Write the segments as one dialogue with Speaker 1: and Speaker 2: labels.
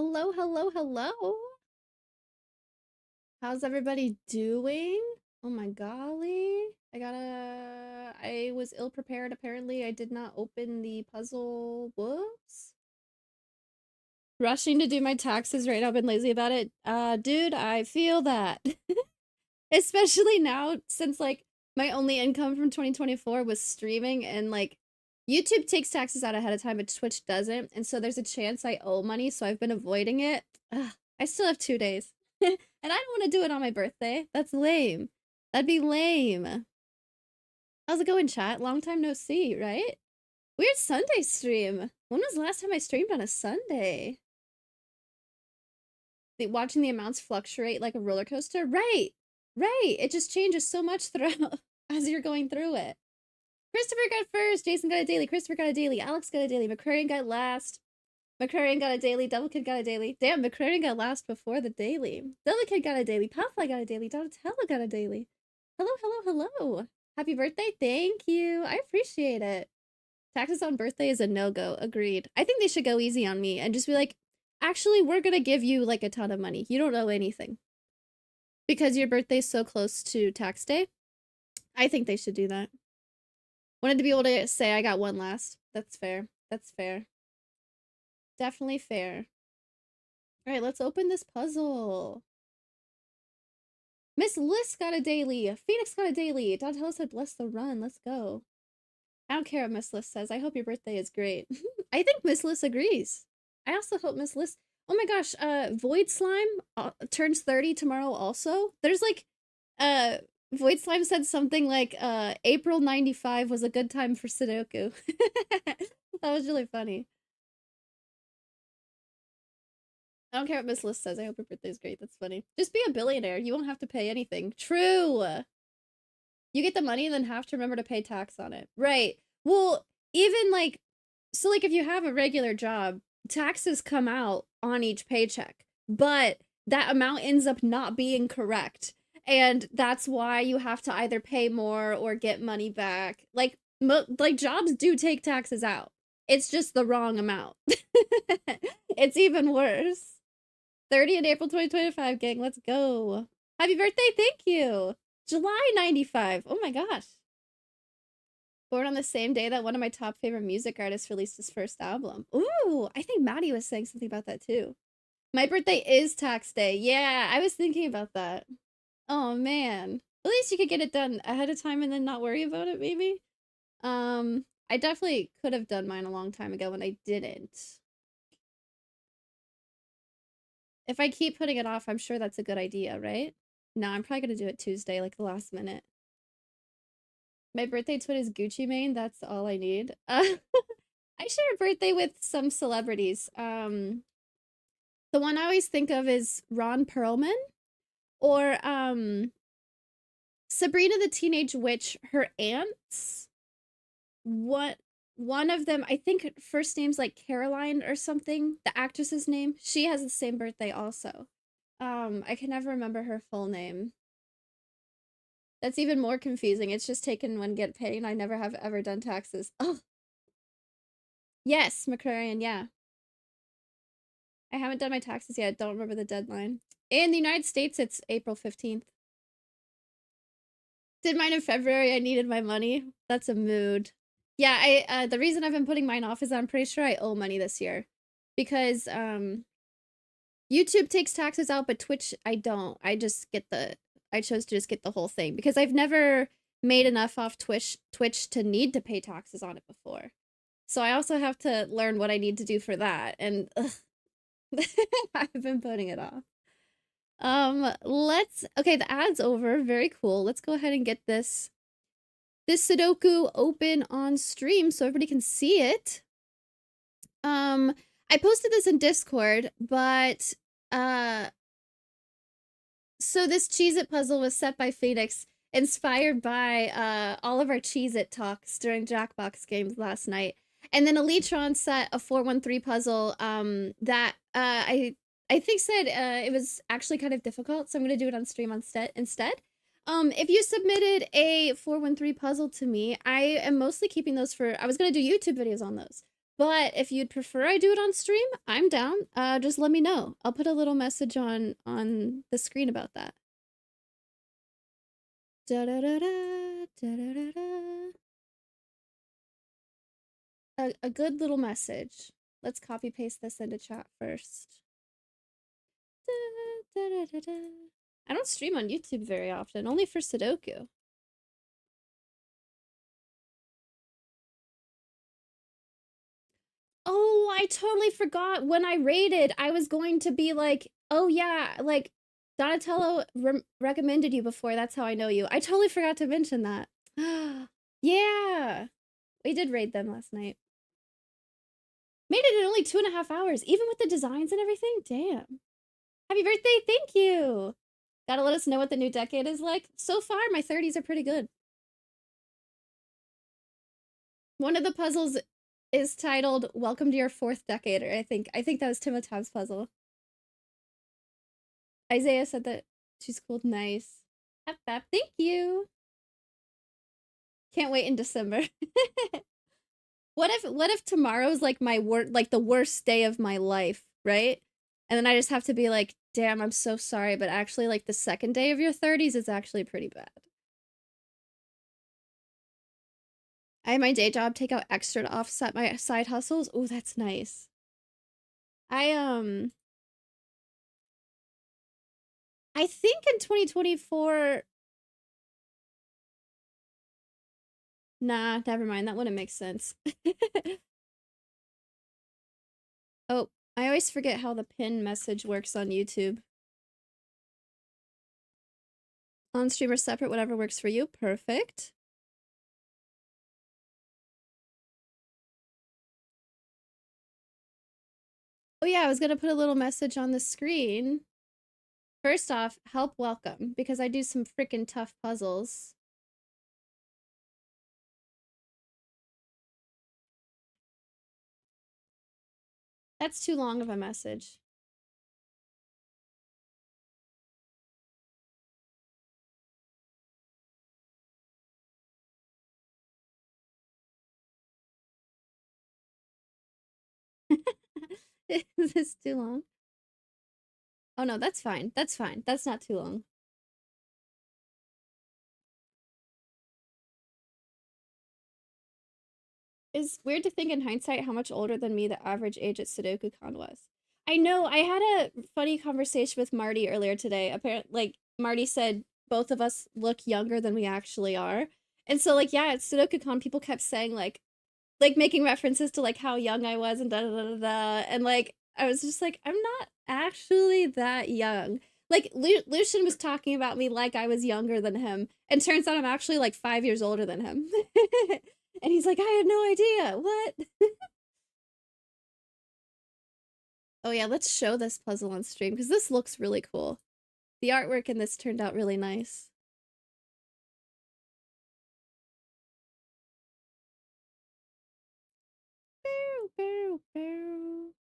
Speaker 1: Hello, hello, hello. How's everybody doing? Oh my golly. I was ill prepared apparently. I did not open the puzzle. Whoops. Rushing to do my taxes right now. I've been lazy about it. Dude, I feel that. Especially now since like my only income from 2024 was streaming and like YouTube takes taxes out ahead of time, but Twitch doesn't. And so there's a chance I owe money, so I've been avoiding it. Ugh, I still have 2 days. And I don't want to do it on my birthday. That's lame. That'd be lame. How's it going, chat? Long time no see, right? Weird Sunday stream. When was the last time I streamed on a Sunday? Watching the amounts fluctuate like a roller coaster? Right. Right. It just changes so much throughout as you're going through it. Christopher got first. Jason got a daily. Christopher got a daily. Alex got a daily. McCrarian got last. McCrarian got a daily. Double Kid got a daily. Damn, McCrarian got last before the daily. Double Kid got a daily. Puffly got a daily. Donatello got a daily. Hello, hello, hello. Happy birthday. Thank you. I appreciate it. Taxes on birthday is a no-go. Agreed. I think they should go easy on me and just be like, actually, we're gonna give you like a ton of money. You don't owe anything. Because your birthday's so close to tax day. I think they should do that. Wanted to be able to say I got one last. That's fair. That's fair. Definitely fair. Alright, let's open this puzzle. Miss Liz got a daily. Phoenix got a daily. Donatello said bless the run. Let's go. I don't care what Miss Liz says. I hope your birthday is great. I think Miss Liz agrees. I also hope Miss Liz... Oh my gosh, Void Slime turns 30 tomorrow also. There's like, Void Slime said something like, April 95 was a good time for Sudoku. That was really funny. I don't care what Miss Liz says. I hope your birthday is great. That's funny. Just be a billionaire. You won't have to pay anything. True. You get the money and then have to remember to pay tax on it. Right. Well, even like, so like if you have a regular job, taxes come out on each paycheck, but that amount ends up not being correct. And that's why you have to either pay more or get money back. Like jobs do take taxes out. It's just the wrong amount. It's even worse. 30 in April 2025, gang. Let's go. Happy birthday. Thank you. July 95. Oh my gosh. Born on the same day that one of my top favorite music artists released his first album. Ooh, I think Maddie was saying something about that too. My birthday is tax day. Yeah, I was thinking about that. Oh man. At least you could get it done ahead of time and then not worry about it, maybe. I definitely could have done mine a long time ago and I didn't. If I keep putting it off, I'm sure that's a good idea, right? No, I'm probably gonna do it Tuesday, like the last minute. My birthday twin is Gucci Mane. That's all I need. I share a birthday with some celebrities. The one I always think of is Ron Perlman or Sabrina the Teenage Witch. Her aunts. One of them, I think first name's like Caroline or something. The actress's name. She has the same birthday also. I can never remember her full name. That's even more confusing. It's just taken when get paid, and I never have ever done taxes. Oh. Yes, McCrarian, yeah. I haven't done my taxes yet. Don't remember the deadline. In the United States, it's April 15th. Did mine in February. I needed my money. That's a mood. Yeah, the reason I've been putting mine off is I'm pretty sure I owe money this year. Because, YouTube takes taxes out, but Twitch, I don't. I chose to just get the whole thing because I've never made enough off Twitch to need to pay taxes on it before. So I also have to learn what I need to do for that. And I've been putting it off. Okay, the ad's over. Very cool. Let's go ahead and get this Sudoku open on stream so everybody can see it. I posted this in Discord, but so this Cheez-It puzzle was set by Phoenix, inspired by all of our Cheez-It talks during Jackbox games last night. And then Elitron set a 413 puzzle that I think said it was actually kind of difficult, so I'm going to do it on stream instead. If you submitted a 413 puzzle to me, I am mostly keeping those for... I was going to do YouTube videos on those. But if you'd prefer I do it on stream, I'm down. Just let me know. I'll put a little message on the screen about that. Da da da da da da da. A good little message. Let's copy paste this into chat first. Da, da, da, da, da. I don't stream on YouTube very often, only for Sudoku. Oh, I totally forgot. When I rated, I was going to be like, oh yeah, like Donatello recommended you before. That's how I know you. I totally forgot to mention that. Yeah, we did raid them last night. Made it in only 2.5 hours, even with the designs and everything. Damn. Happy birthday. Thank you. Gotta let us know what the new decade is like. So far, my 30s are pretty good. One of the puzzles is titled "Welcome to Your Fourth Decade," or I think that was Timotab's puzzle. Isaiah said that she's cool. Nice. Thank you. Can't wait in December. What if tomorrow's like like the worst day of my life, right? And then I just have to be like, damn, I'm so sorry, but actually like the second day of your 30s is actually pretty bad. I had my day job take out extra to offset my side hustles. Oh, that's nice. I think in 2024. Nah, never mind. That wouldn't make sense. Oh, I always forget how the pin message works on YouTube. On stream or separate, whatever works for you. Perfect. Oh yeah, I was gonna put a little message on the screen. First off, help welcome, because I do some freaking tough puzzles. That's too long of a message. Is this too long? Oh no, that's fine. That's fine. That's not too long. It's weird to think in hindsight how much older than me the average age at SudokuCon was. I know, I had a funny conversation with Marty earlier today. Apparently, like, Marty said both of us look younger than we actually are. And so, like, yeah, at SudokuCon, people kept saying, like making references to, like, how young I was and da da da da da. And, like, I was just like, I'm not actually that young. Like, Lucian was talking about me like I was younger than him. And turns out I'm actually, like, 5 years older than him. And he's like, I had no idea. What? Oh yeah, let's show this puzzle on stream because this looks really cool. The artwork in this turned out really nice. Bow, bow, bow.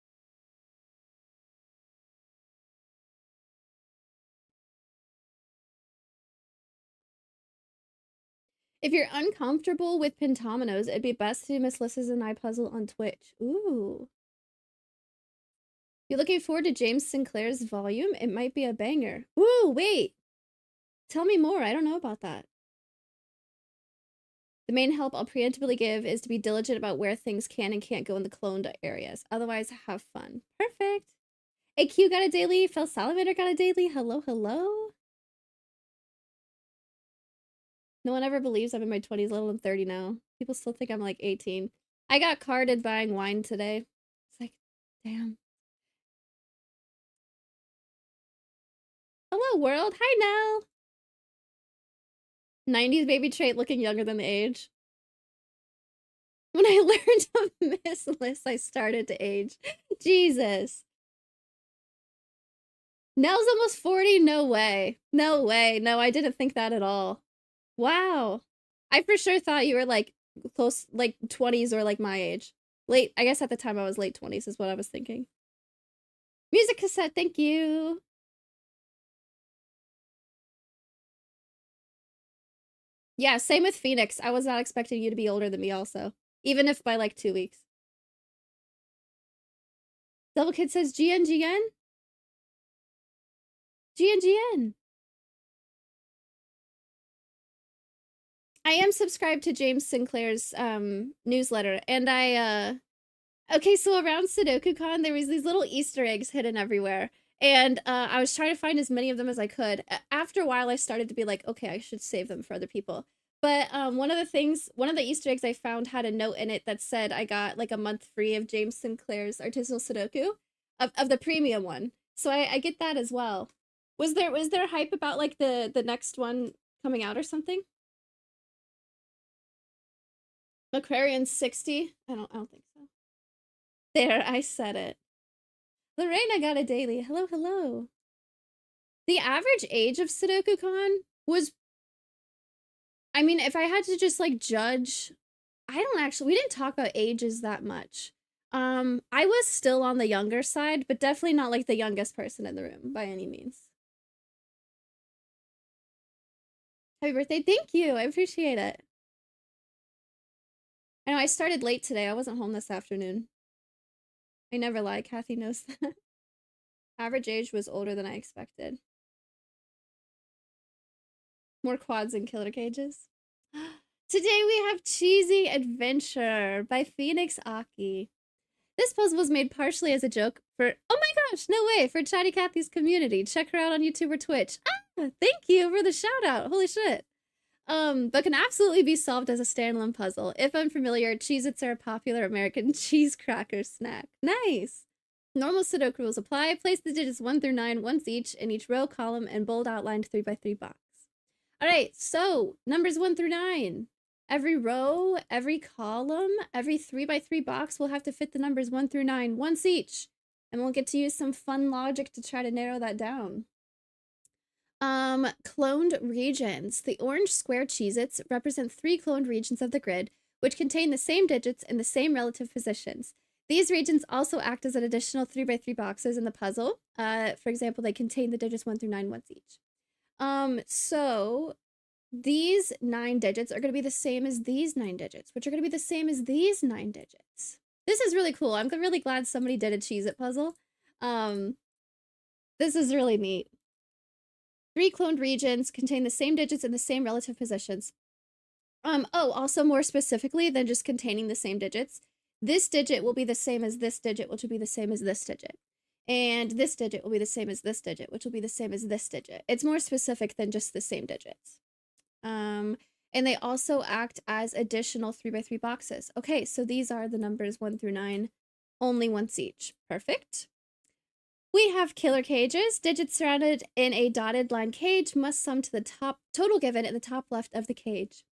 Speaker 1: If you're uncomfortable with pentominoes, it'd be best to do Miss Lissa's and I puzzle on Twitch. Ooh. You're looking forward to James Sinclair's volume? It might be a banger. Ooh, wait. Tell me more. I don't know about that. The main help I'll preemptively give is to be diligent about where things can and can't go in the cloned areas. Otherwise, have fun. Perfect. AQ got a daily. Phil Salamander got a daily. Hello, hello. No one ever believes I'm in my 20s, let alone 30 now. People still think I'm like 18. I got carded buying wine today. It's like, damn. Hello, world. Hi, Nell. 90s baby trait looking younger than the age. When I learned to miss lists, I started to age. Jesus. Nell's almost 40? No way. No way. No, I didn't think that at all. Wow. I for sure thought you were like close, like 20s or like my age. Late, I guess at the time I was late 20s is what I was thinking. Music cassette, thank you. Yeah, same with Phoenix. I was not expecting you to be older than me also. Even if by like 2 weeks. Double Kid says GNGN? GNGN. I am subscribed to James Sinclair's newsletter, and okay, so around SudokuCon, there was these little Easter eggs hidden everywhere, and I was trying to find as many of them as I could. After a while, I started to be like, okay, I should save them for other people. But one of the Easter eggs I found had a note in it that said I got like a month free of James Sinclair's artisanal Sudoku, of the premium one. So I get that as well. Was there hype about like the next one coming out or something? McCrarian 60? I don't think so. There, I said it. Lorena got a daily. Hello, hello. The average age of SudokuCon was, I mean, if I had to just like judge, we didn't talk about ages that much. I was still on the younger side, but definitely not like the youngest person in the room by any means. Happy birthday. Thank you. I appreciate it. I know I started late today. I wasn't home this afternoon. I never lie. Kathy knows that. Average age was older than I expected. More quads and killer cages. Today we have Cheesy Adventure by Phoenix Aki. This puzzle was made partially as a joke for, oh my gosh, no way, for ChattyKathy's community. Check her out on YouTube or Twitch. Ah, thank you for the shout out. Holy shit. But can absolutely be solved as a standalone puzzle. If unfamiliar, Cheez-Its are a popular American cheese cracker snack. Nice. Normal Sudoku rules apply. Place the digits 1 through 9 once each in each row, column, and bold outlined 3x3 box. Alright, so numbers 1 through 9. Every row, every column, every 3x3 box will have to fit the numbers 1 through 9 once each. And we'll get to use some fun logic to try to narrow that down. Cloned regions. The orange square Cheez-Its represent 3 cloned regions of the grid, which contain the same digits in the same relative positions. These regions also act as an additional 3x3 boxes in the puzzle. For example, they contain the digits 1 through 9 once each. So these 9 digits are going to be the same as these 9 digits, which are going to be the same as these 9 digits. This is really cool. I'm really glad somebody did a Cheez-It puzzle. This is really neat. 3 cloned regions contain the same digits in the same relative positions. Also more specifically than just containing the same digits, this digit will be the same as this digit, which will be the same as this digit. And this digit will be the same as this digit, which will be the same as this digit. It's more specific than just the same digits. And they also act as additional 3x3 boxes. Okay, so these are the numbers 1 through 9, only once each. Perfect. We have killer cages. Digits surrounded in a dotted line cage must sum to the top total given in the top left of the cage.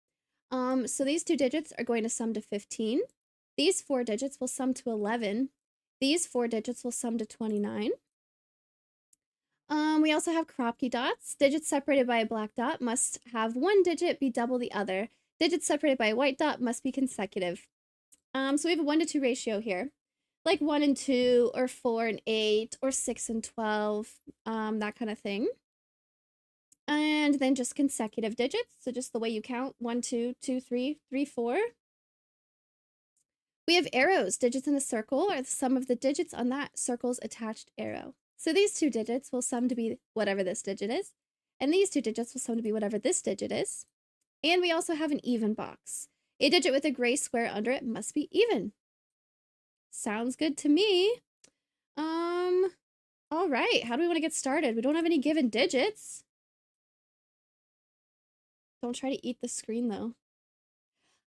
Speaker 1: So these 2 digits are going to sum to 15. These 4 digits will sum to 11. These 4 digits will sum to 29. We also have Kropke dots. Digits separated by a black dot must have 1 digit be double the other. Digits separated by a white dot must be consecutive. So we have a 1 to 2 ratio here. Like 1 and 2, or 4 and 8, or 6 and 12, that kind of thing. And then just consecutive digits, so just the way you count, 1, 2, 2, 3, 3, 4. We have arrows. Digits in a circle are the sum of the digits on that circle's attached arrow. So these 2 digits will sum to be whatever this digit is, and these 2 digits will sum to be whatever this digit is. And we also have an even box. A digit with a gray square under it must be even. Sounds good to me. All right, how do we want to get started? We don't have any given digits. Don't try to eat the screen, though.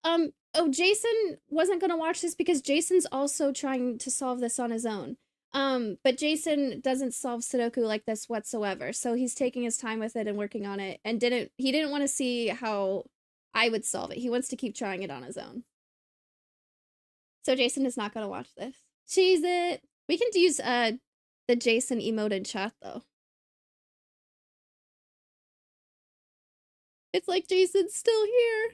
Speaker 1: Oh, Jason wasn't going to watch this because Jason's also trying to solve this on his own. But Jason doesn't solve Sudoku like this whatsoever, so he's taking his time with it and working on it, and he didn't want to see how I would solve it. He wants to keep trying it on his own. So Jason is not going to watch this. Cheese it. We can use the Jason emote in chat, though. It's like Jason's still here.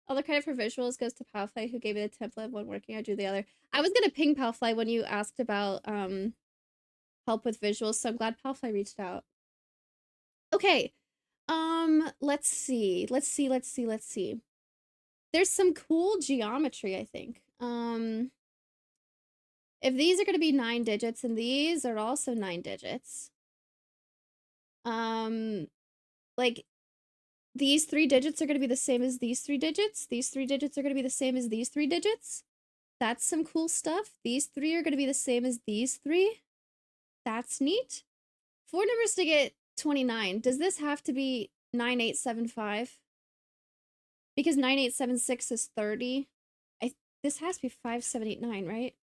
Speaker 1: All the credit for visuals goes to Palfly, who gave me the template of one working. I do the other. I was gonna ping Palfly when you asked about help with visuals, so I'm glad Palfly reached out. Okay, Let's see. There's some cool geometry, I think. If these are going to be 9 digits and these are also 9 digits, like these 3 digits are going to be the same as these 3 digits. These 3 digits are going to be the same as these 3 digits. That's some cool stuff. These 3 are going to be the same as these 3. That's neat. 4 numbers to get 29. Does this have to be 9875? Because 9876 is 30. This has to be 5789, right?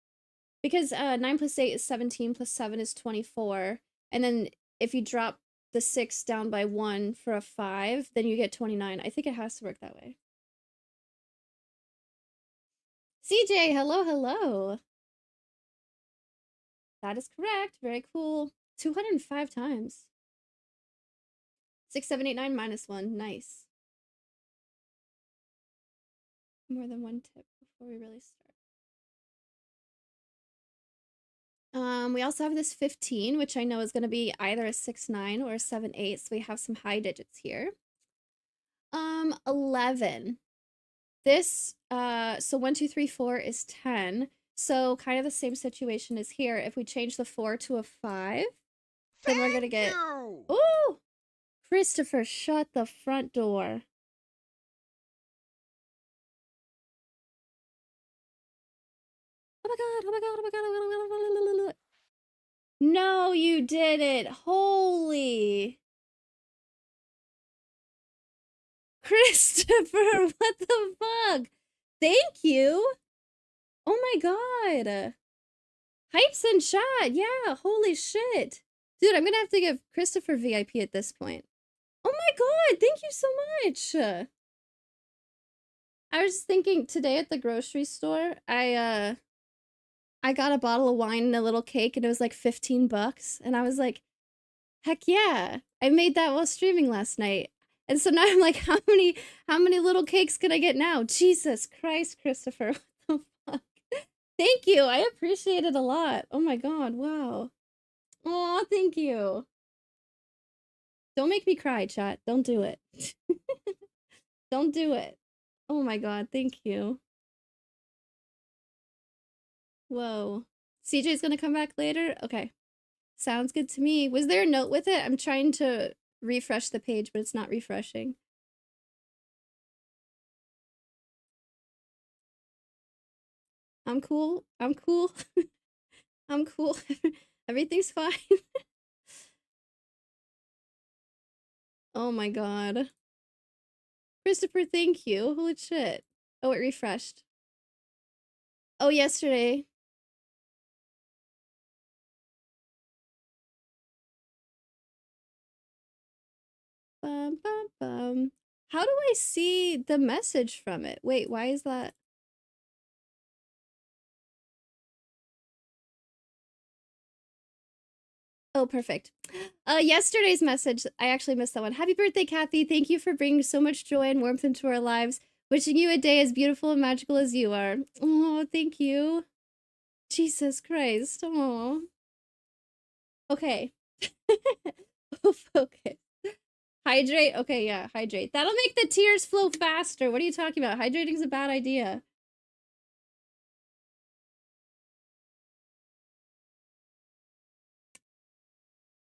Speaker 1: Because 9 plus 8 is 17, plus 7 is 24. And then if you drop the 6 down by 1 for a 5, then you get 29. I think it has to work that way. CJ, hello, hello. That is correct. Very cool. 205 times. 6, 7, 8, 9 minus 1. Nice. More than one tip before we really start. We also have this 15, which I know is going to be either a 6, 9 or a 7, 8. So we have some high digits here. 11. This, so 1, 2, 3, 4 is 10. So kind of the same situation as here. If we change the 4 to a 5, then we're going to get... Ooh! Christopher, shut the front door. Oh my god, oh my god, oh my god, oh my god. No, you didn't. Holy. Christopher, what the fuck? Thank you. Oh my god. Hypes and chat. Yeah, holy shit. Dude, I'm gonna have to give Christopher VIP at this point. Oh my god, thank you so much. I was thinking today at the grocery store, I got a bottle of wine and a little cake and it was like 15 bucks. And I was like, heck yeah. I made that while streaming last night. And so now I'm like, how many little cakes can I get now? Jesus Christ, Christopher. What the fuck? Thank you. I appreciate it a lot. Oh my god, wow. Aw, thank you. Don't make me cry, chat. Don't do it. Don't do it. Oh my god, thank you. Whoa. CJ's gonna come back later? Okay. Sounds good to me. Was there a note with it? I'm trying to refresh the page, but it's not refreshing. I'm cool. I'm cool. I'm cool. Everything's fine. Oh my god. Christopher, thank you. Holy shit. Oh, it refreshed. Oh, yesterday. Bum, bum, bum. How do I see the message from it? Wait, why is that? Oh, perfect. Yesterday's message, I actually missed that one. Happy birthday, Kathy. Thank you for bringing so much joy and warmth into our lives. Wishing you a day as beautiful and magical as you are. Oh, thank you. Jesus Christ. Oh. Okay. Focus. Hydrate. Okay, yeah, hydrate. That'll make the tears flow faster. What are you talking about? Hydrating's a bad idea.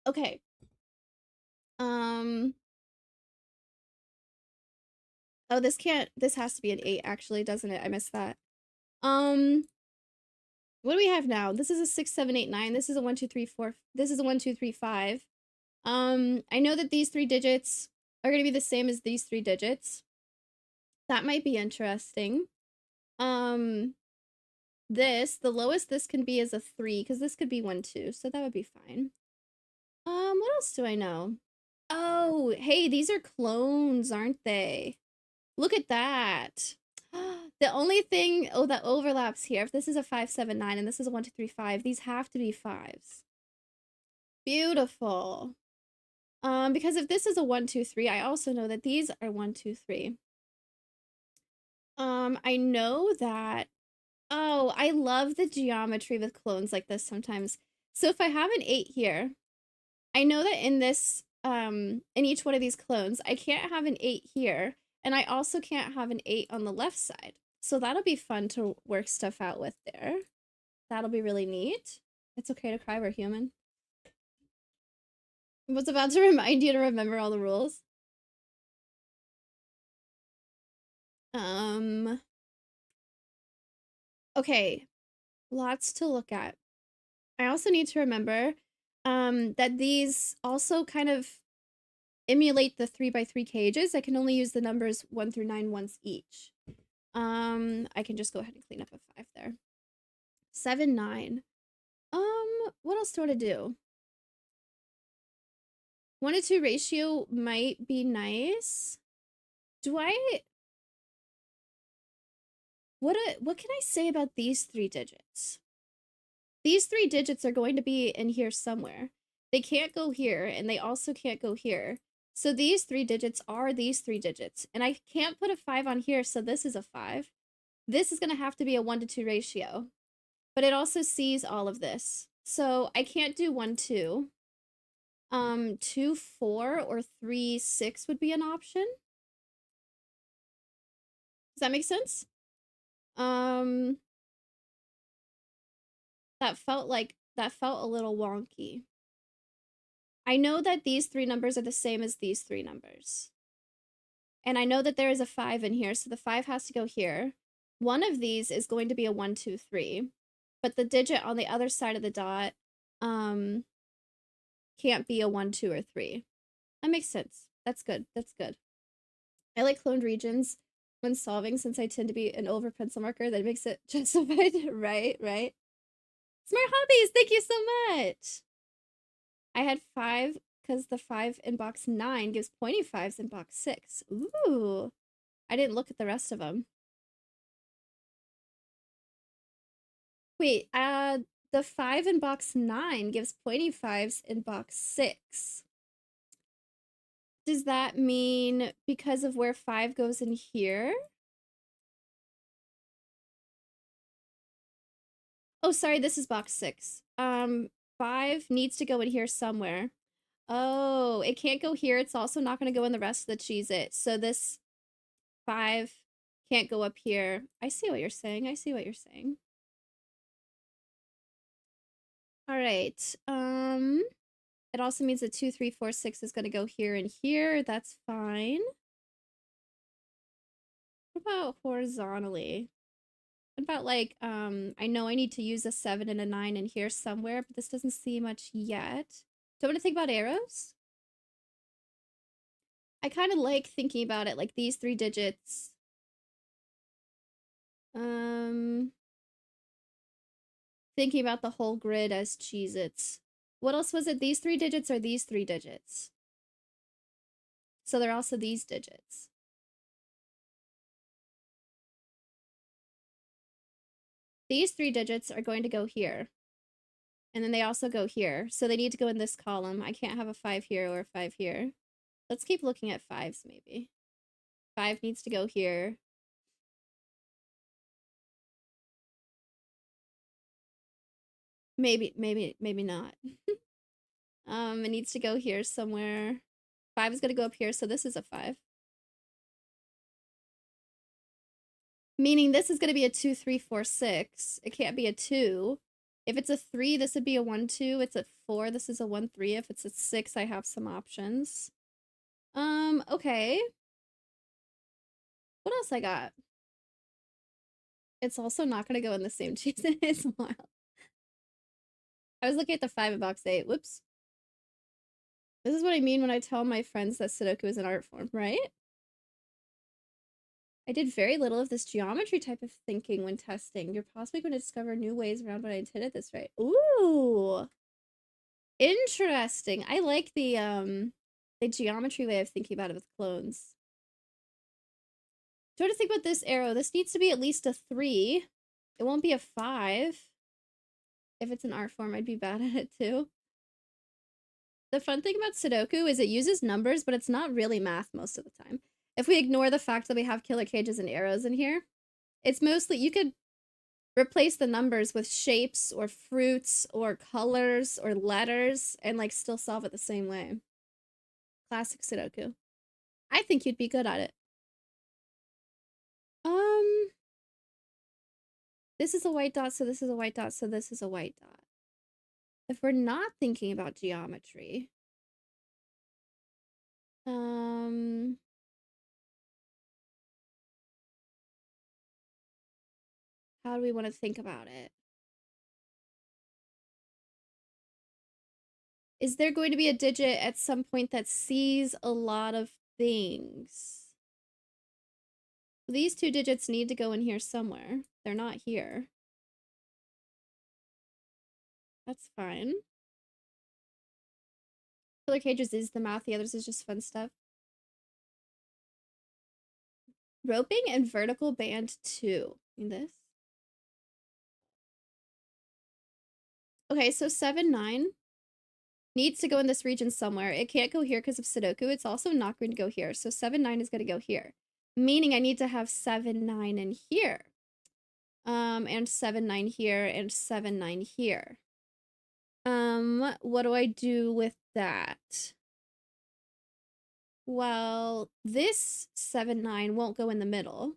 Speaker 1: Okay. Oh, this has to be an 8, actually, doesn't it? I missed that. What do we have now? This is a 6, 7, 8, 9. This is a 1, 2, 3, 4. This is a 1, 2, 3, 5. I know that these 3 digits are going to be the same as these 3 digits. That might be interesting. The lowest this can be is a 3, because this could be 1, 2, so that would be fine. What else do I know? Oh, hey, these are clones, aren't they? Look at that. The only thing that overlaps here, if this is a 5, 7, 9, and this is a 1, 2, 3, 5, these have to be 5s. Beautiful. Because if this is a 1, 2, 3, I also know that these are 1, 2, 3. I know that. Oh, I love the geometry with clones like this sometimes. So if I have an 8 here, I know that in this in each one of these clones. I can't have an 8 here, and I also can't have an 8 on the left side. So that'll be fun to work stuff out with there. That'll be really neat. It's okay to cry, we're human. I was about to remind you to remember all the rules. Okay, lots to look at. I also need to remember that these also kind of emulate the 3x3 cages. I can only use the numbers 1 through 9 once each. I can just go ahead and clean up a 5 there. 7, 9. What else do I want to do? 1-to-2 ratio might be nice. What can I say about these 3 digits? These 3 digits are going to be in here somewhere. They can't go here, and they also can't go here. So these 3 digits are these 3 digits. And I can't put a 5 on here, so this is a 5. This is going to have to be a 1-to-2 ratio. But it also sees all of this. So I can't do 1, 2. 2, 4, or 3, 6 would be an option. Does that make sense? That felt a little wonky. I know that these 3 numbers are the same as these 3 numbers. And I know that there is a 5 in here, so the 5 has to go here. One of these is going to be a 1, 2, 3. But the digit on the other side of the dot can't be a 1, 2, or 3. That makes sense. That's good. That's good. I like cloned regions when solving since I tend to be an over pencil marker. That makes it justified. Right. Smart hobbies. Thank you so much. I had 5 because the 5 in box 9 gives pointy 5s in box 6. Ooh. I didn't look at the rest of them. Wait, the 5 in box 9 gives pointy 5s in box 6. Does that mean because of where 5 goes in here? Oh, sorry, this is box 6. 5 needs to go in here somewhere. Oh, it can't go here. It's also not going to go in the rest of the Cheez-It. So this 5 can't go up here. I see what you're saying. I see what you're saying. All right. It also means that 2, 3, 4, 6 is going to go here and here. That's fine. What about horizontally? What about like, I know I need to use a 7 and a 9 in here somewhere, but this doesn't see much yet. Do I want to think about arrows? I kind of like thinking about it like these 3 digits. Thinking about the whole grid as Cheez-Its. What else was it? These 3 digits are these 3 digits. So they're also these digits. These 3 digits are going to go here. And then they also go here. So they need to go in this column. I can't have a 5 here or a 5 here. Let's keep looking at 5s maybe. 5 needs to go here. Maybe not. It needs to go here somewhere. 5 is going to go up here, so this is a 5. Meaning this is going to be a 2, 3, 4, 6. It can't be a 2. If it's a 3, this would be a 1, 2. It's a 4, this is a 1, 3. If it's a 6, I have some options. Okay. What else I got? It's also not going to go in the same cheese as well. I was looking at the 5 in box 8. Whoops. This is what I mean when I tell my friends that Sudoku is an art form, right? I did very little of this geometry type of thinking when testing. You're possibly going to discover new ways around what I intended this right. Ooh. Interesting. I like the geometry way of thinking about it with clones. Do you want to think about this arrow? This needs to be at least a 3. It won't be a 5. If it's an art form, I'd be bad at it too. The fun thing about Sudoku is it uses numbers, but it's not really math most of the time. If we ignore the fact that we have killer cages and arrows in here, it's mostly, you could replace the numbers with shapes or fruits or colors or letters and like still solve it the same way. Classic Sudoku. I think you'd be good at it. Um, this is a white dot, so this is a white dot, so this is a white dot. If we're not thinking about geometry, how do we want to think about it? Is there going to be a digit at some point that sees a lot of things? These two digits need to go in here somewhere. They're not here. That's fine. Filler cages is the math, the others is just fun stuff. Roping and vertical band 2. In this. Okay, so 7, 9 needs to go in this region somewhere. It can't go here because of Sudoku. It's also not going to go here. So 7, 9 is going to go here. Meaning I need to have 7, 9 in here. And 7, 9 here, and 7, 9 here. What do I do with that? Well, this 7, 9 won't go in the middle.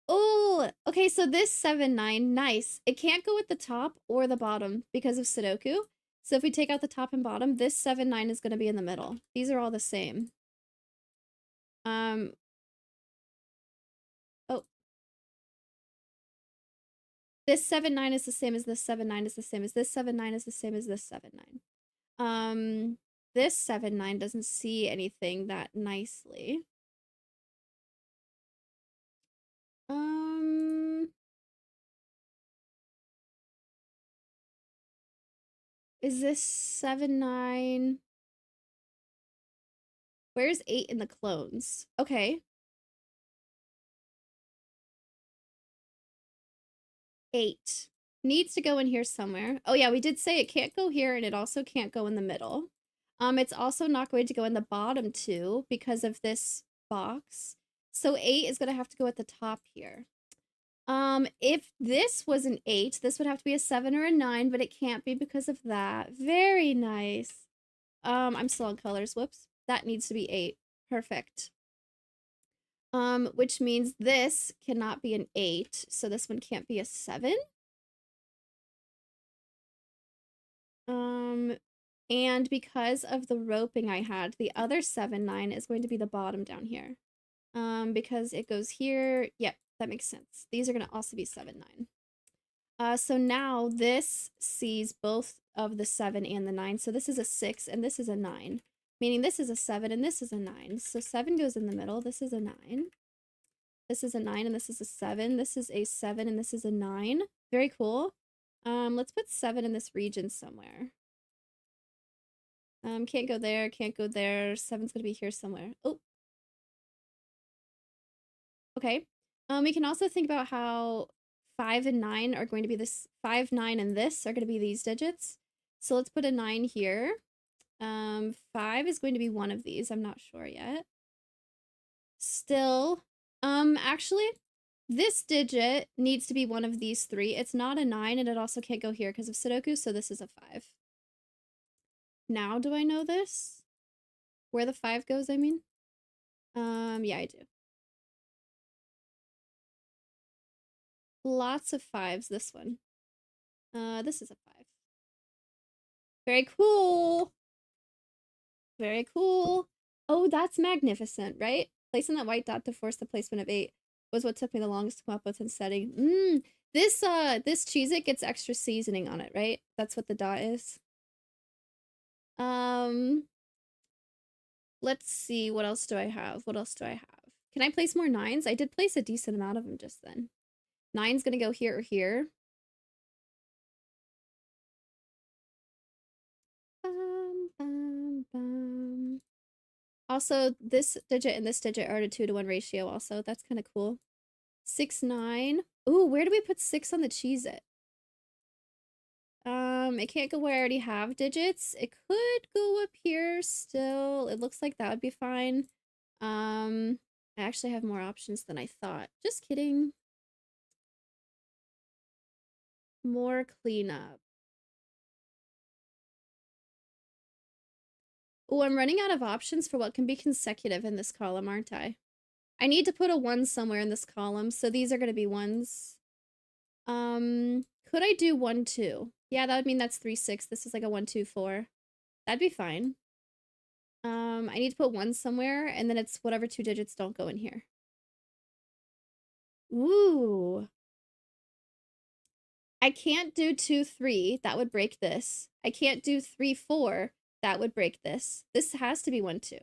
Speaker 1: Oh, okay, so this 7, 9, nice. It can't go at the top or the bottom because of Sudoku. So if we take out the top and bottom, this 7, 9 is going to be in the middle. These are all the same. Oh. This 7, 9 is the same as this 7, 9 is the same as this 7, 9 is the same as this 7, 9. This 7, 9 doesn't see anything that nicely. Is this 7, 9? Where's 8 in the clones? Okay. 8 needs to go in here somewhere. Oh yeah, we did say it can't go here and it also can't go in the middle. It's also not going to go in the bottom 2 because of this box. So 8 is going to have to go at the top here. If this was an 8, this would have to be a 7 or a 9, but it can't be because of that. Very nice. I'm still on colors. Whoops. That needs to be 8. Perfect. Which means this cannot be an 8, so this one can't be a 7. And because of the roping I had, the other 7, 9 is going to be the bottom down here. Because it goes here. Yep, that makes sense. These are going to also be 7, 9. So now this sees both of the 7 and the 9. So this is a 6 and this is a 9. Meaning this is a 7 and this is a 9. So 7 goes in the middle. This is a 9. This is a 9 and this is a 7. This is a 7 and this is a 9. Very cool. Let's put 7 in this region somewhere. Can't go there, can't go there. 7's gonna be here somewhere. Oh. Okay. We can also think about how 5 and 9 are going to be this 5, 9, and this are going to be these digits. So let's put a 9 here. 5 is going to be one of these. I'm not sure yet. Still, actually, this digit needs to be one of these 3. It's not a 9, and it also can't go here because of Sudoku, so this is a 5. Now do I know this? Where the 5 goes, I mean? Yeah, I do. Lots of 5s, this one. This is a 5. Very cool! Very cool. Oh, that's magnificent, right? Placing that white dot to force the placement of 8 was what took me the longest to come up with in setting. This Cheez-It gets extra seasoning on it, right? That's what the dot is. Let's see, what else do I have? What else do I have? Can I place more 9s? I did place a decent amount of them just then. 9's gonna go here or here. Also, this digit and this digit are at a 2-to-1 ratio also. That's kind of cool. 6, 9. Ooh, where do we put 6 on the Cheez-It? It can't go where I already have digits. It could go up here still. It looks like that would be fine. I actually have more options than I thought. Just kidding. More cleanup. Oh, I'm running out of options for what can be consecutive in this column, aren't I? I need to put a 1 somewhere in this column, so these are going to be 1s. Could I do 1, 2? Yeah, that would mean that's 3, 6. This is like a 1, 2, 4. That'd be fine. I need to put 1 somewhere, and then it's whatever 2 digits don't go in here. Ooh. I can't do 2, 3. That would break this. I can't do 3, 4. That would break this. This has to be 1, 2.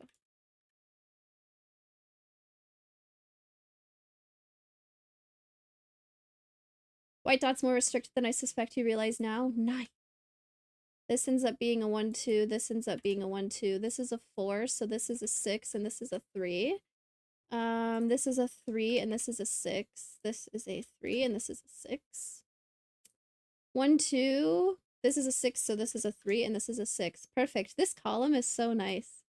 Speaker 1: White dot's more restricted than I suspect you realize now. Nice. This ends up being a 1, 2. This ends up being a 1, 2. This is a 4, so this is a 6, and this is a 3. This is a 3, and this is a 6. This is a 3, and this is a 6. 1, 2. This is a 6, so this is a 3, and this is a 6. Perfect. This column is so nice.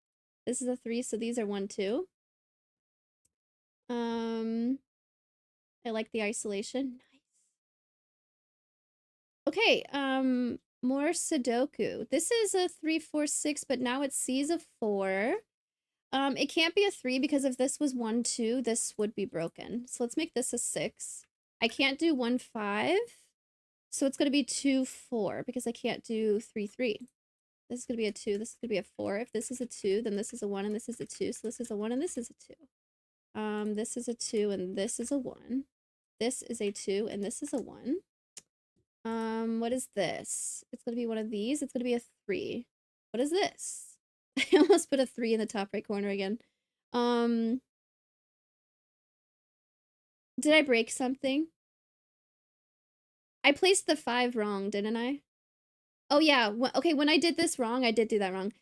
Speaker 1: This is a 3, so these are 1, 2. I like the isolation. Nice. Okay, more Sudoku. This is a 3, 4, 6, but now it sees a 4. It can't be a 3 because if this was 1, 2, this would be broken. So let's make this a 6. I can't do 1, 5. So it's going to be 2, 4 because I can't do 3, 3. This is going to be a 2. This is going to be a 4. If this is a 2, then this is a 1 and this is a 2. So this is a 1 and this is a 2. This is a 2 and this is a 1. This is a 2 and this is a 1. What is this? It's going to be one of these. It's going to be a 3. What is this? I almost put a 3 in the top right corner again. Did I break something? I placed the 5 wrong, didn't I? Oh yeah, okay, when I did this wrong, I did do that wrong.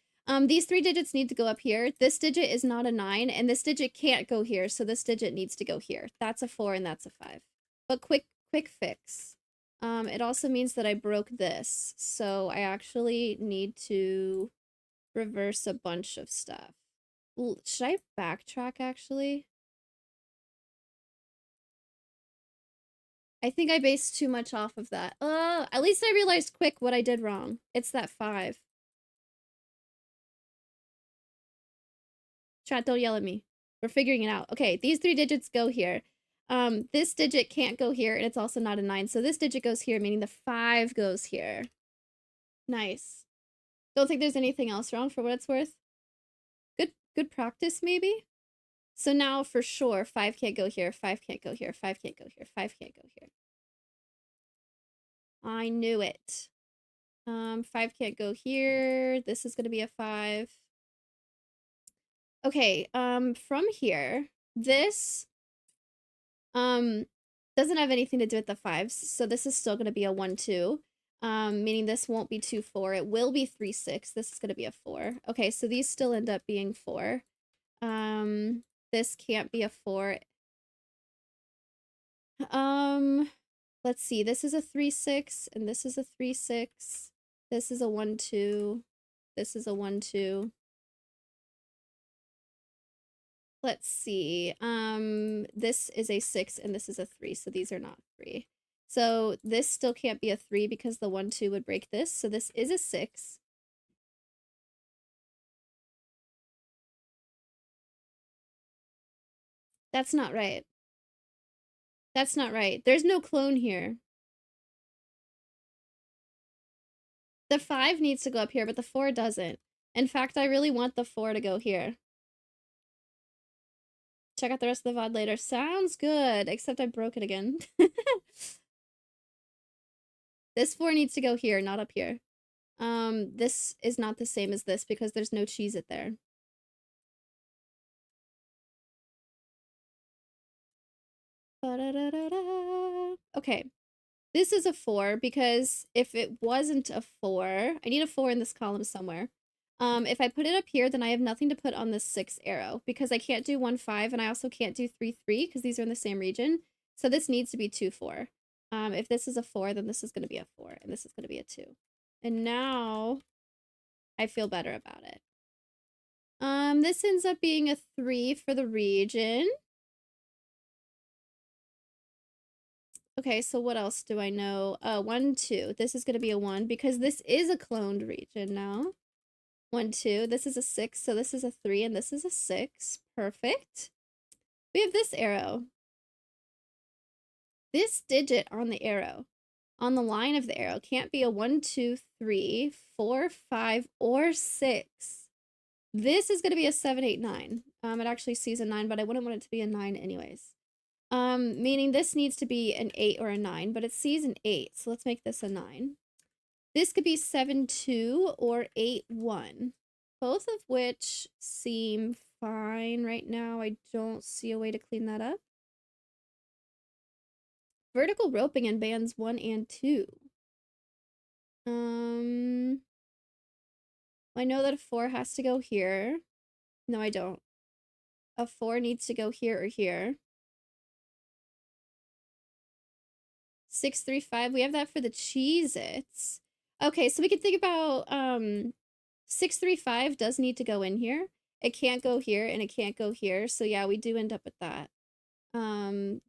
Speaker 1: These 3 digits need to go up here. This digit is not a 9, and this digit can't go here, so this digit needs to go here. That's a 4 and that's a 5. But quick fix. It also means that I broke this, so I actually need to reverse a bunch of stuff. Should I backtrack, actually? I think I based too much off of that. At least I realized quick what I did wrong. It's that 5. Chat, don't yell at me. We're figuring it out. Okay, these 3 digits go here. This digit can't go here, and it's also not a 9. So this digit goes here, meaning the 5 goes here. Nice. Don't think there's anything else wrong for what it's worth. Good practice, maybe? So now, for sure, 5 can't go here, 5 can't go here, 5 can't go here, 5 can't go here. I knew it. 5 can't go here. This is going to be a 5. Okay, from here, this doesn't have anything to do with the 5s, so this is still going to be a 1, 2. Meaning this won't be 2, 4. It will be 3, 6. This is going to be a 4. Okay, so these still end up being 4. This can't be a 4. Let's see. This is a 3, 6, and this is a 3, 6. This is a 1, 2. This is a 1, 2. Let's see. This is a 6 and this is a 3, so these are not 3. So this still can't be a 3 because the 1, 2 would break this. So this is a 6. That's not right. That's not right. There's no clone here. The 5 needs to go up here, but the 4 doesn't. In fact, I really want the 4 to go here. Check out the rest of the VOD later. Sounds good, except I broke it again. This 4 needs to go here, not up here. This is not the same as this because there's no cheese it there. Okay. This is a 4 because if it wasn't a 4, I need a 4 in this column somewhere. If I put it up here, then I have nothing to put on this 6 arrow because I can't do 1, 5, and I also can't do 3, 3 because these are in the same region. So this needs to be 2, 4. If this is a 4, then this is going to be a 4, and this is going to be a 2. And now I feel better about it. This ends up being a 3 for the region. Okay, so what else do I know? 1, 2. This is going to be a 1 because this is a cloned region now. 1, 2. This is a 6, so this is a 3, and this is a 6. Perfect. We have this arrow. This digit on the arrow, on the line of the arrow, can't be a 1, 2, 3, 4, 5, or 6. This is going to be a 7, 8, 9. It actually sees a 9, but I wouldn't want it to be a 9 anyways. Meaning this needs to be an 8 or a 9, but it sees an 8, so let's make this a 9. This could be 7, 2 or 8, 1. Both of which seem fine right now. I don't see a way to clean that up. Vertical roping in bands 1 and 2. I know that a 4 has to go here. No, I don't. A 4 needs to go here or here. 6, 3, 5. We have that for the Cheez-Its. Okay, so we can think about 6, 3, 5 does need to go in here. It can't go here and it can't go here. So yeah, we do end up with that.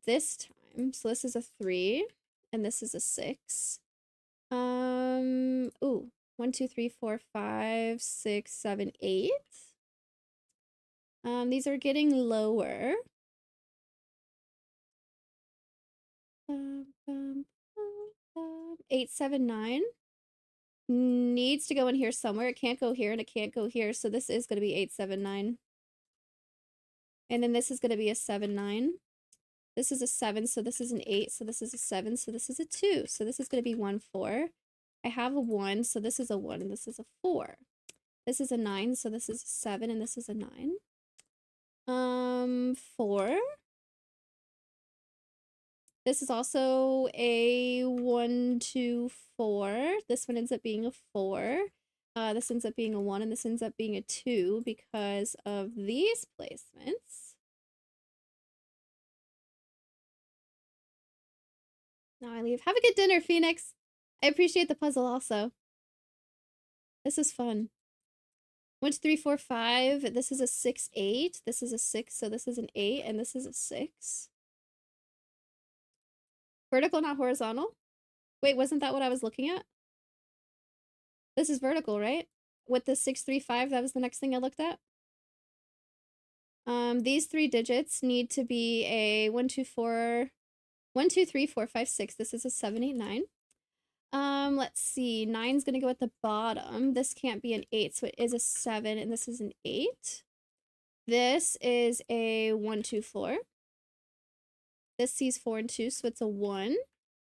Speaker 1: This time. So this is a 3 and this is a 6. Ooh. 1, 2, 3, 4, 5, 6, 7, 8. These are getting lower. 8, 7, 9 needs to go in here somewhere. It can't go here and it can't go here. So this is going to be 8, 7, 9. And then this is going to be a 7, 9. This is a 7, so this is an 8, so this is a 7, so this is a 2. So this is going to be 1, 4. I have a 1, so this is a 1, and this is a 4. This is a 9, so this is a 7, and this is a 9. 4. This is also a 1, 2, 4. This one ends up being a 4. This ends up being a 1, and this ends up being a 2 because of these placements. Now I leave. Have a good dinner, Phoenix. I appreciate the puzzle also. This is fun. 1, 2, 3, 4, 5. This is a 6, 8. This is a 6, so this is an 8, and this is a 6. Vertical, not horizontal. Wait, wasn't that what I was looking at? This is vertical, right? With the 6, 3, 5, that was the next thing I looked at. These 3 digits need to be a 1, 2, 4, 1, 2, 3, 4, 5, 6. This is a 7, 8, 9. Let's see. 9's gonna go at the bottom. This can't be an 8, so it is a 7, and this is an 8. This is a 1, 2, 4. This sees 4 and 2, so it's a 1.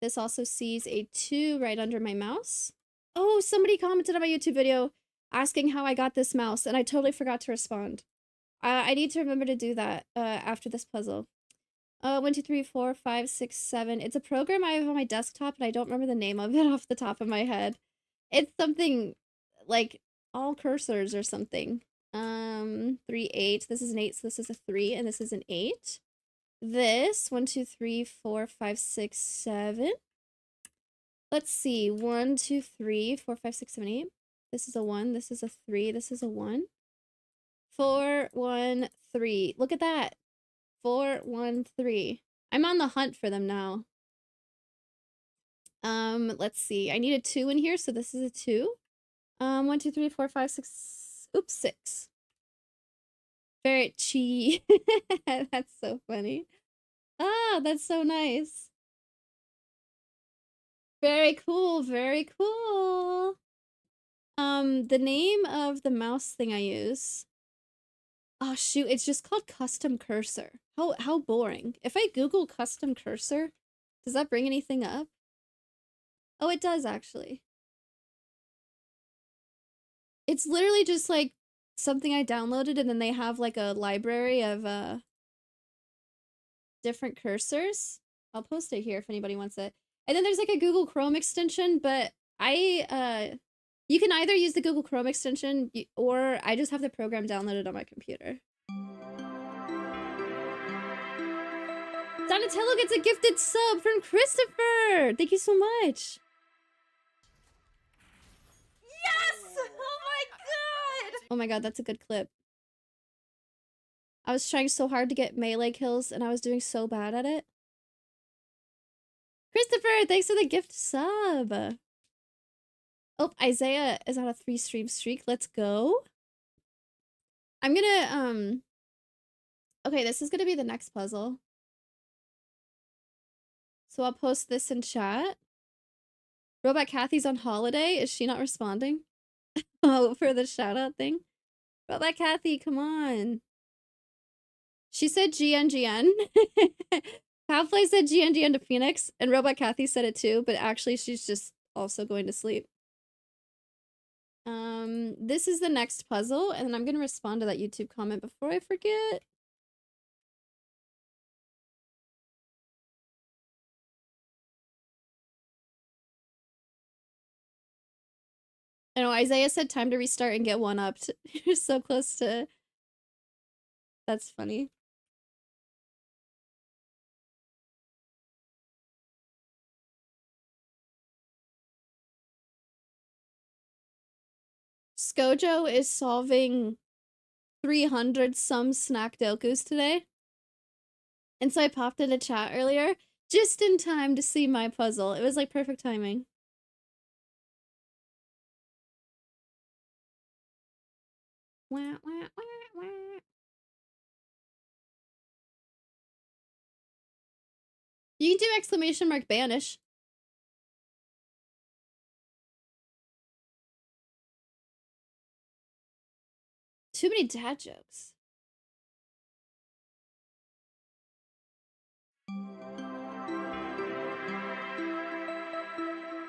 Speaker 1: This also sees a 2 right under my mouse. Oh, somebody commented on my YouTube video asking how I got this mouse, and I totally forgot to respond. I need to remember to do that after this puzzle. 1, 2, 3, 4, 5, 6, 7. It's a program I have on my desktop, and I don't remember the name of it off the top of my head. It's something like all cursors or something. 3, 8. This is an 8, so this is a 3, and this is an 8. This 1, 2, 3, 4, 5, 6, 7. Let's see. 1, 2, 3, 4, 5, 6, 7, 8. This is a 1. This is a 3. This is a 1. 4, 1, 3. Look at that. 4, 1, 3. I'm on the hunt for them now. Let's see. I need a 2 in here, so this is a 2. 1, 2, 3, 4, 5, 6. Oops, 6. Very cheap. That's so funny. Ah, that's so nice. Very cool, very cool. The name of the mouse thing I use. Oh shoot, it's just called custom cursor. How boring. If I Google custom cursor, does that bring anything up? Oh, it does actually. It's literally just like something I downloaded, and then they have like a library of different cursors. I'll post it here if anybody wants it. And then there's like a Google Chrome extension, but you can either use the Google Chrome extension or I just have the program downloaded on my computer. Donatello gets a gifted sub from Christopher! Thank you so much! Yes! Oh my god! Oh my god, that's a good clip. I was trying so hard to get melee kills and I was doing so bad at it. Christopher, thanks for the gift sub! Oh, Isaiah is on a 3-stream streak. Let's go. I'm gonna, okay, this is gonna be the next puzzle. So I'll post this in chat. Robot Kathy's on holiday. Is she not responding? Oh, for the shout out thing? Robot Kathy, come on. She said GNGN. Halfplay said GNGN to Phoenix, and Robot Kathy said it too, but actually she's just also going to sleep. This is the next puzzle, and then I'm gonna respond to that YouTube comment before I forget. I know Isaiah said time to restart and get one upped. You're so close to. That's funny. Skojo is solving 300 some snack dokus today. And so I popped into chat earlier just in time to see my puzzle. It was like perfect timing. Wah, wah, wah, wah. You can do exclamation mark banish. Too many dad jokes.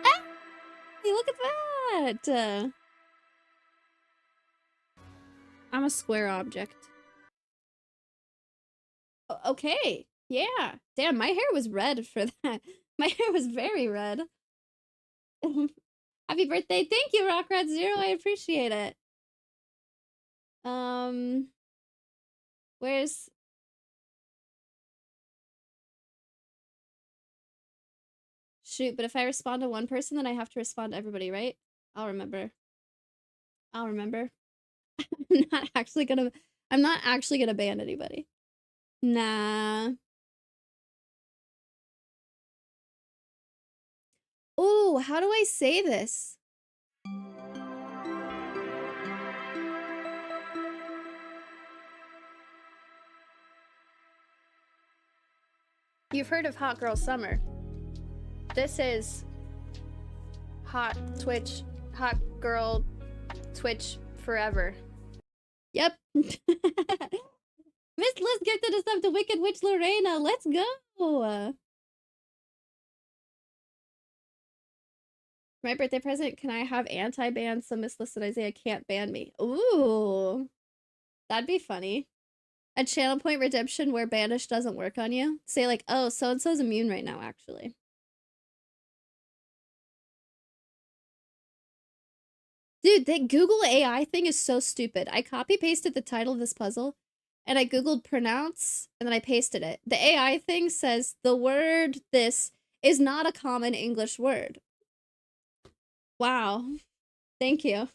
Speaker 1: Ah! Hey, look at that! I'm a square object. Okay. Yeah. Damn, my hair was red for that. My hair was very red. Happy birthday. Thank you, Rockrat0. I appreciate it. Where's... Shoot, but if I respond to one person, then I have to respond to everybody, right? I'll remember. I'll remember. I'm not actually gonna ban anybody. Nah. Oh, how do I say this? You've heard of Hot Girl Summer. This is Hot Girl Twitch forever. Yep. Miss Liz gifted us up to Wicked Witch Lorena. Let's go. My birthday present, can I have anti-ban so Miss Liz and Isaiah can't ban me? Ooh. That'd be funny. A channel point redemption where banish doesn't work on you. Say like, oh, so-and-so's immune right now, actually. Dude, that Google AI thing is so stupid. I copy-pasted the title of this puzzle, and I Googled pronounce, and then I pasted it. The AI thing says the word this is not a common English word. Wow. Thank you.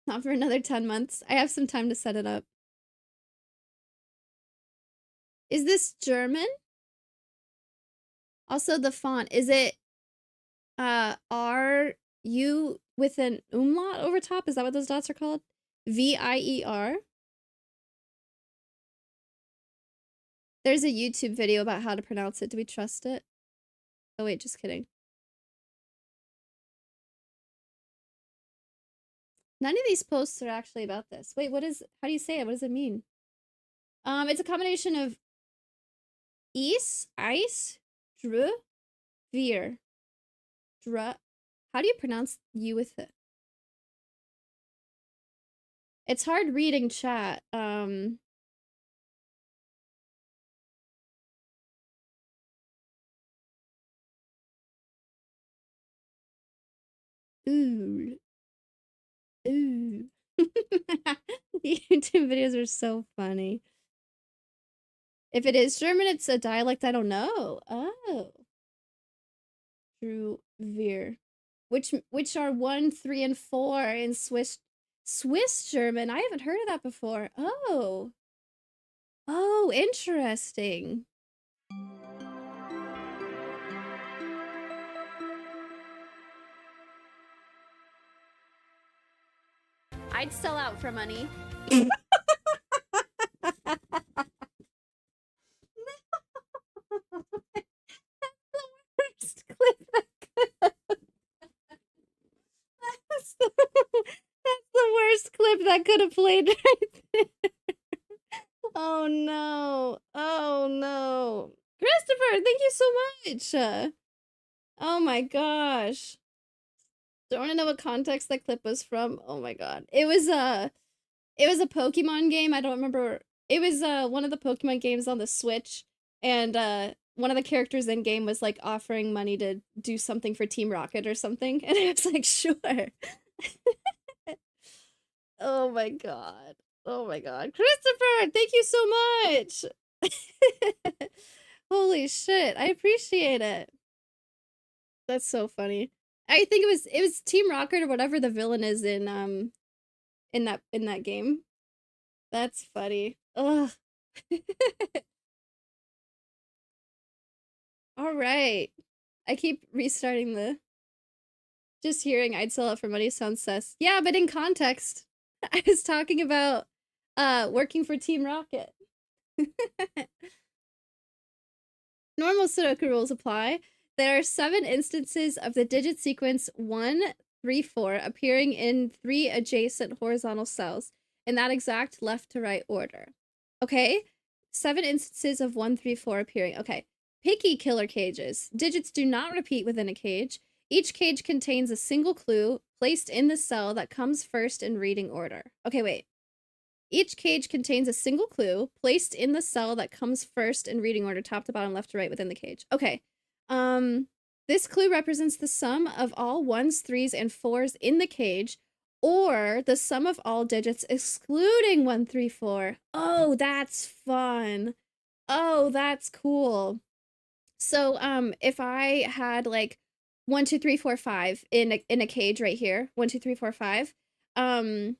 Speaker 1: Not for another 10 months. I have some time to set it up. Is this German? Also, the font, is it R-U with an umlaut over top? Is that what those dots are called? V-I-E-R? There's a YouTube video about how to pronounce it. Do we trust it? Oh wait, just kidding. None of these posts are actually about this. Wait, how do you say it? What does it mean? It's a combination of ice, dr, veer. How do you pronounce you with it? It's hard reading chat. Ooh. Ooh. YouTube videos are so funny. If it is German, it's a dialect I don't know. Oh. True Veer. Which are 1, 3, and 4 in Swiss German. I haven't heard of that before. Oh. Oh, interesting. I'd sell out for money. Worst clip I could. That's the worst clip that could have played right there. Oh no. Oh no. Christopher, thank you so much. Oh my gosh. Don't want to know what context that clip was from. Oh my god. It was a Pokemon game. I don't remember. It was one of the Pokemon games on the Switch, and one of the characters in game was like offering money to do something for Team Rocket or something, and I was like, sure. Oh my god. Oh my god. Christopher, thank you so much. Holy shit. I appreciate it. That's so funny. I think it was Team Rocket or whatever the villain is in that game. That's funny. Ugh. All right. I keep restarting the just hearing I'd sell it for money sounds sus. Yeah, but in context, I was talking about working for Team Rocket. Normal Sudoku rules apply. There are 7 instances of the digit sequence 1, 3, 4 appearing in 3 adjacent horizontal cells in that exact left to right order. Okay? 7 instances of 1, 3, 4 appearing. Okay. Picky killer cages. Digits do not repeat within a cage. Each cage contains a single clue placed in the cell that comes first in reading order. Okay, wait. Each cage contains a single clue placed in the cell that comes first in reading order, top to bottom, left to right within the cage. Okay. This clue represents the sum of all 1s, 3s, and 4s in the cage, or the sum of all digits excluding 1, 3, 4. Oh, that's fun. Oh, that's cool. So, if I had like 1, 2, 3, 4, 5 in a cage right here, 1, 2, 3, 4, 5, I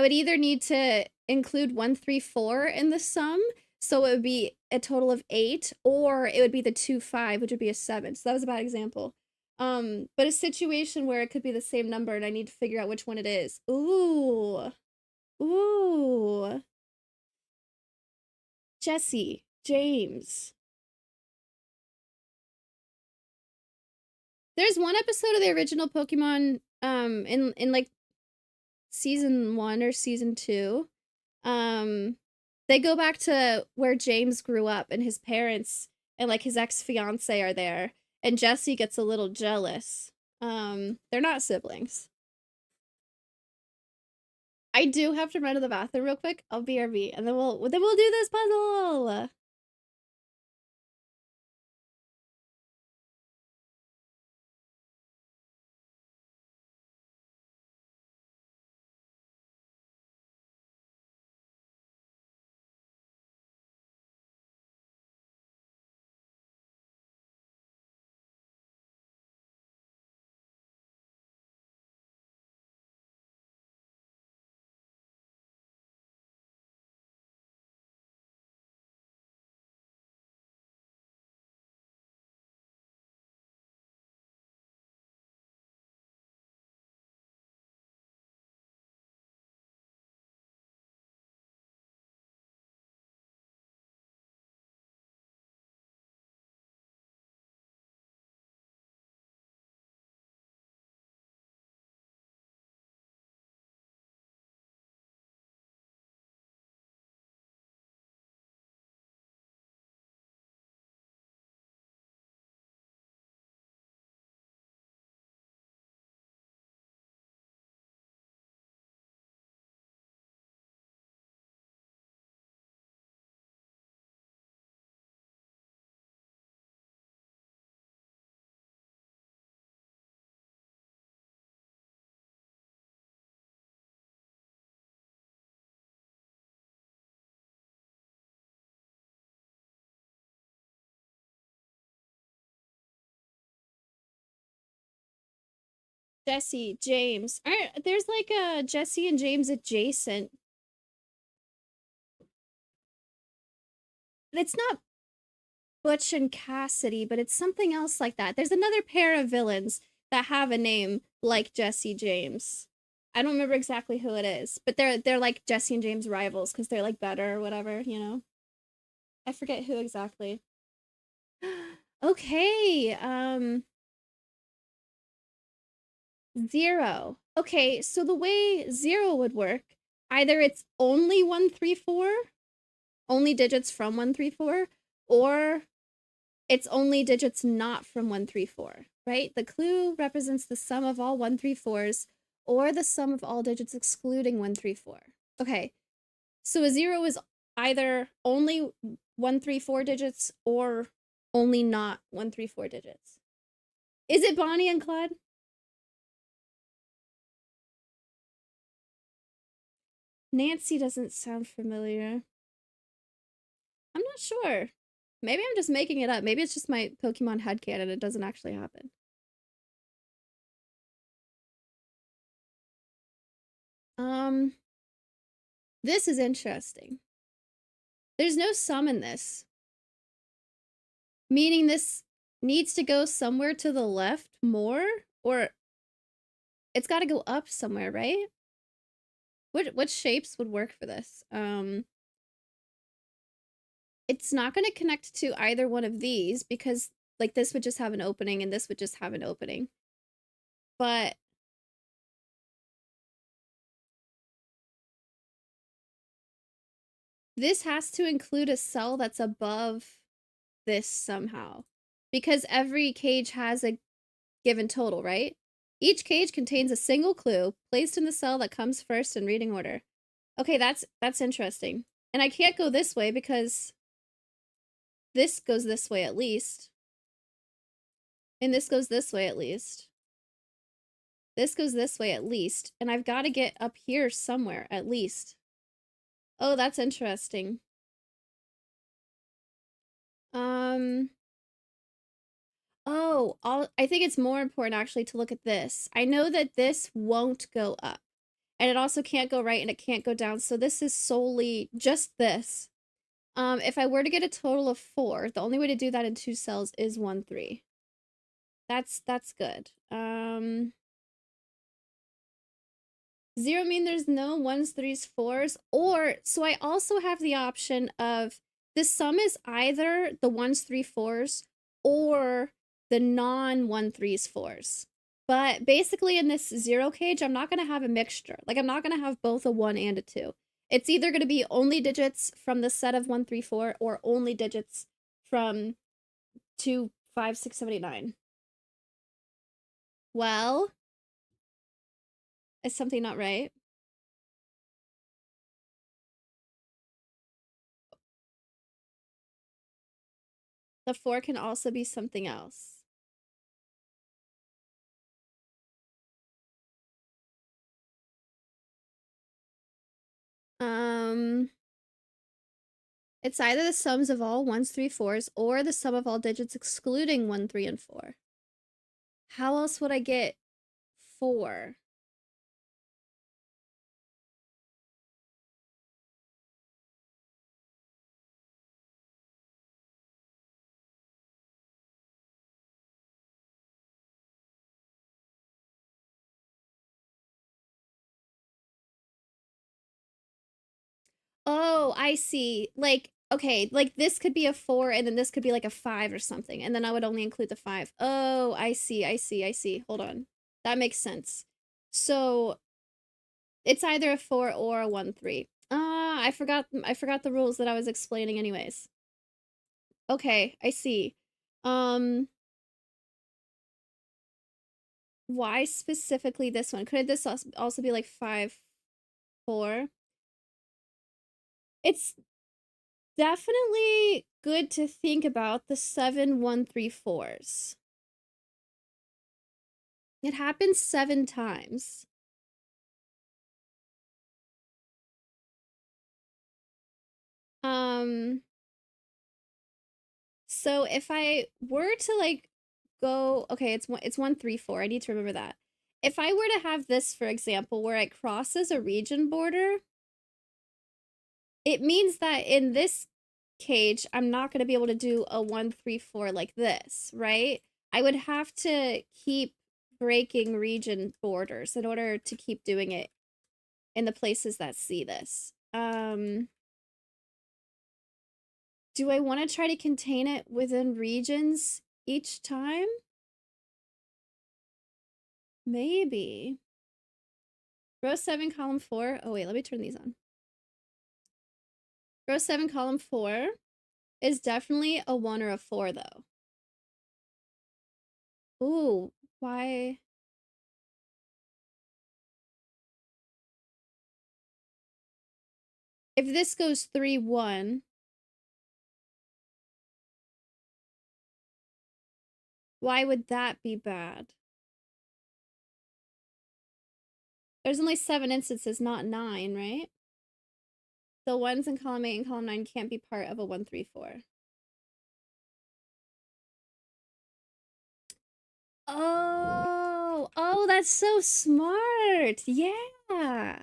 Speaker 1: would either need to include 1, 3, 4 in the sum, so it would be a total of 8, or it would be the 2, 5, which would be a 7. So that was a bad example. But a situation where it could be the same number and I need to figure out which one it is. Ooh. Ooh. Jesse, James. There's one episode of the original Pokemon in like season 1 or season 2. They go back to where James grew up and his parents and like his ex-fiance are there, and Jesse gets a little jealous. They're not siblings. I do have to run to the bathroom real quick. I'll BRB and then we'll do this puzzle. Jesse, James. There's like a Jesse and James adjacent. It's not Butch and Cassidy, but it's something else like that. There's another pair of villains that have a name like Jesse James. I don't remember exactly who it is, but they're like Jesse and James rivals because they're like better or whatever, you know. I forget who exactly. Okay, 0. Okay, so the way 0 would work, either it's only 134, only digits from 134, or it's only digits not from 134, right? The clue represents the sum of all 134s or the sum of all digits excluding 134. Okay, so a 0 is either only 134 digits or only not 134 digits. Is it Bonnie and Clyde? Nancy doesn't sound familiar. I'm not sure. Maybe I'm just making it up. Maybe it's just my Pokemon headcanon. It doesn't actually happen. This is interesting. There's no sum in this, meaning this needs to go somewhere to the left more, or it's got to go up somewhere, right? What shapes would work for this? It's not going to connect to either one of these because like this would just have an opening and this would just have an opening. But this has to include a cell that's above this somehow, because every cage has a given total, right? Each cage contains a single clue placed in the cell that comes first in reading order. Okay, that's interesting. And I can't go this way because this goes this way at least. And this goes this way at least. This goes this way at least. And I've got to get up here somewhere at least. Oh, that's interesting. Oh, I think it's more important actually to look at this. I know that this won't go up. And it also can't go right and it can't go down. So this is solely just this. If I were to get a total of 4, the only way to do that in 2 cells is 1, 3. That's good. 0 mean there's no 1s, 3s, 4s, or so I also have the option of the sum is either the 1s, 3, 4s or the non 1, 3s, 4s. But basically in this 0 cage, I'm not going to have a mixture. Like I'm not going to have both a 1 and a 2. It's either going to be only digits from the set of 1, 3, 4 or only digits from 2, 5, 6, 7, 8, 9. Well, is something not right? The 4 can also be something else. It's either the sums of all 1s, 3, 4s or the sum of all digits excluding 1, 3, and 4. How else would I get 4? Oh, I see. Like, okay, like this could be a 4 and then this could be like a 5 or something. And then I would only include the 5. Oh, I see, I see, I see. Hold on. That makes sense. So it's either a 4 or a 1, 3. I forgot the rules that I was explaining anyways. Okay, I see. Um, why specifically this one? Could this also be like 5, 4? It's definitely good to think about the 7, 1, 3, 4s. It happens 7 times. So if I were to like go, okay, it's 1, 3, 4. I need to remember that. If I were to have this, for example, where it crosses a region border, it means that in this cage, I'm not going to be able to do a 1, 3, 4 like this, right? I would have to keep breaking region borders in order to keep doing it in the places that see this. Do I want to try to contain it within regions each time? Maybe. Row 7, column 4. Oh, wait, let me turn these on. Row 7, column 4 is definitely a 1 or a 4, though. Ooh, why? If this goes 3, 1, why would that be bad? There's only 7 instances, not 9, right? The ones in column 8 and column 9 can't be part of a 1, 3, 4. Oh, that's so smart. Yeah.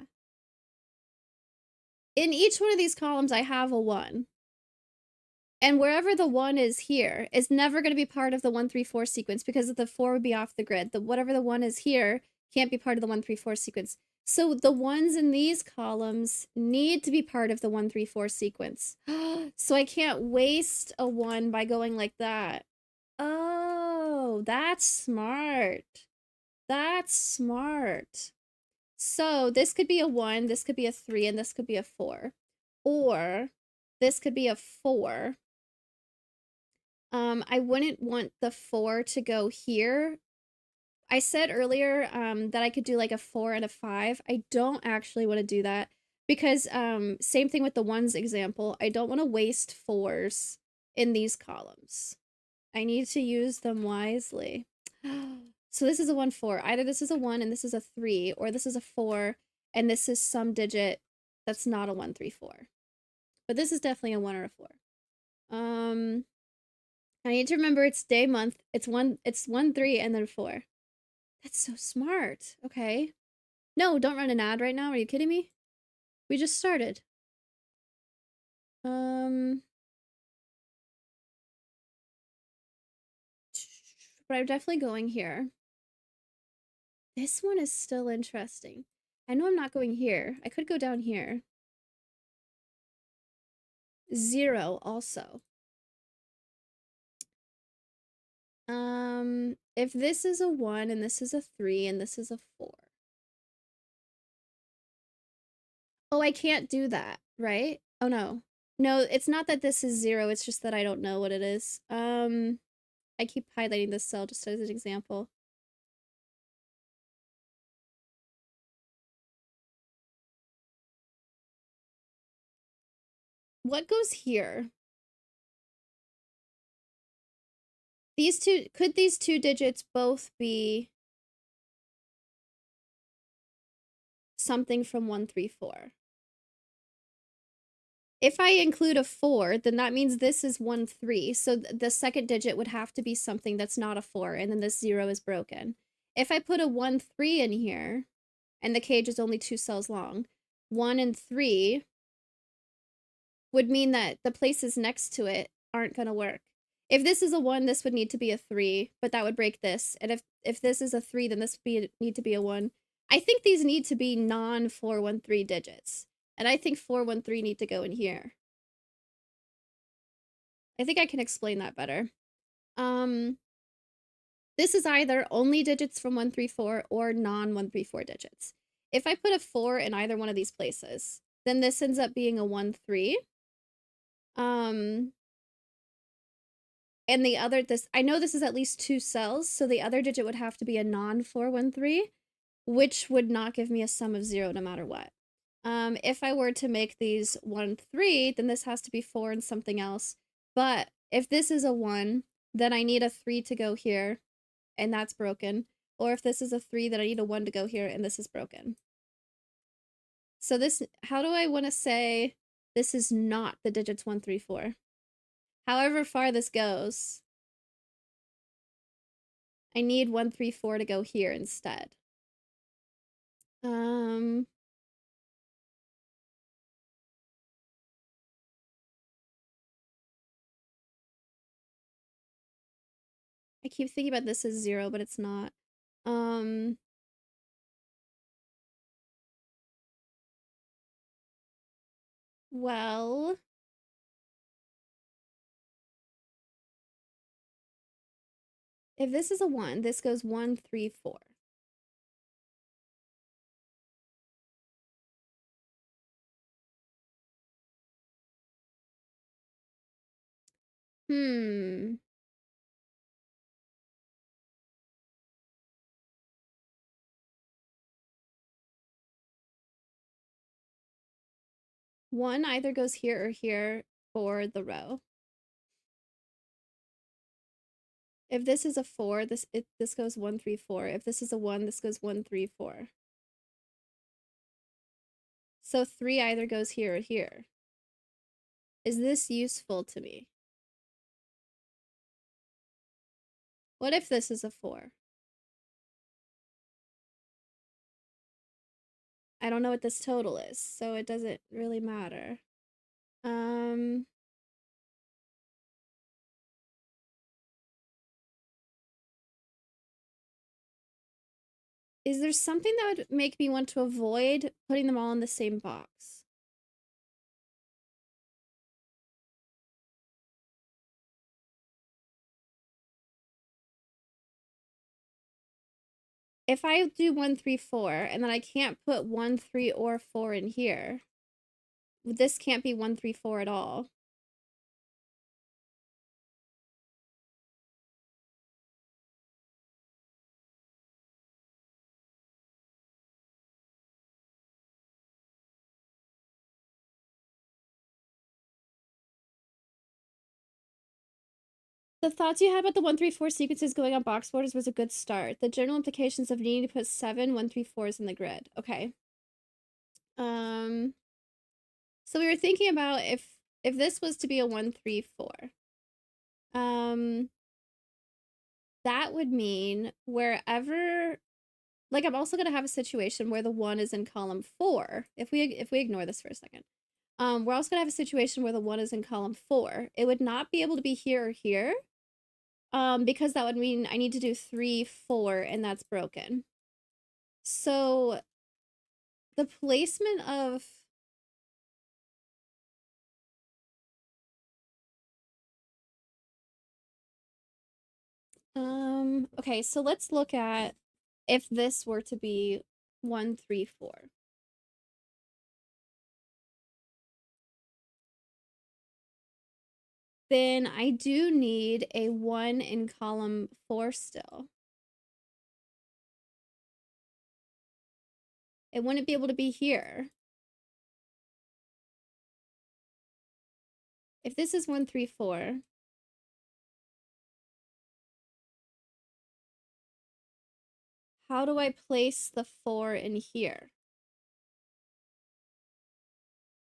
Speaker 1: In each one of these columns, I have a 1. And wherever the 1 is here is never going to be part of the 1, 3, 4 sequence because the 4 would be off the grid. Whatever the 1 is here can't be part of the 1, 3, 4 sequence. So the ones in these columns need to be part of the 1, 3, 4 sequence. So I can't waste a 1 by going like that. Oh, that's smart. That's smart. So this could be a 1, this could be a 3, and this could be a 4. Or this could be a 4. I wouldn't want the 4 to go here. I said earlier that I could do like a 4 and a 5. I don't actually want to do that because same thing with the 1s example. I don't want to waste 4s in these columns. I need to use them wisely. So this is a 1, 4. Either this is a 1 and this is a 3, or this is a 4 and this is some digit that's not a 1, 3, 4. But this is definitely a 1 or a 4. I need to remember it's day, month. It's 1, 3, and then 4. That's so smart. Okay. No, don't run an ad right now. Are you kidding me? We just started. But I'm definitely going here. This one is still interesting. I know I'm not going here. I could go down here. 0 also. If this is a 1 and this is a 3 and this is a 4. Oh, I can't do that, right? Oh no. No, it's not that this is 0, it's just that I don't know what it is. I keep highlighting this cell just as an example. What goes here? Could these two digits both be something from 1, 3, 4? If I include a 4, then that means this is 1, 3. So the second digit would have to be something that's not a 4, and then this 0 is broken. If I put a 1, 3 in here, and the cage is only 2 cells long, 1 and 3 would mean that the places next to it aren't going to work. If this is a 1, this would need to be a 3, but that would break this. And if this is a 3, then this would need to be a 1. I think these need to be non-413 digits. And I think 413 need to go in here. I think I can explain that better. This is either only digits from 134 or non-134 digits. If I put a 4 in either one of these places, then this ends up being a 1, 3. And the other, I know this is at least 2 cells, so the other digit would have to be a non-413, which would not give me a sum of 0 no matter what. If I were to make these 1, 3, then this has to be 4 and something else. But if this is a 1, then I need a 3 to go here, and that's broken. Or if this is a 3, then I need a 1 to go here, and this is broken. So this, how do I want to say this is not the digits 1, 3, 4? However far this goes, I need 1, 3, 4 to go here instead. I keep thinking about this as 0, but it's not. Um, well, if this is a 1, this goes 1, 3, 4. Hmm. One either goes here or here for the row. If this is a 4, this goes 1, 3, 4. If this is a 1, this goes 1, 3, 4. So 3 either goes here or here. Is this useful to me? What if this is a 4? I don't know what this total is, so it doesn't really matter. Um, is there something that would make me want to avoid putting them all in the same box? If I do 1, 3, 4, and then I can't put 1, 3, or 4 in here, this can't be 1, 3, 4 at all. The thoughts you had about the 1, 3, 4 sequences going on box borders was a good start. The general implications of needing to put 7 1, 3, 4s in the grid. Okay. So we were thinking about if this was to be a 1, 3, 4. That would mean wherever, like, I'm also gonna have a situation where the 1 is in column 4. If we ignore this for a second. We're also gonna have a situation where the 1 is in column 4. It would not be able to be here or here. Because that would mean I need to do 3, 4, and that's broken. So the placement of okay, so let's look at if this were to be 1, 3, 4. Then I do need a 1 in column 4 still. It wouldn't be able to be here. If this is 1, 3, 4, how do I place the 4 in here?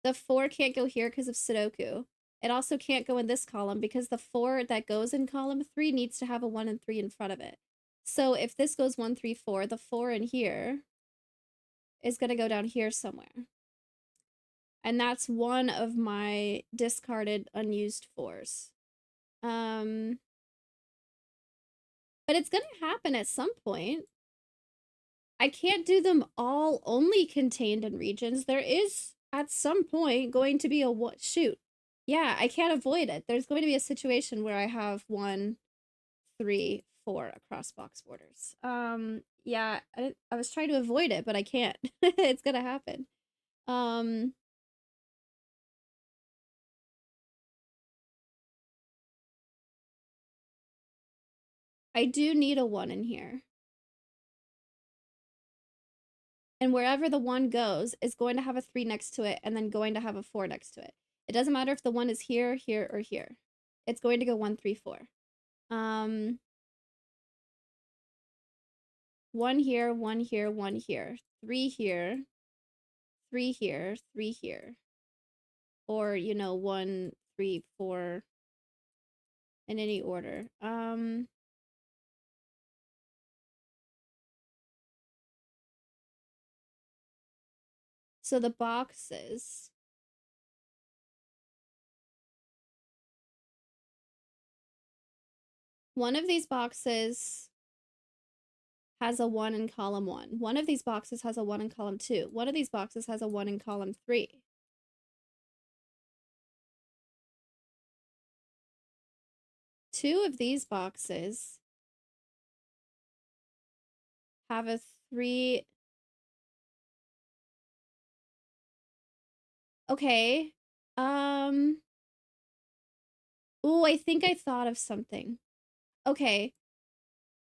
Speaker 1: The 4 can't go here because of Sudoku. It also can't go in this column because the 4 that goes in column 3 needs to have a 1 and 3 in front of it. So if this goes 1, 3, 4, the 4 in here is going to go down here somewhere. And that's one of my discarded unused 4s. But it's going to happen at some point. I can't do them all only contained in regions. There is at some point going to be a what shoot. Yeah, I can't avoid it. There's going to be a situation where I have 1, 3, 4 across box borders. Yeah, I was trying to avoid it, but I can't. It's gonna happen. Um, I do need a 1 in here. And wherever the 1 goes is going to have a 3 next to it and then going to have a 4 next to it. It doesn't matter if the 1 is here, here, or here. It's going to go 1, 3, 4. 1 here, 1 here, 1 here, 3 here, 3 here, 3 here. Or, 1, 3, 4 in any order. So the boxes. One of these boxes has a 1 in column 1. One of these boxes has a 1 in column 2. One of these boxes has a 1 in column 3. Two of these boxes have a 3. Okay. Oh, I think I thought of something. Okay.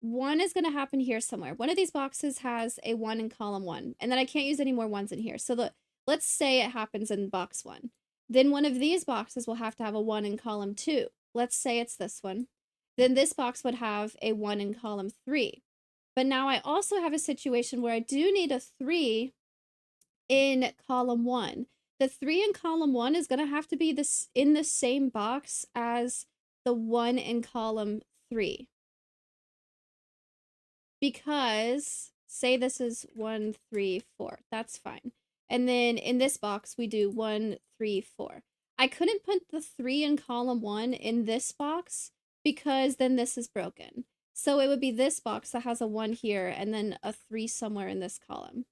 Speaker 1: One is going to happen here somewhere. One of these boxes has a 1 in column 1, and then I can't use any more 1s in here. So let's say it happens in box 1. Then one of these boxes will have to have a 1 in column 2. Let's say it's this one. Then this box would have a 1 in column 3. But now I also have a situation where I do need a 3 in column 1. The 3 in column 1 is going to have to be this in the same box as the 1 in column 3. Because, say this is 1, 3, 4. That's fine. And then in this box, we do 1, 3, 4. I couldn't put the 3 in column 1 in this box because then this is broken. So it would be this box that has a 1 here and then a 3 somewhere in this column.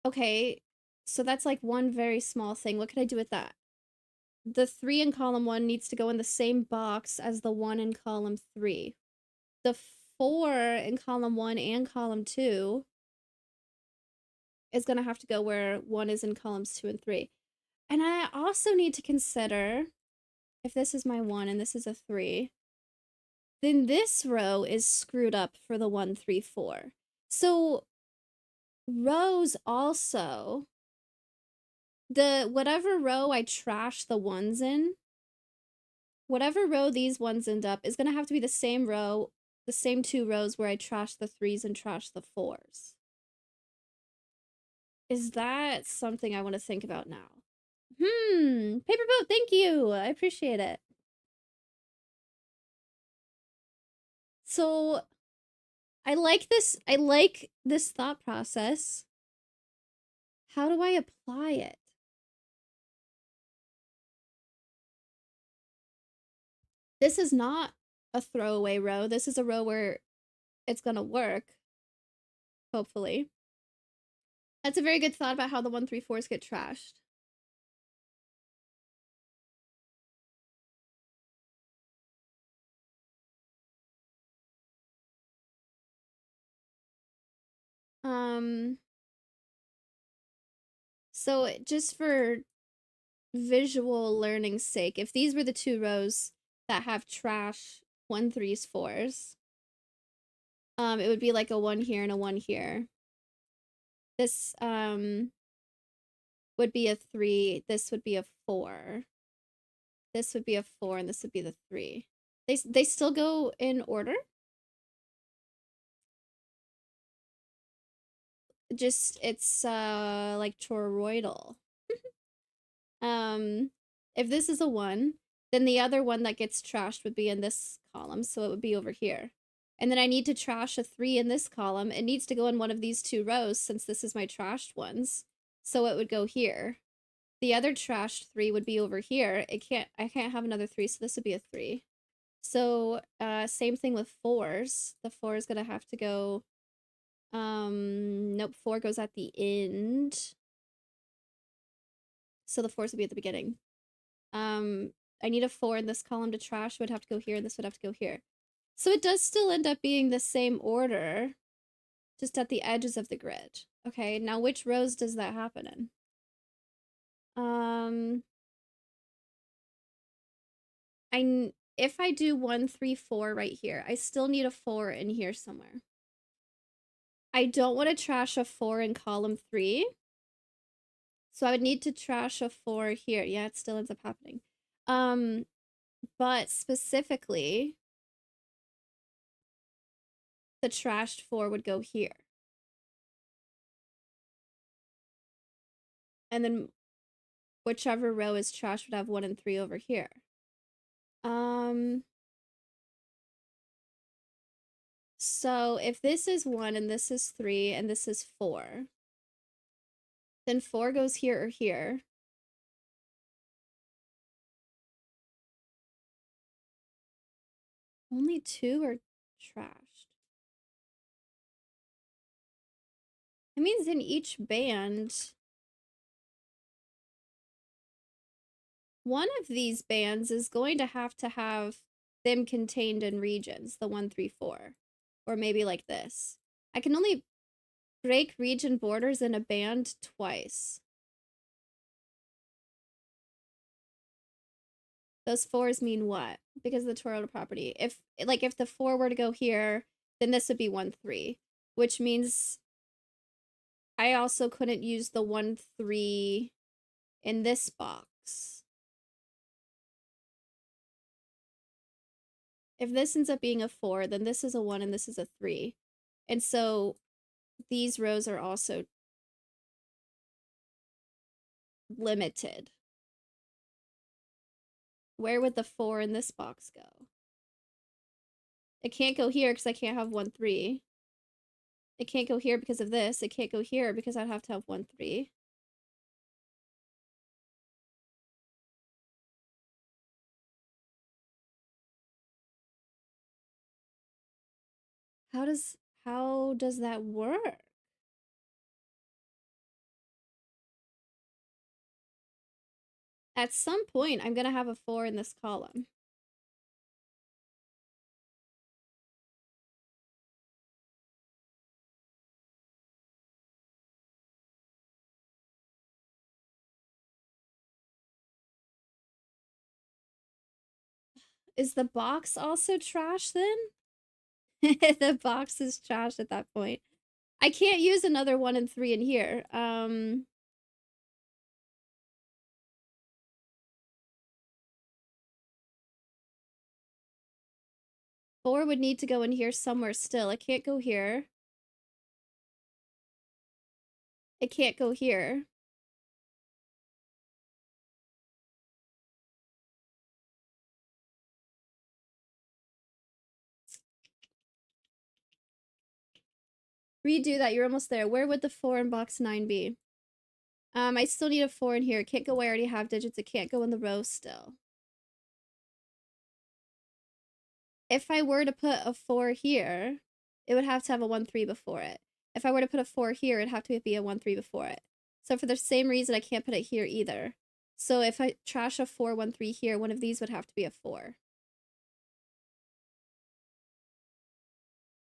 Speaker 1: Okay, so that's like one very small thing. What could I do with that? The 3 in column 1 needs to go in the same box as the 1 in column 3. The 4 in column 1 and column 2 is going to have to go where 1 is in columns 2 and 3. And I also need to consider, if this is my 1 and this is a 3, then this row is screwed up for the 1, 3, 4. So rows also, whatever row I trash the 1s in, whatever row these 1s end up is going to have to be the same row, the same 2 rows where I trash the 3s and trash the 4s. Is that something I want to think about now? Paper boat, thank you. I appreciate it. So I like this thought process. How do I apply it? This is not a throwaway row. This is a row where it's gonna work. Hopefully. That's a very good thought about how the 1, 3, 4s get trashed. So just for visual learning's sake, if these were the 2 rows that have trash 1, 3s, 4s, it would be like a 1 here and a 1 here. This would be a 3. This would be a 4. This would be a 4, and this would be the 3. They still go in order. Just it's like toroidal. If this is a 1, then the other one that gets trashed would be in this column, so it would be over here. And then I need to trash a 3 in this column. It needs to go in one of these 2 rows since this is my trashed ones. So it would go here. The other trashed 3 would be over here. I can't have another 3, so this would be a 3. So same thing with 4s. The 4 is gonna have to go, nope, 4 goes at the end. So the 4s would be at the beginning. I need a 4 in this column to trash. It would have to go here, and this would have to go here. So it does still end up being the same order, just at the edges of the grid. Okay, now which rows does that happen in? If I do 1, 3, 4 right here, I still need a 4 in here somewhere. I don't want to trash a 4 in column 3. So I would need to trash a 4 here. Yeah, it still ends up happening. But specifically, the trashed 4 would go here. And then whichever row is trashed would have 1 and 3 over here. So if this is 1 and this is 3 and this is 4, then 4 goes here or here. Only 2 are trashed. It means in each band, one of these bands is going to have them contained in regions, the 1, 3, 4. Or maybe like this. I can only break region borders in a band twice. Those 4s mean what? Because of the Toronto property. If the 4 were to go here, then this would be 1, 3. Which means I also couldn't use the 1, 3 in this box. If this ends up being a 4, then this is a 1 and this is a 3. And so these rows are also limited. Where would the 4 in this box go? It can't go here because I can't have 1, 3. It can't go here because of this. It can't go here because I'd have to have 1, 3. How does that work? At some point, I'm gonna have a 4 in this column. Is the box also trash then? The box is trash at that point. I can't use another 1 and 3 in here. 4 would need to go in here somewhere still. It can't go here. It can't go here. Redo that. You're almost there. Where would the 4 in box 9 be? I still need a 4 in here. It can't go where I already have digits. It can't go in the row still. If I were to put a 4 here, it would have to have a 1, 3 before it. If I were to put a 4 here, it'd have to be a 1, 3 before it. So for the same reason, I can't put it here either. So if I trash a 4, 1, 3 here, one of these would have to be a 4.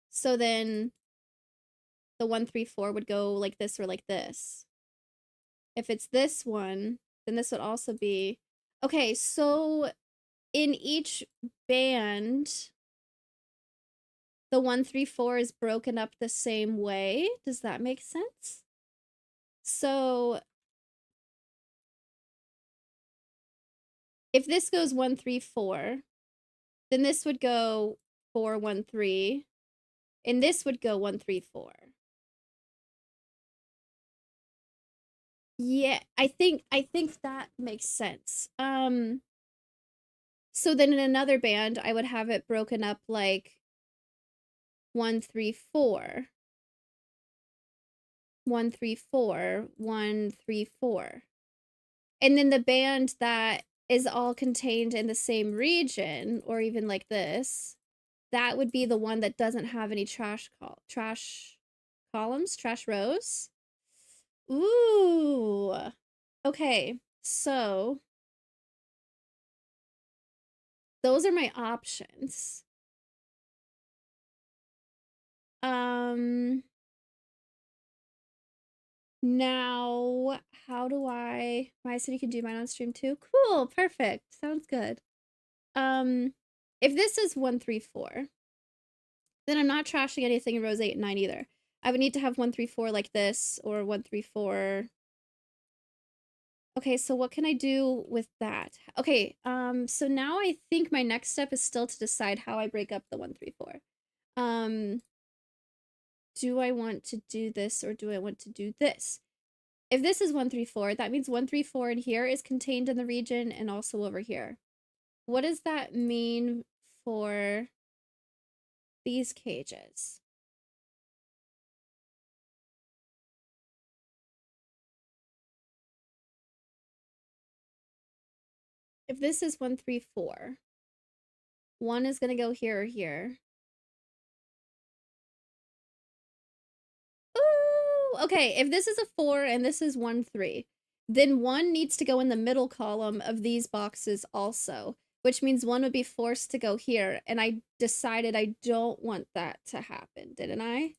Speaker 1: So then the 1, 3, 4 would go like this or like this. If it's this one, then this would also be... Okay, so in each band, the 1, 3, 4 is broken up the same way. Does that make sense? So if this goes 1, 3, 4, then this would go 4, 1, 3, and this would go 1, 3, 4. Yeah, I think that makes sense. So then in another band, I would have it broken up like 1, 3, 4. 1, 3, 4, 1, 3, 4. And then the band that is all contained in the same region, or even like this, that would be the one that doesn't have any trash columns, trash rows. Ooh. Okay, so those are my options. Now, how do my city can do mine on stream too? Cool, perfect. Sounds good. If this is 1, 3, 4, then I'm not trashing anything in rows 8 and 9 either. I would need to have 1, 3, 4 like this, or 1, 3, 4. Okay, so what can I do with that? Okay, so now I think my next step is still to decide how I break up the 1, 3, 4. Do I want to do this or do I want to do this? If this is 1, 3, 4, that means 1, 3, 4 in here is contained in the region and also over here. What does that mean for these cages? If this is 1, 3, 4, 1 is gonna go here or here. Ooh! Okay, if this is a 4 and this is 1, 3, then 1 needs to go in the middle column of these boxes also, which means 1 would be forced to go here, and I decided I don't want that to happen, didn't I?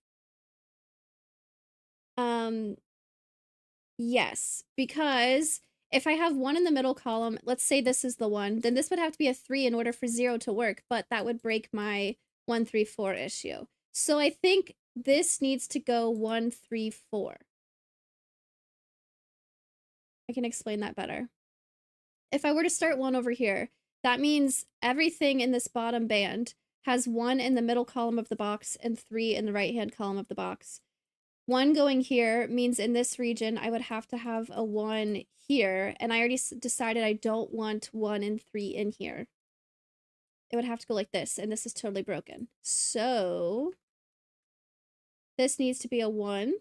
Speaker 1: Yes, because if I have 1 in the middle column, let's say this is the 1, then this would have to be a 3 in order for 0 to work, but that would break my 1, 3, 4 issue. So I think this needs to go 1, 3, 4. I can explain that better. If I were to start 1 over here, that means everything in this bottom band has 1 in the middle column of the box and 3 in the right-hand column of the box. 1 going here means in this region, I would have to have a 1 here, and I already decided I don't want 1 and 3 in here. It would have to go like this, and this is totally broken. So, this needs to be a 1.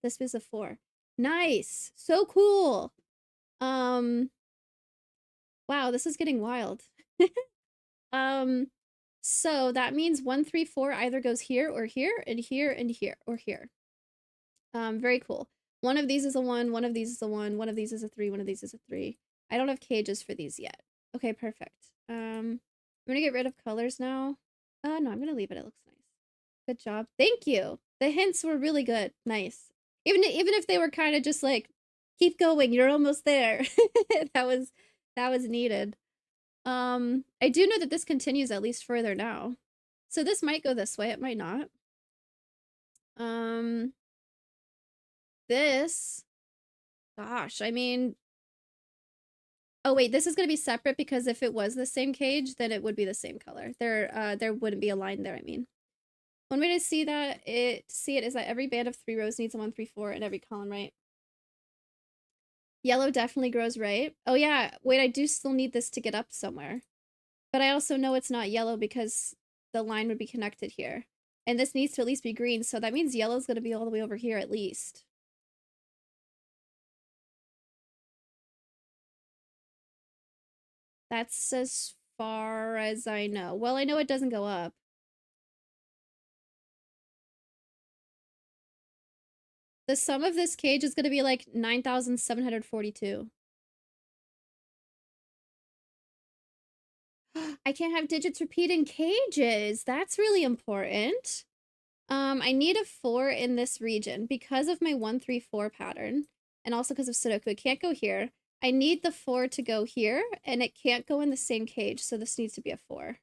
Speaker 1: This is a 4. Nice! So cool! Wow, this is getting wild. So that means 1, 3, 4 either goes here or here, and here and here, or here. Very cool. One of these is a 1, one of these is a 1, one of these is a 3, one of these is a 3. I don't have cages for these yet. Okay, perfect. I'm gonna get rid of colors now. No, I'm gonna leave it. It looks nice. Good job. Thank you. The hints were really good. Nice. Even if they were kind of just like, keep going, you're almost there. that was needed. I do know that this continues at least further now. So this might go this way, it might not. This, gosh, I mean, oh wait, this is gonna be separate because if it was the same cage, then it would be the same color. There wouldn't be a line there, I mean. One way to see it is that every band of 3 rows needs a 1, 3, 4 in every column, right? Yellow definitely grows right. Oh yeah, wait, I do still need this to get up somewhere. But I also know it's not yellow because the line would be connected here. And this needs to at least be green, so that means yellow's gonna be all the way over here at least. That's as far as I know. Well, I know it doesn't go up. The sum of this cage is gonna be like 9,742. I can't have digits repeat in cages. That's really important. I need a 4 in this region because of my 1, 3, 4 pattern, and also because of Sudoku. It can't go here. I need the 4 to go here, and it can't go in the same cage, so this needs to be a 4.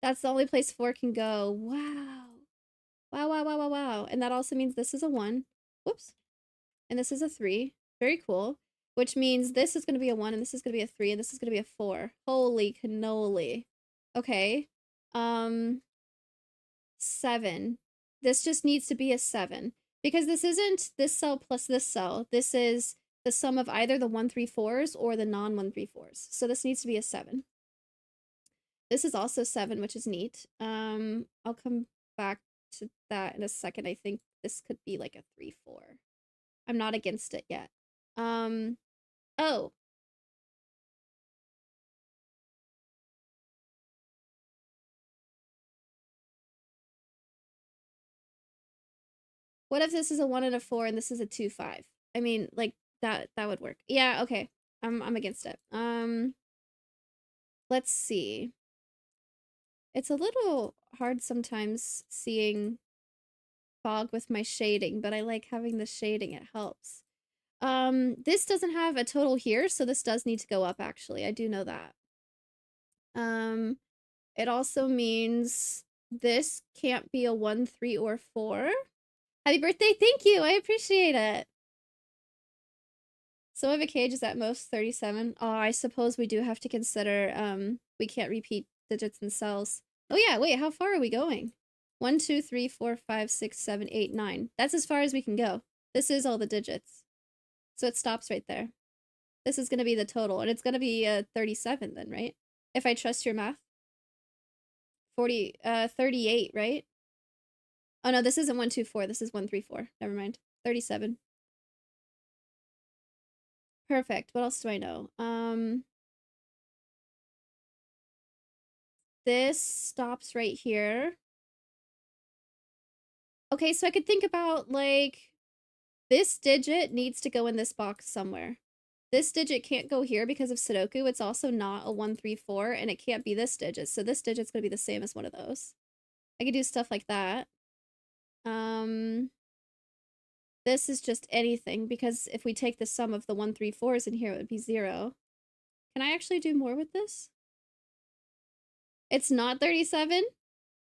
Speaker 1: That's the only place 4 can go. Wow. Wow, wow, wow, wow, wow. And that also means this is a 1. Whoops. And this is a 3. Very cool. Which means this is going to be a 1, and this is going to be a 3, and this is going to be a 4. Holy cannoli. Okay. 7. This just needs to be a 7. Because this isn't this cell plus this cell. This is the sum of either the 1, 3, 4s or the non-1, 3, 4s. So this needs to be a 7. This is also 7, which is neat. I'll come back to that in a second. I think this could be like a 3, 4. I'm not against it yet. Oh. What if this is a 1 and a 4 and this is a 2, 5? I mean, like, that would work. Yeah, okay. I'm against it. Let's see. It's a little hard sometimes seeing fog with my shading, but I like having the shading. It helps. This doesn't have a total here, so this does need to go up, actually. I do know that. It also means this can't be a 1, 3, or 4. Happy birthday! Thank you! I appreciate it! Some of a cage is at most 37. Oh, I suppose we do have to consider, we can't repeat digits and cells. Oh yeah, wait, how far are we going? 1, 2, 3, 4, 5, 6, 7, 8, 9. That's as far as we can go. This is all the digits. So it stops right there. This is gonna be the total, and it's gonna be 37 then, right? If I trust your math. 38, right? Oh no, this isn't 1, 2, 4. This is 1, 3, 4. Never mind. 37. Perfect. What else do I know? this stops right here. Okay, so I could think about, like, this digit needs to go in this box somewhere. This digit can't go here because of Sudoku. It's also not a 1, 3, 4, and it can't be this digit. So this digit's gonna be the same as one of those. I could do stuff like that. This is just anything, because if we take the sum of the 1, 3, 4s in here, it would be 0. Can I actually do more with this? It's not 37?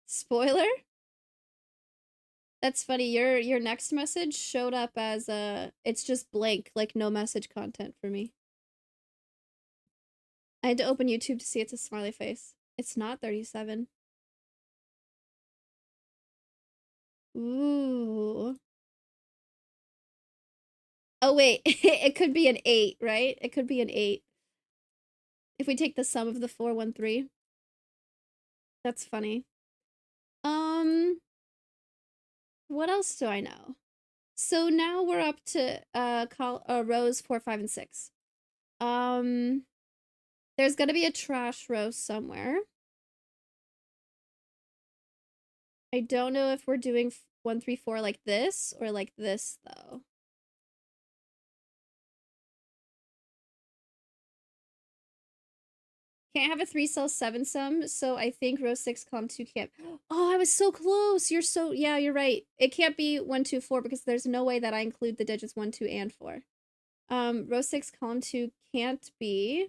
Speaker 1: Spoiler? That's funny. Your next message showed up as it's just blank, like no message content for me. I had to open YouTube to see it's a smiley face. It's not 37. Ooh. Oh wait, it could be an 8, right? It could be an 8. If we take the sum of the 4, 1, 3. That's funny. What else do I know? So now we're up to rows 4, 5, and 6. There's gonna be a trash row somewhere. I don't know if we're doing 1, 3, 4 like this or like this though. Can't have a 3 cell 7 sum, so I think row 6 column 2 can't. Oh, I was so close. Yeah, you're right. It can't be 1, 2, 4 because there's no way that I include the digits 1, 2, and 4. Row 6 column 2 can't be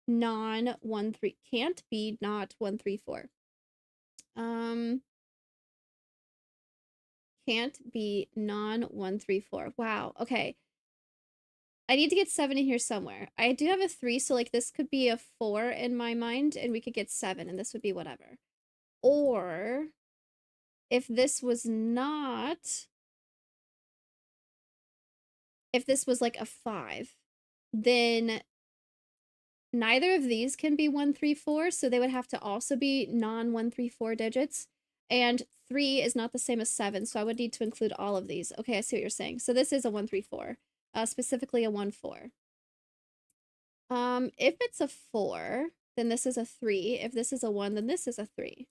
Speaker 1: non 1, 3. Can't be not 1, 3, 4. Can't be non 1, 3, 4. Wow. Okay. I need to get 7 in here somewhere. I do have a 3, so like this could be a 4 in my mind, and we could get 7, and this would be whatever. Or if this was not, if this was like a 5, then neither of these can be 1, 3, 4, so they would have to also be non 1, 3, 4 digits. And 3 is not the same as 7, so I would need to include all of these. Okay, I see what you're saying. So this is a 1, 3, 4, specifically a 1, 4. If it's a 4, then this is a 3. If this is a 1, then this is a 3.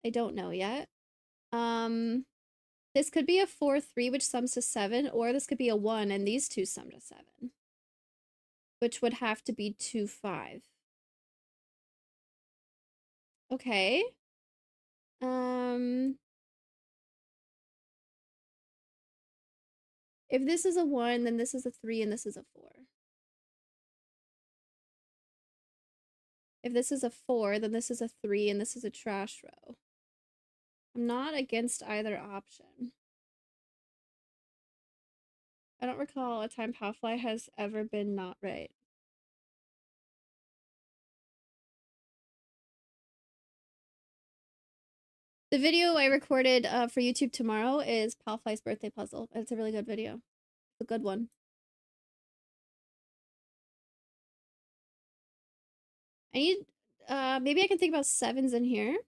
Speaker 1: I don't know yet. This could be a 4, 3, which sums to 7, or this could be a 1, and these two sum to 7. Which would have to be 2, 5. Okay. If this is a 1, then this is a 3, and this is a 4. If this is a 4, then this is a 3, and this is a trash row. I'm not against either option. I don't recall a time Palfly has ever been not right. The video I recorded for YouTube tomorrow is Palfly's birthday puzzle. It's a really good video. It's a good one. I need, maybe I can think about 7s in here.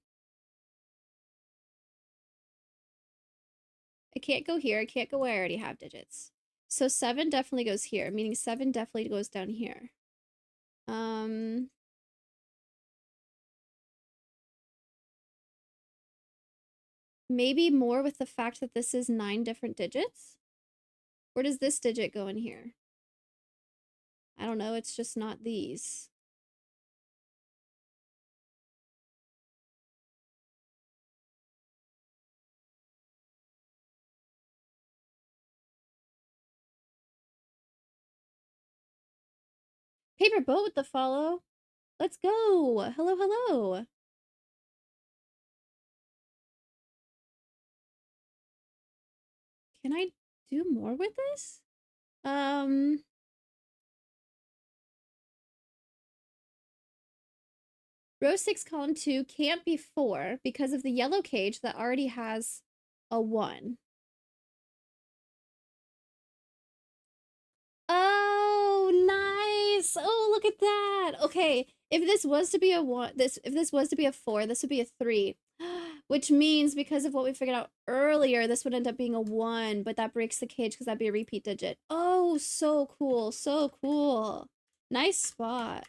Speaker 1: I can't go here. I can't go where I already have digits. So 7 definitely goes here, meaning 7 definitely goes down here. Maybe more with the fact that this is 9 different digits? Where does this digit go in here? I don't know, it's just not these. Paper boat with the follow. Let's go. Hello, hello. Can I do more with this? Row 6, column 2 can't be 4 because of the yellow cage that already has a 1. Oh, nice. Oh, look at that. Okay, if this was to be a 1, if this was to be a 4, this would be a 3. Which means because of what we figured out earlier, this would end up being a 1, but that breaks the cage because that'd be a repeat digit. Oh, so cool. So cool. Nice spot.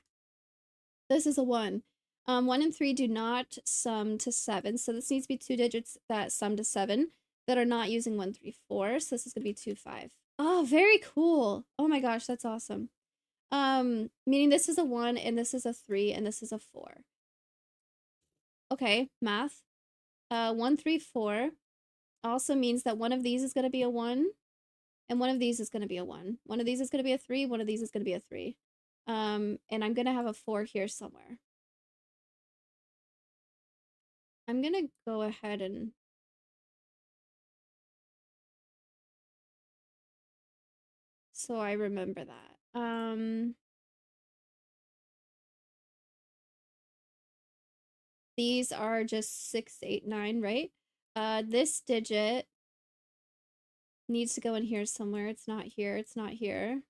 Speaker 1: This is a 1. 1 and 3 do not sum to 7, so this needs to be two digits that sum to 7 that are not using 1, 3, 4. So this is gonna be 2, 5. Oh, very cool. Oh my gosh, that's awesome. Meaning this is a 1 and this is a 3 and this is a 4. Okay, math. 1, 3, 4 also means that one of these is gonna be a 1 and one of these is gonna be a 1. One of these is gonna be a 3, one of these is gonna be a 3. And I'm gonna have a 4 here somewhere. I'm gonna go ahead and so I remember that. These are just 6, 8, 9, right? This digit needs to go in here somewhere. It's not here. It's not here.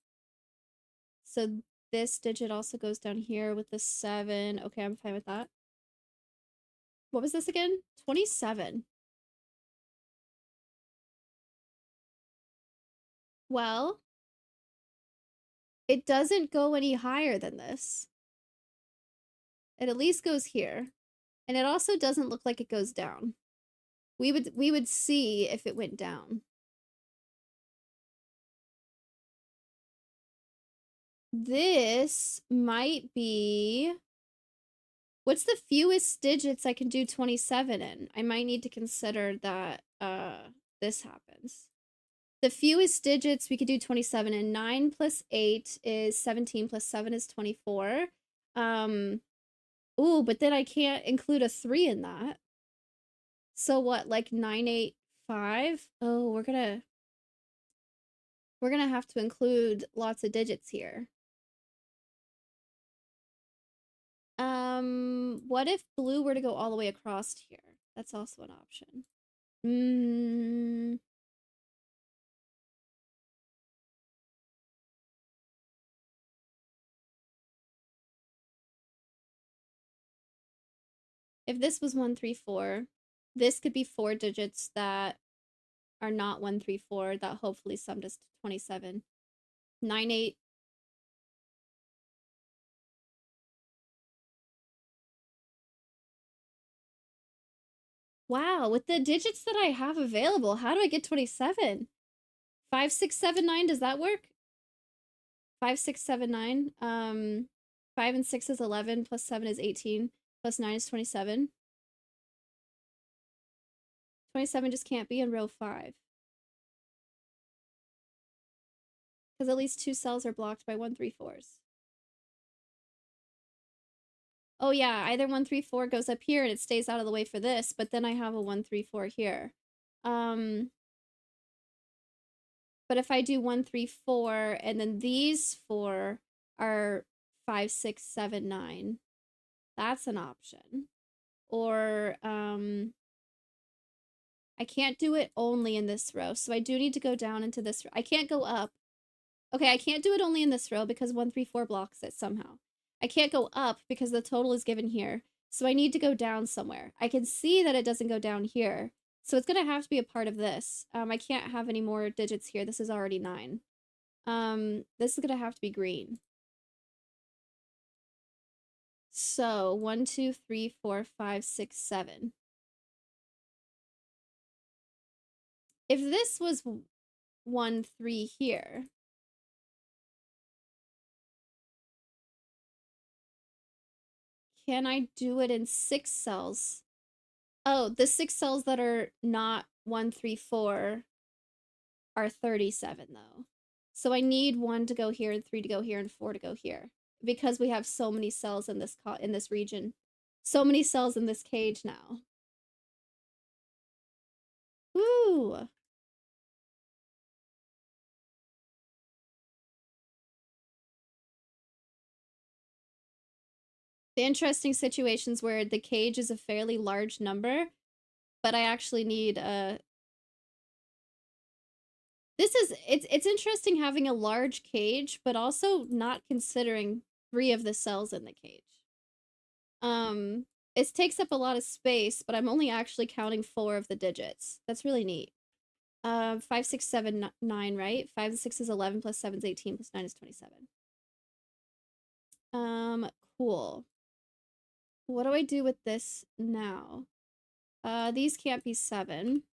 Speaker 1: So this digit also goes down here with the 7. Okay, I'm fine with that. What was this again? 27. Well, it doesn't go any higher than this. It at least goes here. And it also doesn't look like it goes down. We would see if it went down. This might be... What's the fewest digits I can do 27 in? I might need to consider that this happens. The fewest digits we could do 27 in. 9 plus 8 is 17 plus 7 is 24. Ooh, but then I can't include a 3 in that. So what, like 9, 8, 5? Oh, we're gonna have to include lots of digits here. What if blue were to go all the way across here? That's also an option. If this was 1, 3, 4, this could be 4 digits that are not 1, 3, 4 that hopefully summed us to 27. 9, 8. Wow, with the digits that I have available, how do I get 27? 5, 6, 7, 9, does that work? 5, 6, 7, 9. 5 and 6 is 11, plus 7 is 18, plus 9 is 27. 27 just can't be in row 5. Because at least 2 cells are blocked by 1, 3, 4s. Oh yeah, either 1, 3, 4 goes up here and it stays out of the way for this, but then I have a 1, 3, 4 here. But if I do 1, 3, 4, and then these 4 are 5, 6, 7, 9, that's an option. Or, I can't do it only in this row, so I do need to go down into this row. I can't go up. Okay, I can't do it only in this row because 1, 3, 4 blocks it somehow. I can't go up because the total is given here. So I need to go down somewhere. I can see that it doesn't go down here. So it's going to have to be a part of this. I can't have any more digits here. This is already 9. This is going to have to be green. So 1, 2, 3, 4, 5, 6, 7. If this was 1, 3 here, can I do it in 6 cells? Oh, the 6 cells that are not 1, 3, 4 are 37 though. So I need 1 to go here and 3 to go here and 4 to go here because we have so many cells in this region. So many cells in this cage now. Woo! The interesting situations where the cage is a fairly large number, but I actually need a... It's interesting having a large cage, but also not considering 3 of the cells in the cage. It takes up a lot of space, but I'm only actually counting 4 of the digits. That's really neat. 5, 6, 7, 9, right? 5 and 6 is 11, plus 7 is 18, plus 9 is 27. Cool. What do I do with this now? These can't be 7.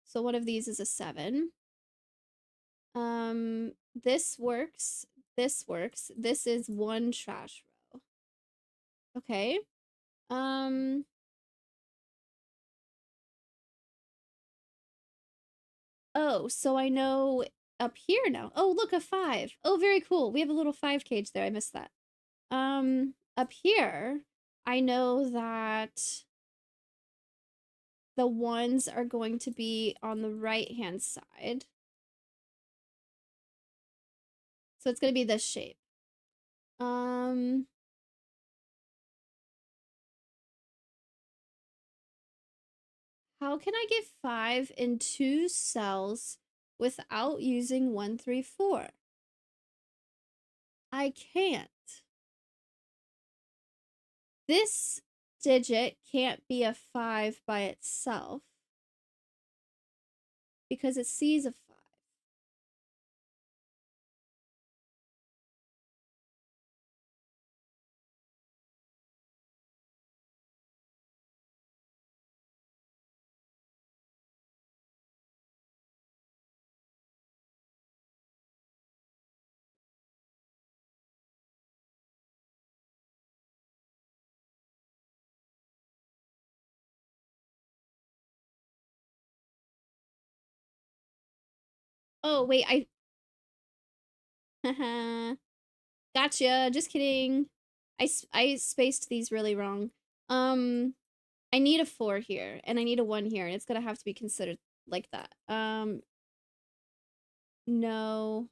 Speaker 1: So one of these is a 7. This works. This works. This is 1 trash row. Okay. Oh, so I know up here now. Oh, look, a 5. Oh, very cool. We have a little 5 cage there. I missed that. Up here, I know that the 1s are going to be on the right-hand side. So it's going to be this shape. How can I get 5 in 2 cells without using 1, 3, 4? I can't. This digit can't be a 5 by itself because it sees a 5. Oh, wait, I gotcha. Just kidding. I spaced these really wrong. I need a 4 here and I need a 1 here, and it's going to have to be considered like that. No.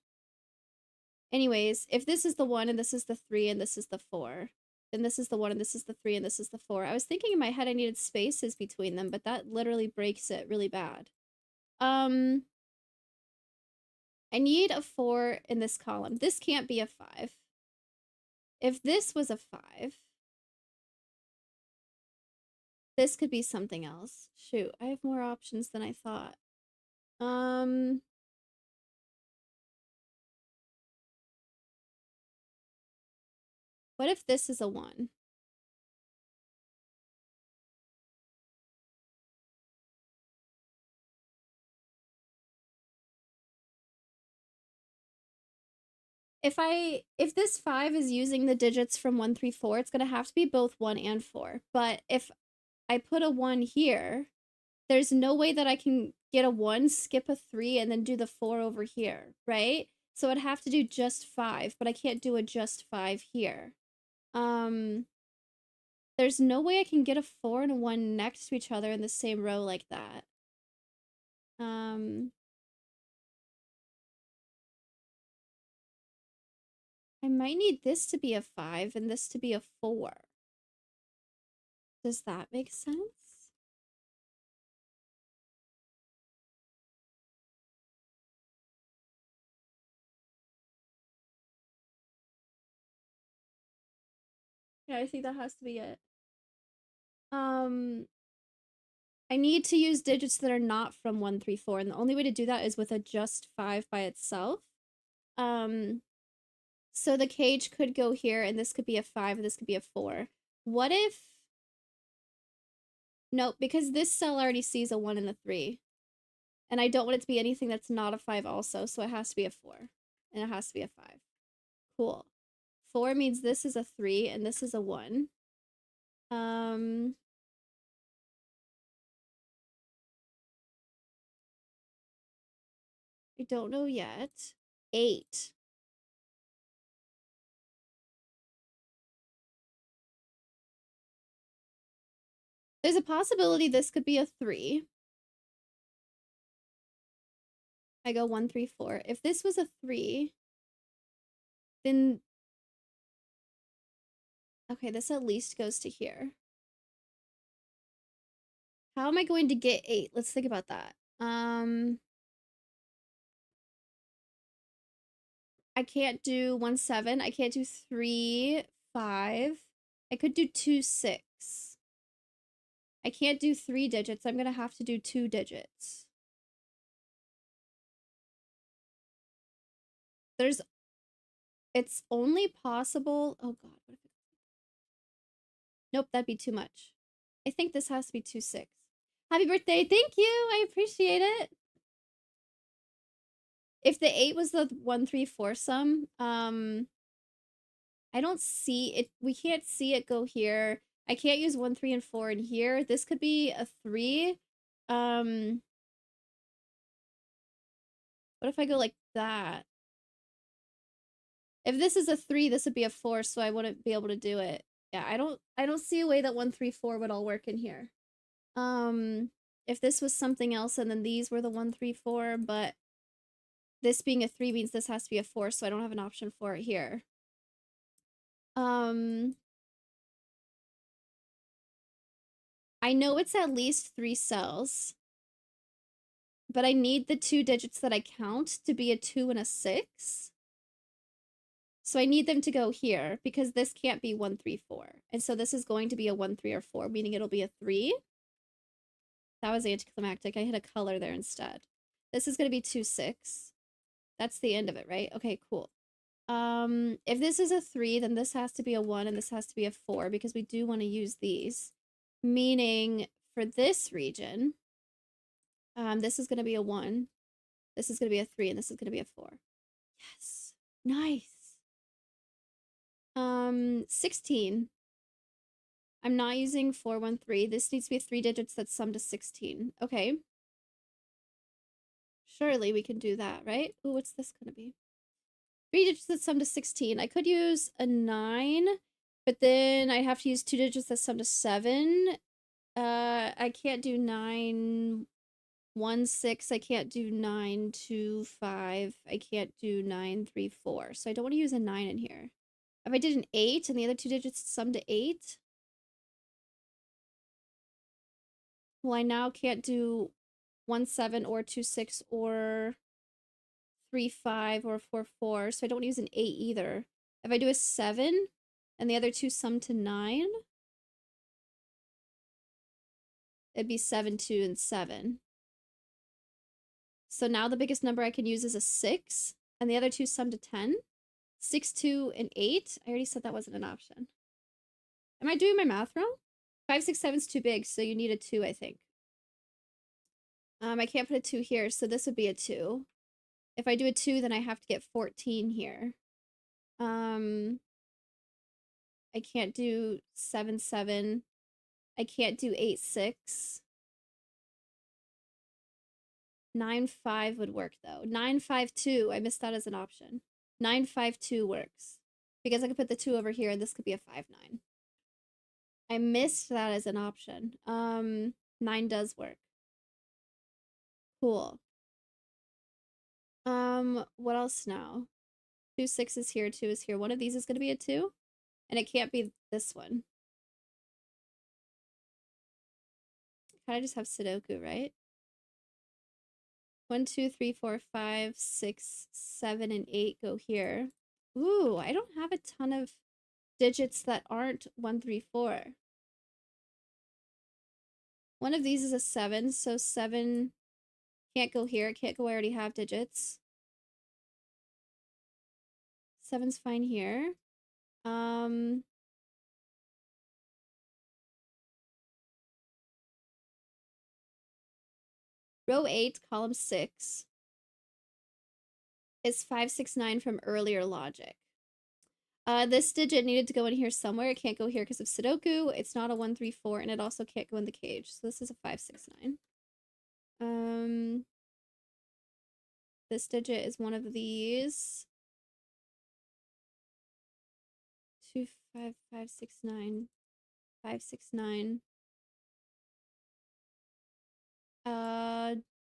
Speaker 1: Anyways, if this is the 1 and this is the 3 and this is the 4, then this is the 1 and this is the 3 and this is the 4. I was thinking in my head I needed spaces between them, but that literally breaks it really bad. I need a 4 in this column. This can't be a 5. If this was a 5, this could be something else. Shoot, I have more options than I thought. What if this is a 1? If this 5 is using the digits from 1, 3, 4, it's gonna have to be both 1 and 4. But if I put a 1 here, there's no way that I can get a 1, skip a 3, and then do the 4 over here, right? So I'd have to do just 5, but I can't do a just 5 here. There's no way I can get a 4 and a 1 next to each other in the same row like that. I might need this to be a 5 and this to be a 4. Does that make sense? Yeah, I think that has to be it. I need to use digits that are not from 1, 3, 4, and the only way to do that is with a just 5 by itself. So the cage could go here, and this could be a 5, and this could be a 4. What if... Nope, because this cell already sees a 1 and a 3. And I don't want it to be anything that's not a 5 also, so it has to be a 4. And it has to be a 5. Cool. 4 means this is a 3, and this is a 1. I don't know yet. 8. There's a possibility this could be a 3. I go 1, 3, 4. If this was a 3, then... Okay, this at least goes to here. How am I going to get 8? Let's think about that. I can't do 1, 7. I can't do 3, 5. I could do 2, 6. I can't do 3 digits. I'm gonna have to do 2 digits. It's only possible... Oh god, what if Nope, that'd be too much. I think this has to be 2-6. Happy birthday. Thank you. I appreciate it. If the 8 was the 1-3-4 sum, I don't see it. We can't see it go here. I can't use 1, 3, and 4 in here. This could be a 3. What if I go like that? If this is a 3, this would be a 4, so I wouldn't be able to do it. Yeah, I don't see a way that 1, 3, 4 would all work in here. If this was something else and then these were the 1, 3, 4, but this being a 3 means this has to be a 4, so I don't have an option for it here. I know it's at least 3 cells, but I need the 2 digits that I count to be a 2 and a 6. So I need them to go here because this can't be 1, 3, 4. And so this is going to be a 1, 3, or 4, meaning it'll be a 3. That was anticlimactic. I hit a color there instead. This is going to be 2, 6. That's the end of it, right? Okay, cool. If this is a 3, then this has to be a 1 and this has to be a 4 because we do want to use these. Meaning for this region, this is going to be a 1, this is going to be a 3, and this is going to be a 4. Yes. Nice. 16. I'm not using 413. This needs to be 3 digits that sum to 16. Okay. Surely we can do that, right? Ooh, what's this going to be? 3 digits that sum to 16. I could use a 9, but then I have to use 2 digits that sum to 7. I can't do 9, 1, 6. I can't do 9, 2, 5. I can't do 9, 3, 4. So I don't want to use a 9 in here. If I did an 8 and the other 2 digits sum to 8, well, I now can't do 1, 7 or 2, 6 or 3, 5 or 4, 4. So I don't want to use an 8 either. If I do a 7 and the other 2 sum to 9, it'd be 7, 2, and 7. So now the biggest number I can use is a 6, and the other 2 sum to 10. 6, 2, and 8. I already said that wasn't an option. Am I doing my math wrong? 5, 6, 7 is too big, so you need a 2, I think. I can't put a 2 here, so this would be a 2. If I do a 2, then I have to get 14 here. I can't do 7, 7. I can't do 8, 6. 9, 5 would work, though. 9, 5, 2. I missed that as an option. 9, 5, 2 works. Because I could put the 2 over here, and this could be a 5, 9. I missed that as an option. 9 does work. Cool. What else now? 2, 6 is here, 2 is here. One of these is going to be a 2, and it can't be this one. Kind of just have Sudoku, right? 1, 2, 3, 4, 5, 6, 7, and 8 go here. Ooh, I don't have a ton of digits that aren't 1, 3, 4. One of these is a 7, so 7 can't go here. It can't go where I already have digits. 7's fine here. Row 8, column 6 is 5, 6, 9 from earlier logic. This digit needed to go in here somewhere. It can't go here because of Sudoku. It's not a 1, 3, 4, and it also can't go in the cage. So this is a 5, 6, 9. This digit is one of these. 2, 5, 5, 6, 9. 5, 6, 9.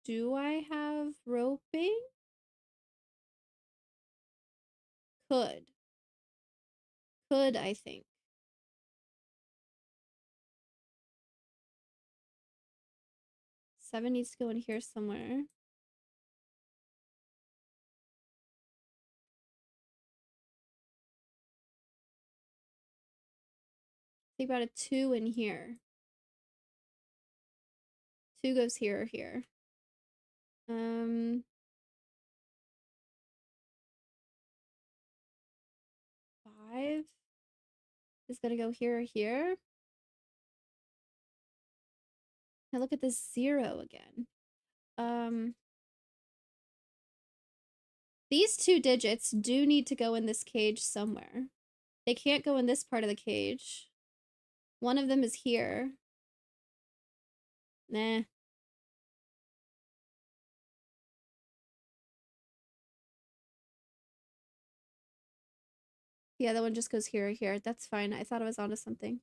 Speaker 1: Do I have roping? Could. Could, I think. Seven needs to go in here somewhere. Think about a 2 in here. 2 goes here or here. 5 is gonna go here or here. Now look at this 0 again. These 2 digits do need to go in this cage somewhere. They can't go in this part of the cage. One of them is here. Nah. Yeah, that one just goes here or here. That's fine. I thought I was onto something.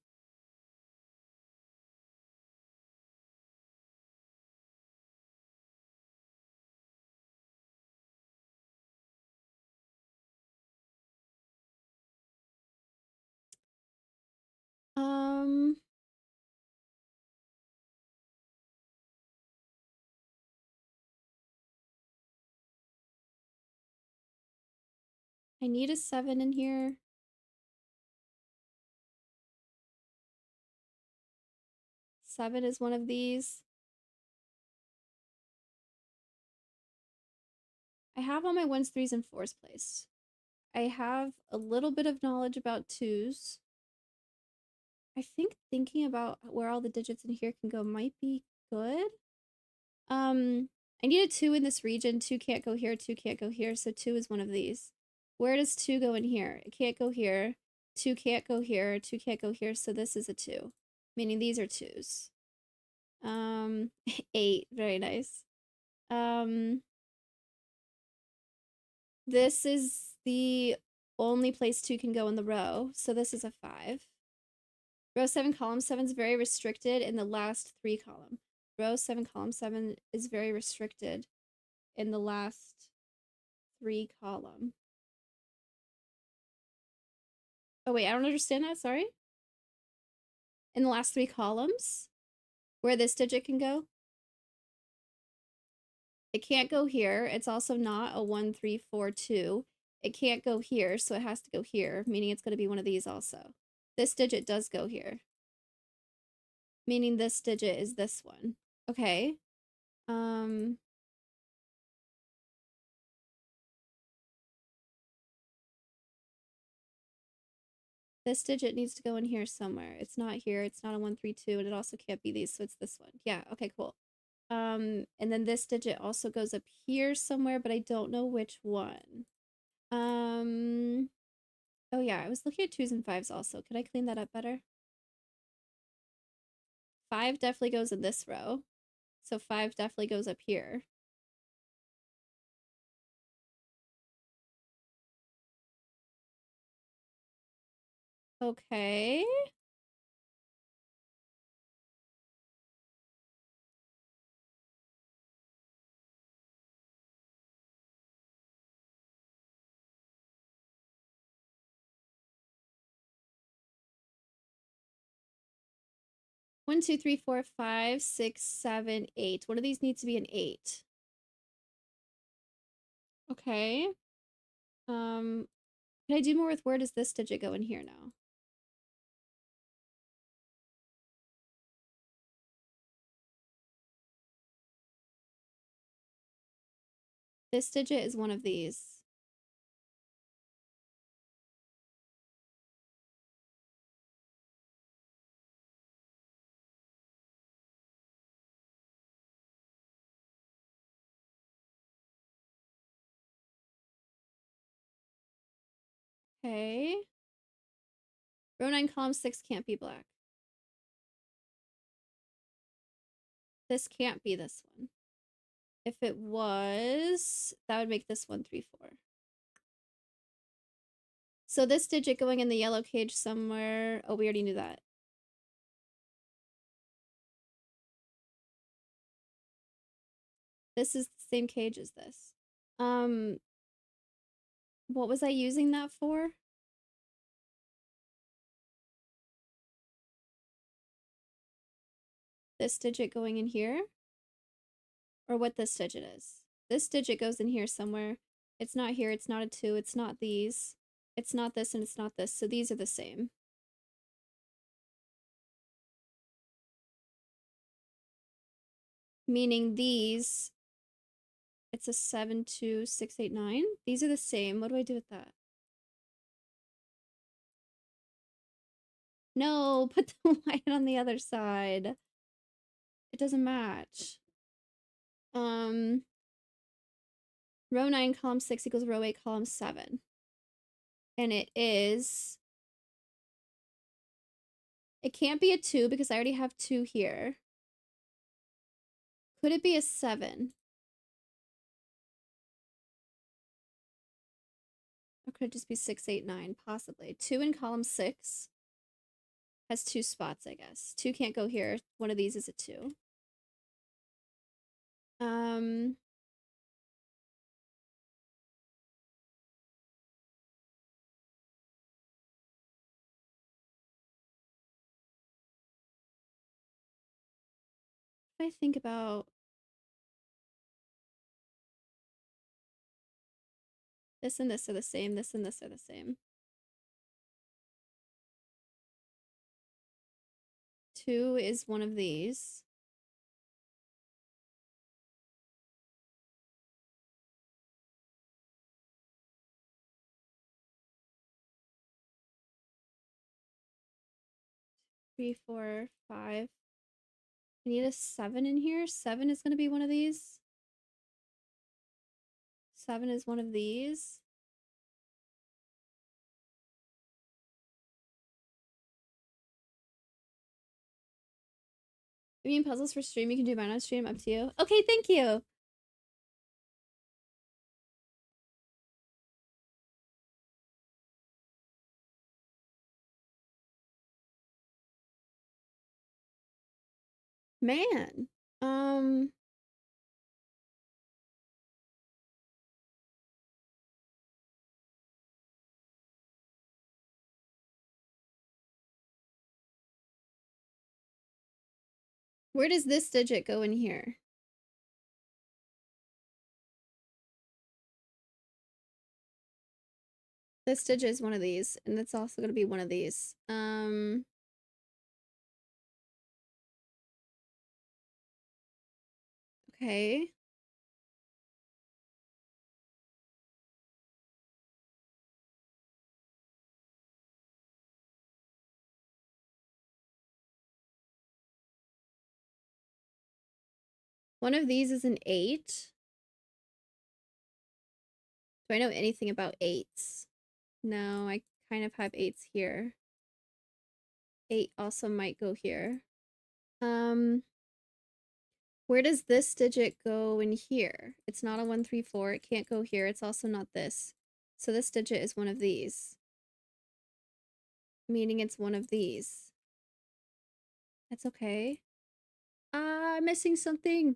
Speaker 1: I need a 7 in here. Seven is one of these. I have all my 1s, 3s, and 4s placed. I have a little bit of knowledge about 2s. I think thinking about where all the digits in here can go might be good. I need a 2 in this region. 2 can't go here, 2 can't go here, so 2 is one of these. Where does 2 go in here? It can't go here. 2 can't go here, 2 can't go here, so this is a 2. Meaning these are 2s. 8, very nice. This is the only place 2 can go in the row, so this is a 5. Row 7, column 7 is very restricted in the last 3 column. Row 7, column 7 is very restricted in the last 3 column. Oh wait, I don't understand that, sorry. In the last 3 columns, where this digit can go. It can't go here. It's also not a 1, 3, 4, 2. It can't go here, so it has to go here, meaning it's going to be one of these also. This digit does go here. Meaning this digit is this one. Okay. This digit needs to go in here somewhere. It's not here. It's not a 1, 3, 2, and it also can't be these, so it's this one. Yeah, okay, cool. And then this digit also goes up here somewhere, but I don't know which one. Oh yeah, I was looking at 2s and 5s also. Could I clean that up better? 5 definitely goes in this row. So 5 definitely goes up here. Okay. One, two, three, four, five, 6, 7, 8. One of these needs to be an 8. Okay. Can I do more with where does this digit go in here now? This digit is one of these. Okay. Row 9, column 6 can't be black. This can't be this one. If it was, that would make this 1, 3, 4. So this digit going in the yellow cage somewhere. Oh, we already knew that. This is the same cage as this. What was I using that for? This digit going in here? Or what this digit is? This digit goes in here somewhere. It's not here, it's not a 2, it's not these. It's not this, and it's not this, so these are the same. Meaning these, it's a 7, 2, 6, 8, 9. These are the same. What do I do with that? No, put the line on the other side. It doesn't match. Row 9, column 6 equals row 8, column 7. And it is... It can't be a 2 because I already have 2 here. Could it be a 7? Or could it just be 6, 8, 9? Possibly. 2 in column 6 has 2 spots, I guess. 2 can't go here. One of these is a 2. I think about this and this are the same, this and this are the same. 2 is one of these. Three, 4, 5. I need a 7 in here. 7 is going to be one of these. 7 is one of these. You mean puzzles for stream? You can do mine on stream. Up to you. Okay, thank you. Man. Where does this digit go in here? This digit is one of these, and it's also going to be one of these. Okay. One of these is an 8. Do I know anything about 8s? No, I kind of have 8s here. 8 also might go here. Where does this digit go in here? It's not a 1, 3, 4. It can't go here. It's also not this. So this digit is one of these. Meaning it's one of these. That's okay. I'm missing something.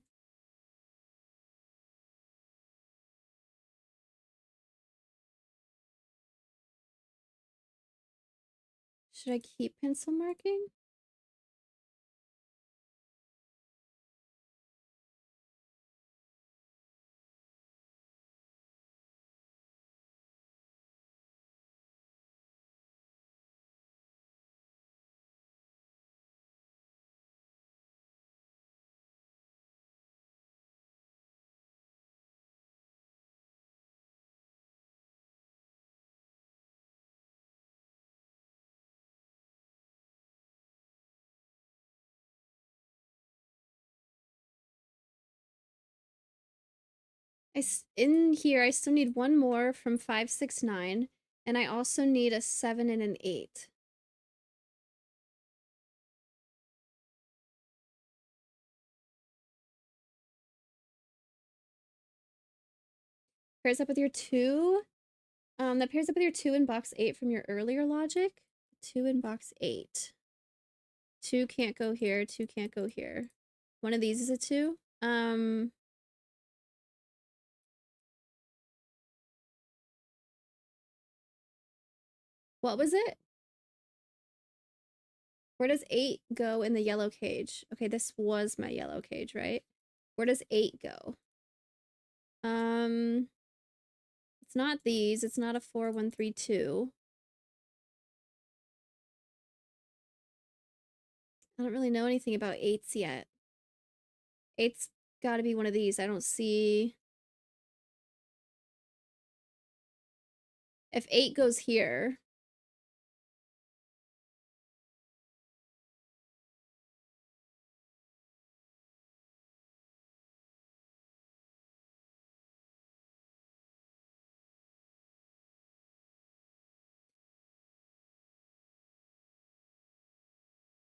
Speaker 1: Should I keep pencil marking? In here, I still need one more from 5, 6, 9. And I also need a 7 and an 8. Pairs up with your 2. That pairs up with your 2 in box 8 from your earlier logic. 2 in box 8. 2 can't go here. 2 can't go here. One of these is a 2. What was it? Where does 8 go in the yellow cage? Okay, this was my yellow cage, right? Where does 8 go? It's not these. It's not a 4, 1, 3, 2. I don't really know anything about 8s yet. 8's gotta be one of these. I don't see... If 8 goes here...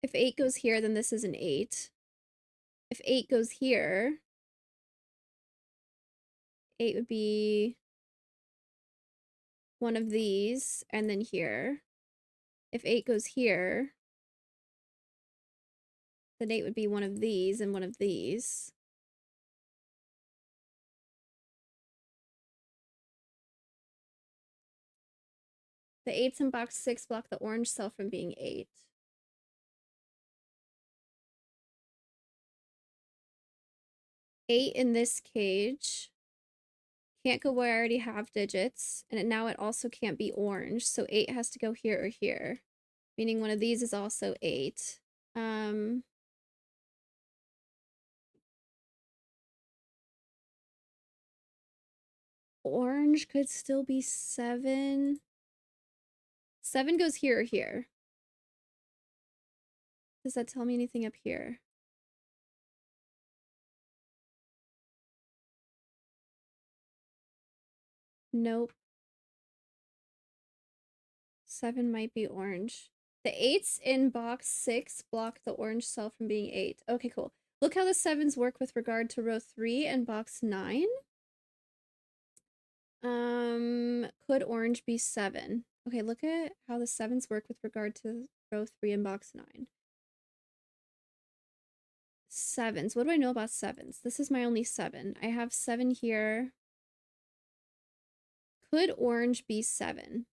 Speaker 1: If 8 goes here, then this is an 8. If 8 goes here, 8 would be one of these, and then here. If 8 goes here, then 8 would be one of these and one of these. The 8s in box 6 block the orange cell from being 8. Eight in this cage can't go where I already have digits, and now it also can't be orange, so 8 has to go here or here, meaning one of these is also 8. Orange could still be 7. 7 goes here or here. Does that tell me anything up here? Nope. 7 might be orange. The 8s in box 6 block the orange cell from being 8. Okay, cool. Look how the 7s work with regard to row 3 and box 9. Could orange be 7? Okay, look at how the 7s work with regard to row 3 and box 9. 7s. What do I know about 7s? This is my only 7. I have 7 here. Could orange be 7?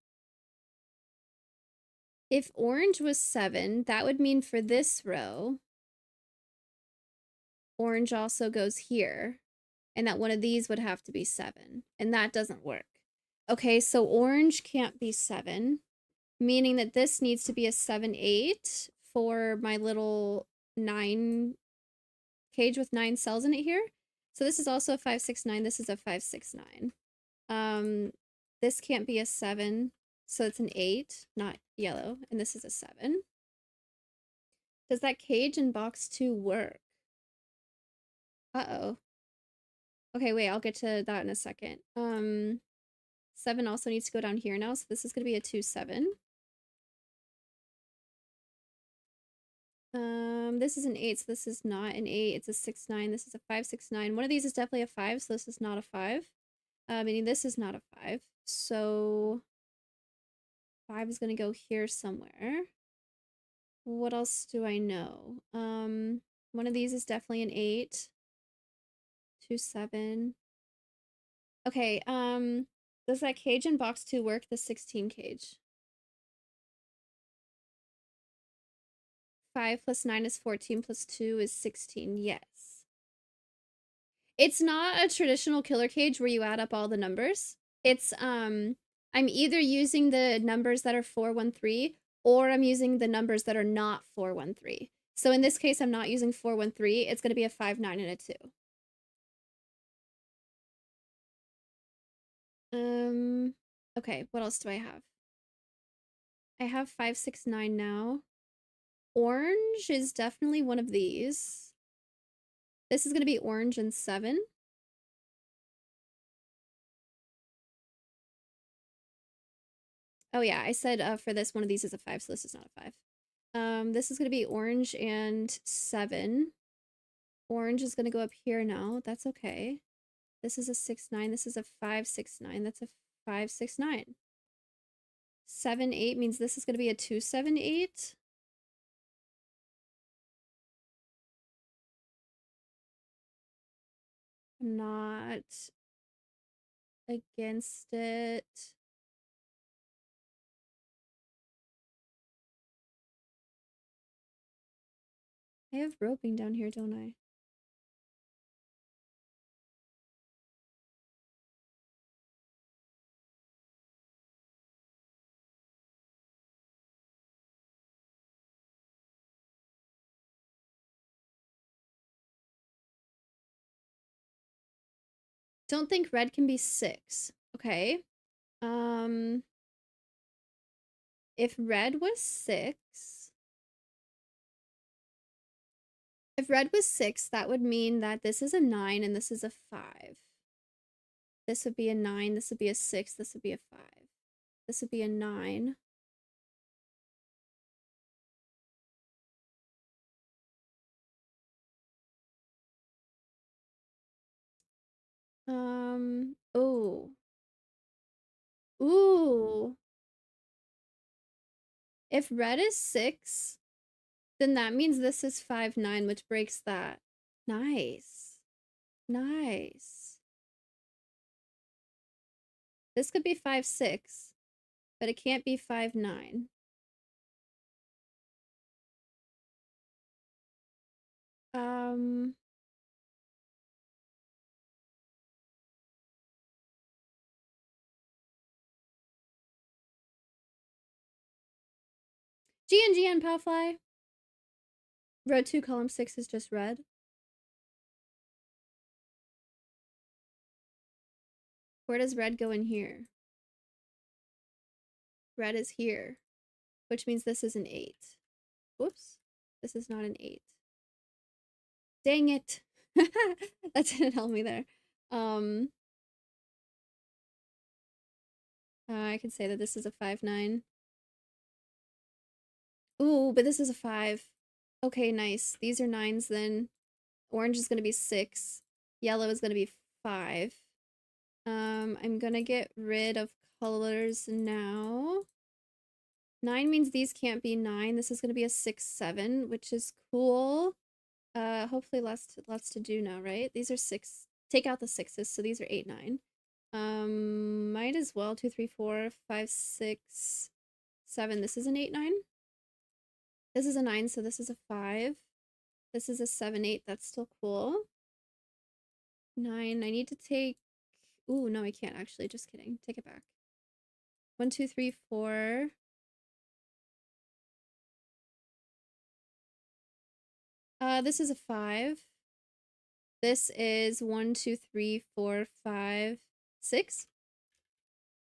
Speaker 1: If orange was 7, that would mean for this row, orange also goes here, and that one of these would have to be 7, and that doesn't work. Okay, so orange can't be 7, meaning that this needs to be a 7, 8 for my little 9 cage with 9 cells in it here. So this is also a 5, 6, 9. This is a 5, 6, 9. This can't be a 7, so it's an 8, not yellow, and this is a 7. Does that cage in box 2 work? Uh-oh. Okay, wait, I'll get to that in a second. 7 also needs to go down here now, so this is going to be a 2, 7. This is an 8, so this is not an 8. It's a 6, 9. This is a 5, 6, 9. One of these is definitely a 5, so this is not a 5. Meaning this is not a 5. So 5 is going to go here somewhere. What else do I know? One of these is definitely an 8. 2, 7. Okay, does that cage in box 2 work? The 16 cage. 5 plus 9 is 14 plus 2 is 16. Yes. It's not a traditional killer cage where you add up all the numbers. It's I'm either using the numbers that are 413 or I'm using the numbers that are not 413. So in this case, I'm not using 413. It's going to be a 5, 9, and a 2. Okay, what else do I have? I have 5, 6, 9 now. Orange is definitely one of these. This is going to be orange and 7. Oh yeah, I said for this one of these is a 5, so this is not a 5. This is going to be orange and 7. Orange is going to go up here now. That's okay. This is a 6, 9. This is a 5, 6, 9. That's a 5, 6, 9. 7, 8 means this is going to be a 2, 7, 8. I'm not against it. I have roping down here, don't I? Don't think red can be 6. Okay. If red was 6, if red was 6, that would mean that this is a 9 and this is a 5. This would be a 9, this would be a 6, this would be a 5. This would be a 9. Oh. Ooh. If red is 6, then that means this is 5, 9, which breaks that. Nice. Nice. This could be 5, 6, but it can't be 5, 9. GNGN Powfly. Row 2, column 6 is just red. Where does red go in here? Red is here, which means this is an 8. Whoops. This is not an 8. Dang it. That didn't help me there. I can say that this is a 5, 9. Ooh, but this is a 5. Okay, nice. These are 9s then. Orange is going to be 6. Yellow is going to be 5. I'm going to get rid of colors now. 9 means these can't be 9. This is going to be a 6, 7, which is cool. Hopefully lots to do now, right? These are 6. Take out the 6s, so these are 8, 9. Might as well 2, 3, 4, 5, 6, 7. This is an 8, 9. This is a 9, so this is a 5. This is a 7, 8. That's still cool. 9. I need to take... Ooh, no, I can't actually. Just kidding. Take it back. 1, 2, 3, 4. This is a 5. This is 1, 2, 3, 4, 5, 6.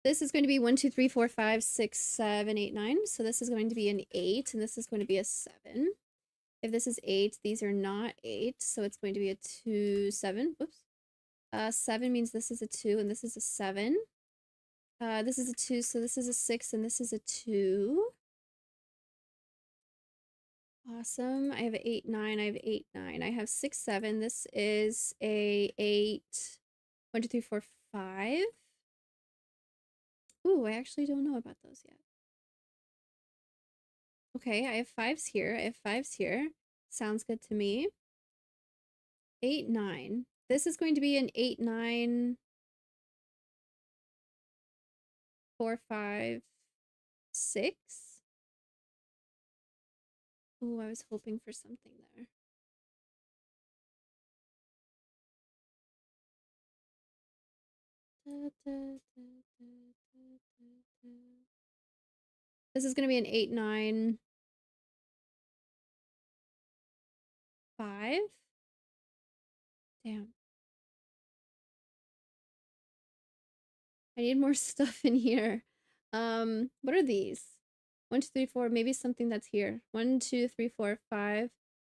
Speaker 1: This is going to be 1, 2, 3, 4, 5, 6, 7, 8, 9. So this is going to be an 8, and this is going to be a 7. If this is 8, these are not 8, so it's going to be a 2, 7. Whoops. 7 means this is a 2, and this is a 7. This is a 2, so this is a 6, and this is a 2. Awesome. I have 8, 9. I have 8, 9. I have 6, 7. This is a 8. 1, 2, 3, 4, 5. Ooh, I actually don't know about those yet. Okay, I have 5s here. I have 5s here. Sounds good to me. 8, 9. This is going to be an 8, 9, 4, 5, 6. Oh, I was hoping for something there. This is going to be an 8, 9, 5. Damn. I need more stuff in here. What are these? 1, 2, 3, 4. Maybe something that's here. 1, 2, 3, 4, 5,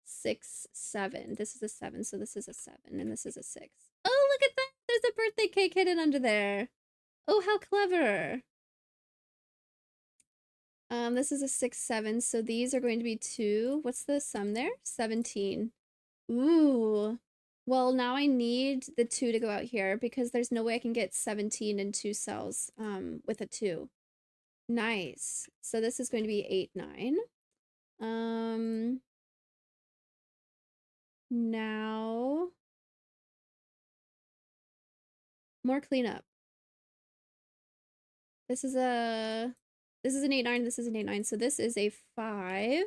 Speaker 1: 6, 7. This is a 7, so this is a 7, and this is a 6. Oh, look at that! There's a birthday cake hidden under there. Oh, how clever. This is a 6, 7, so these are going to be 2. What's the sum there? 17. Ooh. Well, now I need the 2 to go out here because there's no way I can get 17 in 2 cells with a 2. Nice. So this is going to be 8, 9. Now more cleanup. This is an 8, 9, this is an 8, 9. So this is a 5,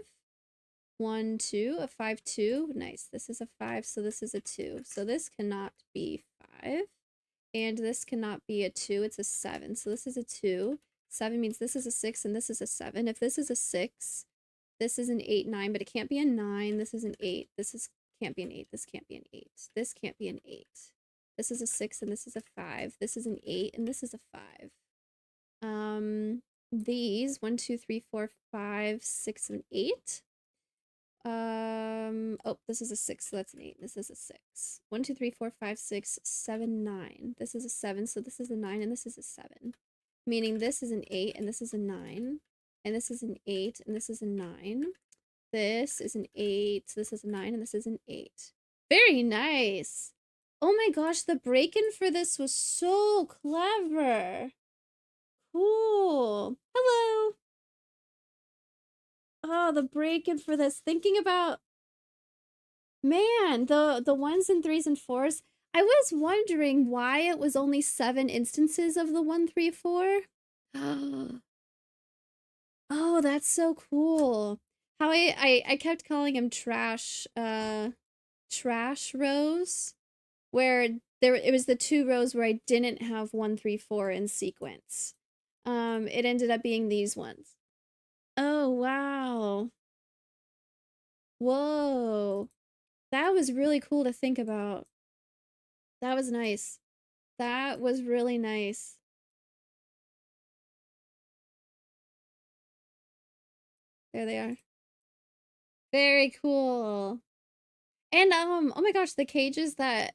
Speaker 1: 1, 2, a 5, 2. Nice. This is a 5, so this is a 2. So this cannot be 5. And this cannot be a 2. It's a 7. So this is a 2. 7 means this is a 6 and this is a 7. If this is a 6, this is an 8, 9, but it can't be a 9. This is an 8. Can't be an 8. This can't be an 8. This can't be an 8. This is a 6 and this is a 5. This is an 8 and this is a 5. These 1, 2, 3, 4, 5, 6, and 8. Oh, this is a 6, so that's an 8. This is a 6. 1, 2, 3, 4, 5, 6, 7, 9. This is a 7, so this is a 9, and this is a 7. Meaning this is an 8, and this is a 9. And this is an 8, and this is a 9. This is an 8, so this is a 9, and this is an 8. Very nice! Oh my gosh, the break-in for this was so clever. Cool. Hello. Oh, the break-in for this. Thinking about, man, the ones and threes and fours. I was wondering why it was only 7 instances of the 134. Oh, that's so cool. How I kept calling him Trash Rows, where it was the 2 rows where I didn't have 134 in sequence. It ended up being these ones. Oh, wow. Whoa. That was really cool to think about. That was nice. That was really nice. There they are. Very cool. And oh my gosh, the cages that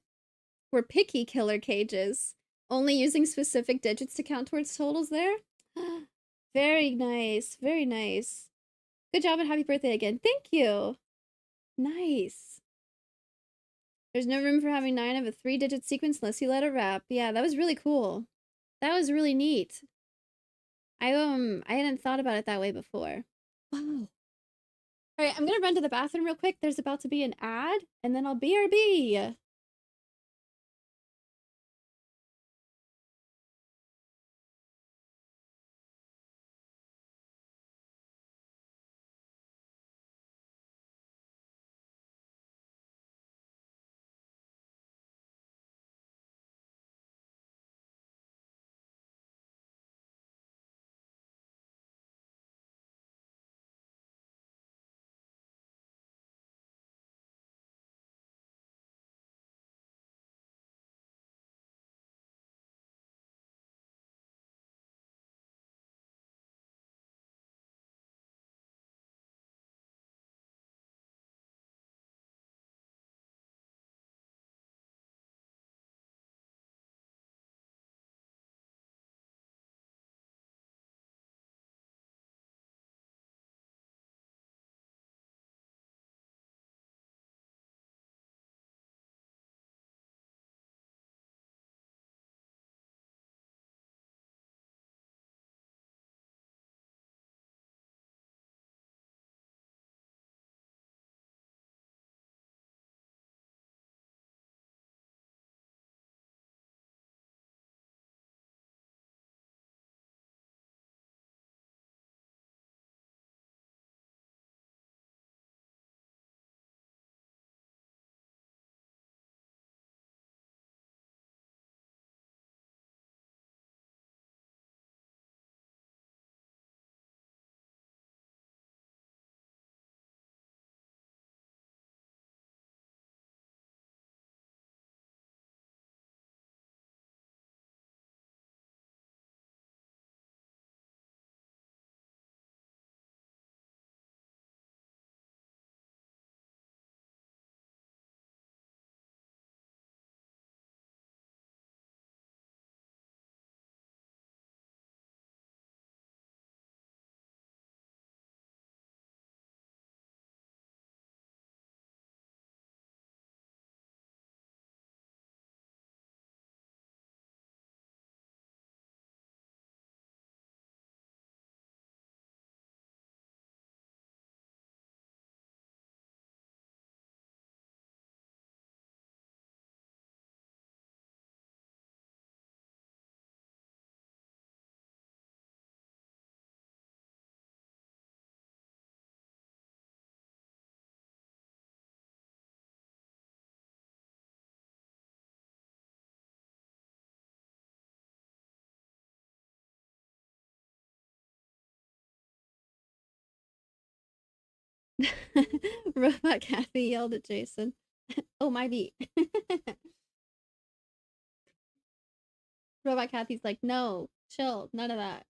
Speaker 1: were picky killer cages, only using specific digits to count towards totals there. Very nice. Very nice. Good job and happy birthday again. Thank you. Nice. There's no room for having 9 of a 3-digit sequence unless you let it wrap. Yeah, that was really cool. That was really neat. I hadn't thought about it that way before. Wow. All right, I'm gonna run to the bathroom real quick. There's about to be an ad, and then I'll BRB. Robot Kathy yelled at Jason. Oh, my beat. Robot Kathy's like, no, chill, none of that.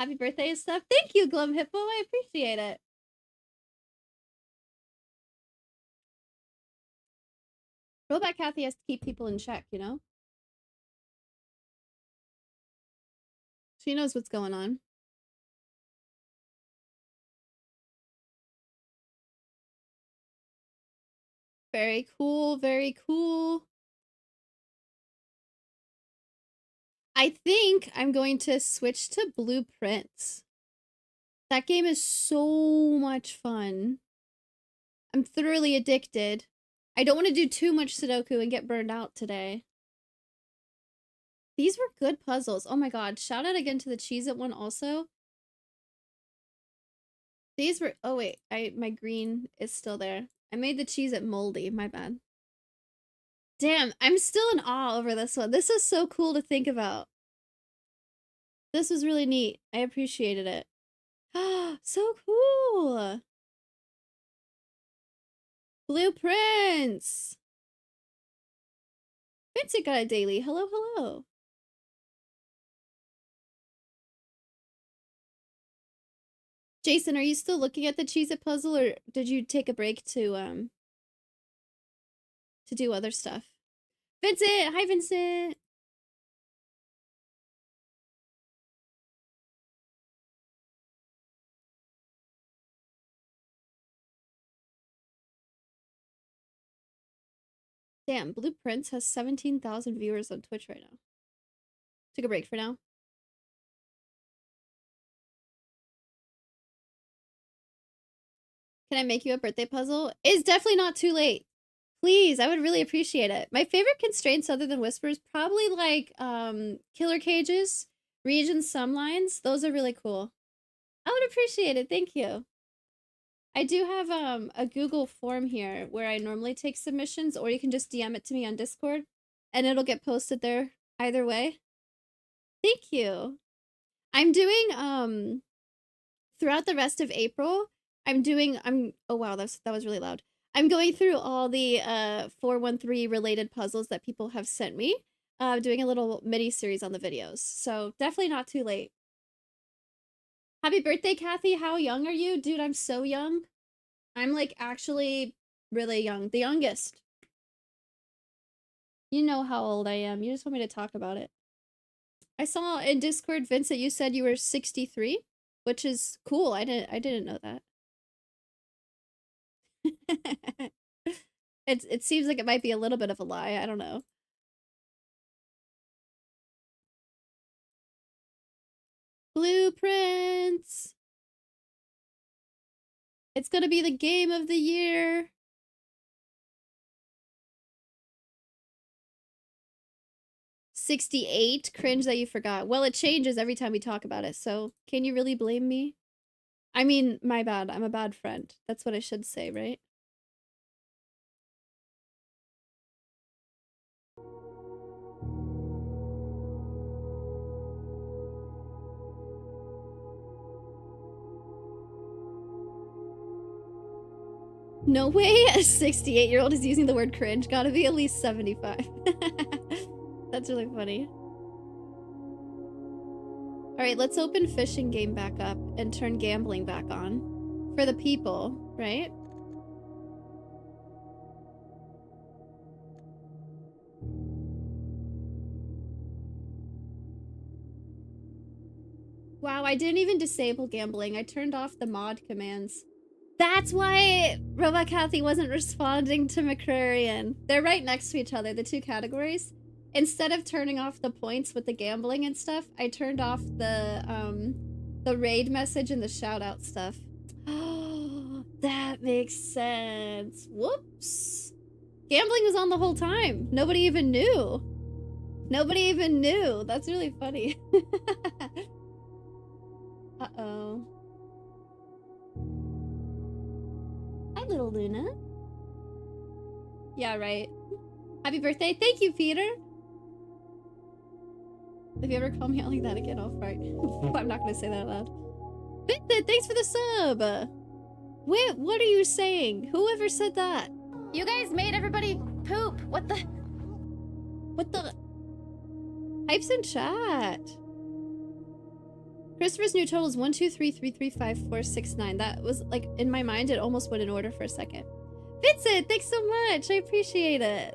Speaker 1: Happy birthday and stuff. Thank you, Glum Hippo. I appreciate it. Robot Kathy has to keep people in check, you know? She knows what's going on. Very cool, very cool. I think I'm going to switch to Blueprints. That game is so much fun. I'm thoroughly addicted. I don't want to do too much Sudoku and get burned out today. These were good puzzles. Oh my god. Shout out again to the Cheez-It one also. These were... Oh wait. My green is still there. I made the Cheez-It moldy. My bad. Damn. I'm still in awe over this one. This is so cool to think about. This was really neat. I appreciated it. So cool. Blueprints. Fancy got a daily. Hello, hello. Jason, are you still looking at the Cheez-It puzzle, or did you take a break to do other stuff? Vincent! Hi, Vincent! Damn, Blueprints has 17,000 viewers on Twitch right now. Took a break for now. Can I make you a birthday puzzle? It's definitely not too late. Please, I would really appreciate it. My favorite constraints other than whispers, probably like killer cages, region sum lines. Those are really cool. I would appreciate it. Thank you. I do have a Google form here where I normally take submissions, or you can just DM it to me on Discord and it'll get posted there either way. Thank you. I'm doing throughout the rest of April, oh wow, that was really loud. I'm going through all the 413 related puzzles that people have sent me. Doing a little mini series on the videos. So definitely not too late. Happy birthday, Kathy. How young are you? Dude, I'm so young. I'm like actually really young. The youngest. You know how old I am. You just want me to talk about it. I saw in Discord, Vincent, you said you were 63, which is cool. I didn't know that. It seems like it might be a little bit of a lie. I don't know. Blueprints. It's gonna be the game of the year. $68. Cringe that you forgot. Well, it changes every time we talk about it, so can you really blame me? I mean, my bad. I'm a bad friend. That's what I should say, right? No way a 68-year-old is using the word cringe. Gotta be at least 75. That's really funny. Alright, let's open fishing game back up and turn gambling back on. For the people, right? Wow, I didn't even disable gambling. I turned off the mod commands. That's why Robot Kathy wasn't responding to McCrarian. They're right next to each other, the two categories. Instead of turning off the points with the gambling and stuff, I turned off the raid message and the shout out stuff. Oh, that makes sense. Whoops. Gambling was on the whole time. Nobody even knew. Nobody even knew. That's really funny. Uh-oh. Hi, little Luna. Yeah, right. Happy birthday. Thank you, Peter. If you ever call me out like that again, I'll fart. I'm not gonna say that out loud. Vincent, thanks for the sub. Wait, what are you saying? Whoever said that? You guys made everybody poop. What the? Hypes in chat. Christopher's new total is 1, 2, 3, 3, 3, 5, 4, 6, 9. That was like in my mind. It almost went in order for a second. Vincent, thanks so much. I appreciate it.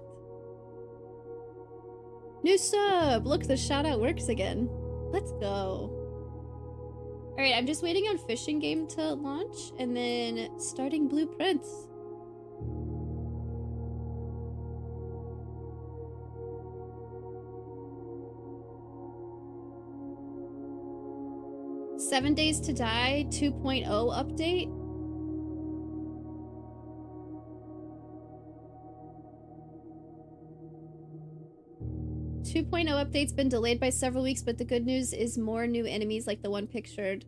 Speaker 1: New sub. Look, the shout out works again. Let's go. All right, I'm just waiting on fishing game to launch and then starting Blueprints. 7 Days to Die 2.0 update. Update's been delayed by several weeks, but the good news is more new enemies like the one pictured.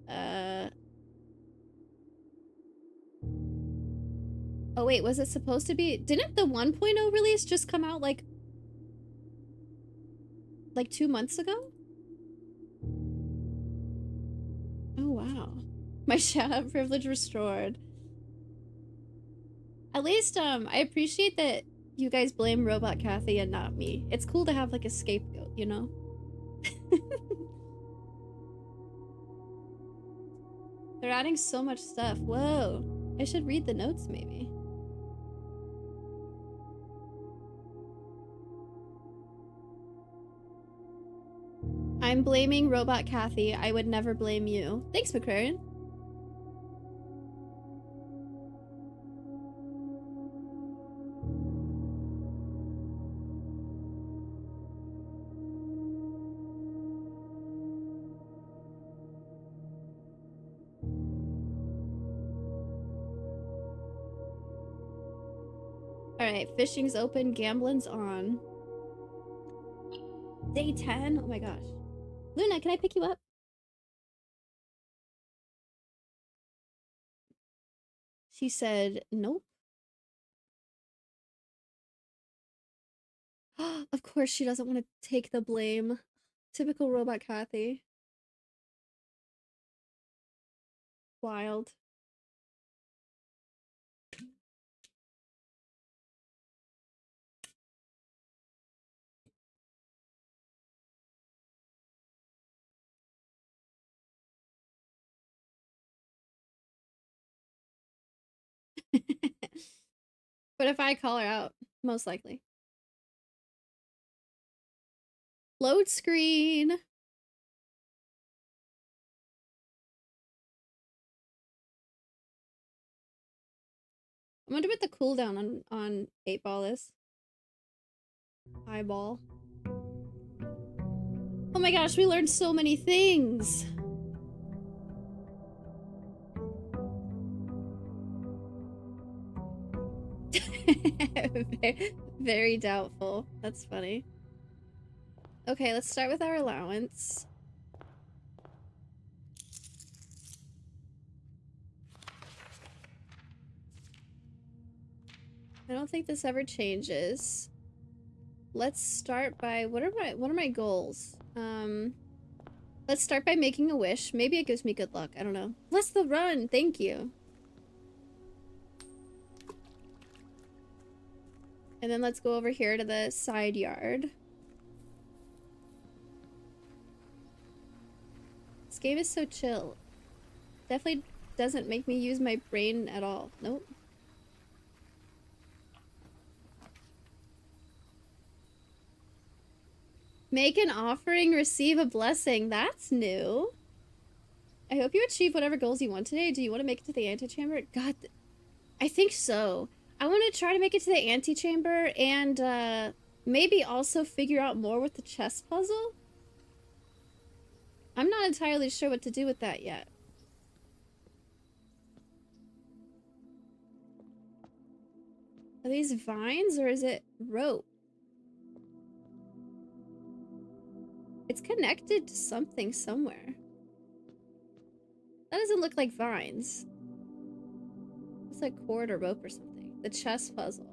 Speaker 1: Oh wait, was it supposed to be? Didn't the 1.0 release just come out like 2 months ago? Oh wow. My shout out privilege restored. At least I appreciate that you guys blame Robot Kathy and not me. It's cool to have like a scapegoat, you know? They're adding so much stuff. Whoa. I should read the notes maybe. I'm blaming Robot Kathy. I would never blame you. Thanks, McCrarian. Alright, fishing's open, gambling's on. Day 10? Oh my gosh. Luna, can I pick you up? She said, nope. Of course she doesn't want to take the blame. Typical Robot Kathy. Wild. But if I call her out, most likely. Load screen. I wonder what the cooldown on 8-ball is. Eyeball. Oh my gosh, we learned so many things. very, very doubtful. That's funny. Okay, let's start with our allowance. I don't think this ever changes. Let's start by what are my goals? Let's start by making a wish. Maybe it gives me good luck. I don't know. Bless the run. Thank you. And then let's go over here to the side yard. This game is so chill. Definitely doesn't make me use my brain at all. Nope. Make an offering, receive a blessing. That's new. I hope you achieve whatever goals you want today. Do you want to make it to the antechamber? God, I think so. I want to try to make it to the antechamber and maybe also figure out more with the chess puzzle. I'm not entirely sure what to do with that yet. Are these vines or is it rope? It's connected to something somewhere. That doesn't look like vines. It's like cord or rope or something. The chess puzzle.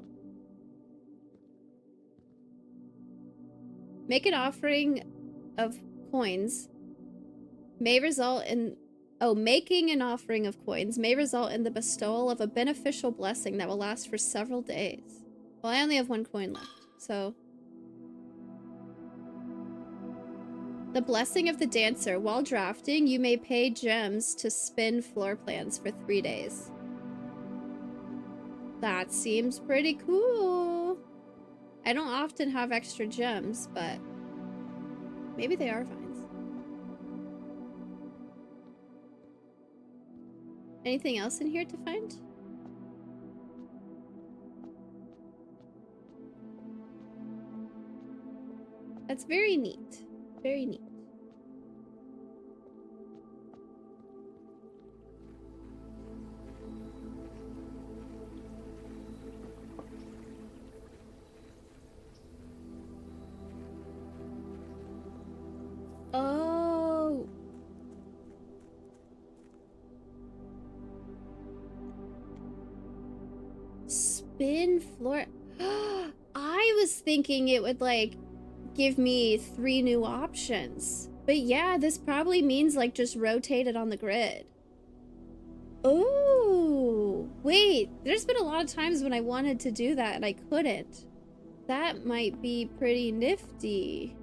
Speaker 1: Make an offering of coins may result in... Oh, making an offering of coins may result in the bestowal of a beneficial blessing that will last for several days. Well, I only have 1 coin left, so... The blessing of the dancer. While drafting, you may pay gems to spin floor plans for 3 days. That seems pretty cool. I don't often have extra gems, but maybe they are vines. Anything else in here to find? That's very neat. Very neat. spin floor. I was thinking it would like give me 3 new options. But yeah, this probably means like just rotate it on the grid. Oh, wait, there's been a lot of times when I wanted to do that and I couldn't. That might be pretty nifty.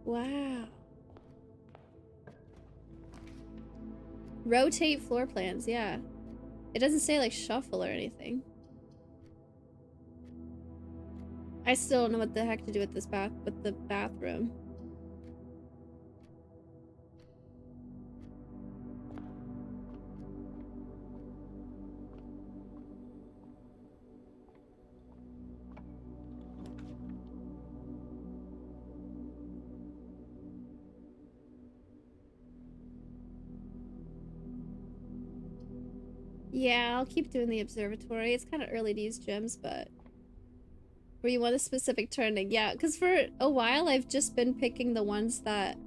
Speaker 1: Wow. Rotate floor plans, yeah. It doesn't say like shuffle or anything. I still don't know what the heck to do with this with the bathroom. Yeah, I'll keep doing the observatory. It's kind of early to use gems, but... Where you want a specific turning. Yeah, because for a while I've just been picking the ones that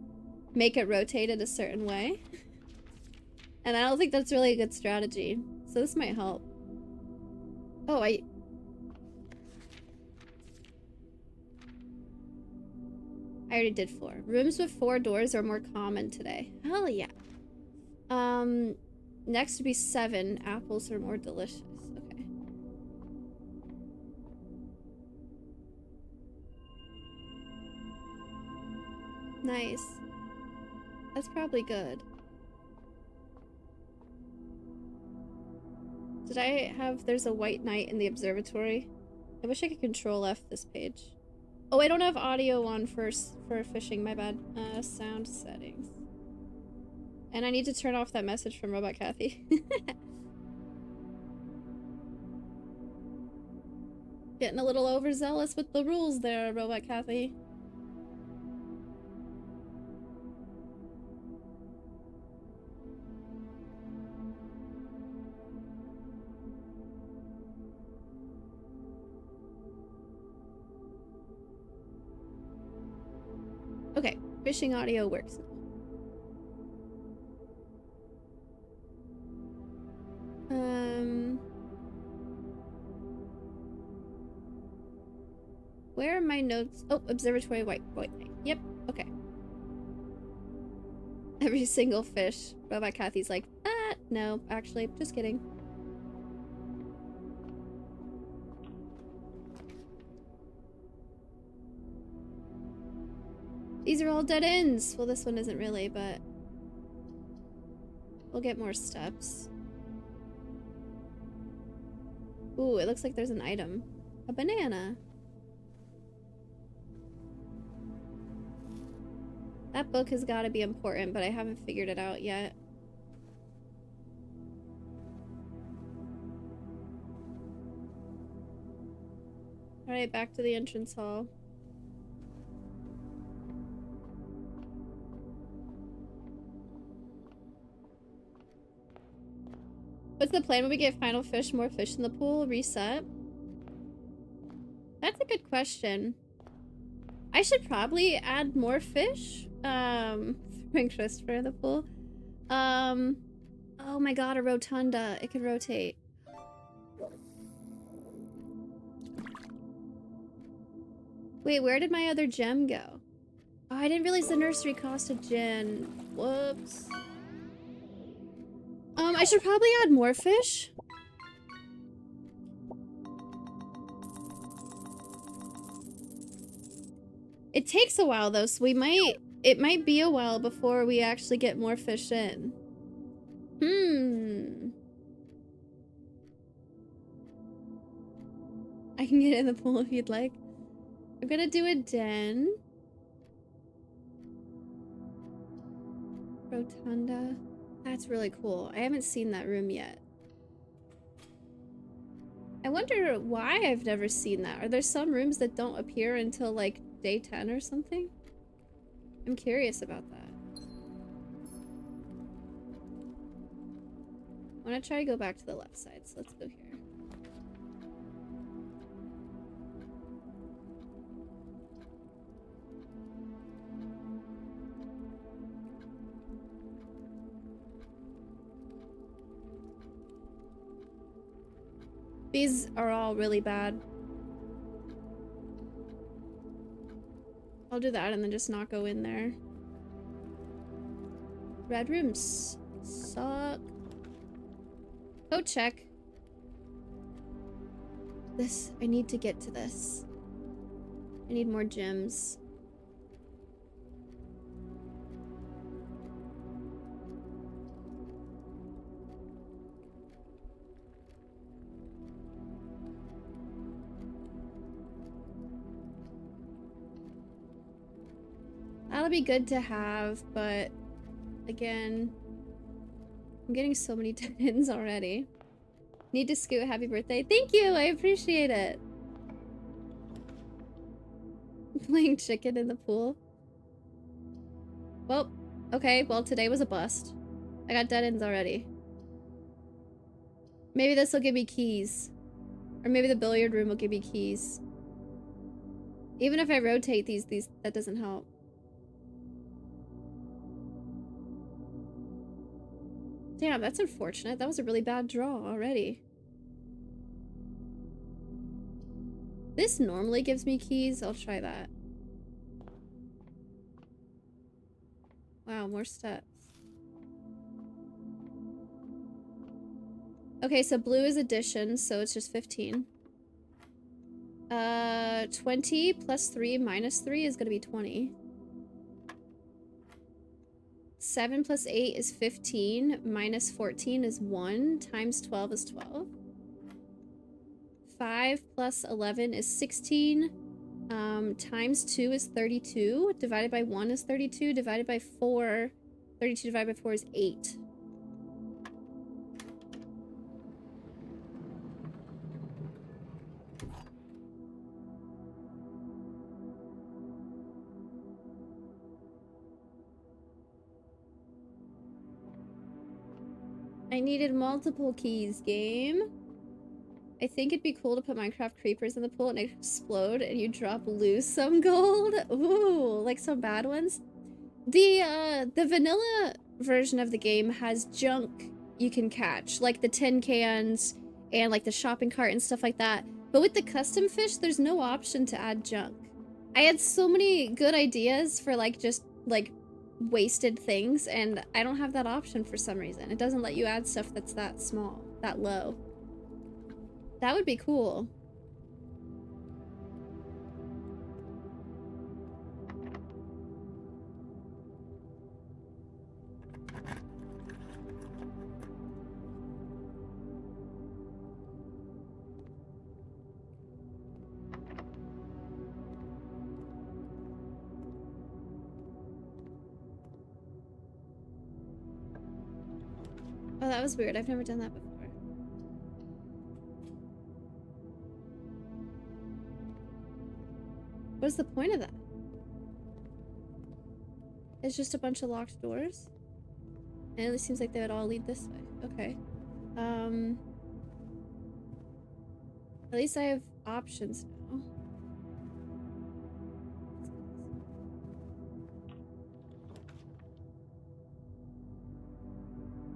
Speaker 1: make it rotate in a certain way. And I don't think that's really a good strategy. So this might help. Oh, I already did 4. Rooms with 4 doors are more common today. Hell yeah. Next would be 7. Apples are more delicious. Okay. Nice. That's probably good. Did I have... There's a white knight in the observatory. I wish I could control F this page. Oh, I don't have audio on for fishing, my bad. Sound settings. And I need to turn off that message from ChattyKathy. Getting a little overzealous with the rules there, ChattyKathy. Okay, fishing audio works now. Where are my notes? Oh, observatory white knight. Yep, okay. Every single fish. ChattyKathy's like, no, actually, just kidding. These are all dead ends. Well, this one isn't really, but we'll get more steps. Ooh, it looks like there's an item. A banana. That book has got to be important, but I haven't figured it out yet. Alright, back to the entrance hall. What's the plan when we get final fish, more fish in the pool? Reset? That's a good question. I should probably add more fish. Bring Christopher in the pool. Oh my god, a rotunda. It can rotate. Wait, where did my other gem go? Oh, I didn't realize the nursery cost a gin. Whoops. I should probably add more fish. It takes a while though, so it might be a while before we actually get more fish in. I can get in the pool if you'd like. I'm gonna do a den. Rotunda. That's really cool. I haven't seen that room yet. I wonder why I've never seen that. Are there some rooms that don't appear until like day 10 or something? I'm curious about that. I want to try to go back to the left side, so let's go here. These are all really bad. I'll do that and then just not go in there. Red rooms suck. Go check. This, I need to get to this. I need more gems. That'll be good to have, but again, I'm getting so many dead-ends already. Need to scoot. Happy birthday. Thank you. I appreciate it. Playing chicken in the pool. Well, okay. Well, today was a bust. I got dead-ends already. Maybe this will give me keys. Or maybe the billiard room will give me keys. Even if I rotate these, that doesn't help. Damn, that's unfortunate. That was a really bad draw already. This normally gives me keys. I'll try that. Wow, more steps. Okay, so blue is addition, so it's just 15. 20 plus 3 minus 3 is gonna be 20. 7 plus 8 is 15, minus 14 is 1, times 12 is 12. 5 plus 11 is 16, times 2 is 32, divided by 1 is 32, divided by 4, 32 divided by 4 is 8. I needed multiple keys, game. I think it'd be cool to put Minecraft creepers in the pool and explode and you drop loose some gold. Ooh, like some bad ones. The vanilla version of the game has junk you can catch, like the tin cans and like the shopping cart and stuff like that. But with the custom fish, there's no option to add junk. I had so many good ideas for like just like wasted things, and I don't have that option for some reason. It doesn't let you add stuff that's that small, that low. That would be cool. Oh, that was weird. I've never done that before. What's the point of that? It's just a bunch of locked doors? And it seems like they would all lead this way. Okay. At least I have options now.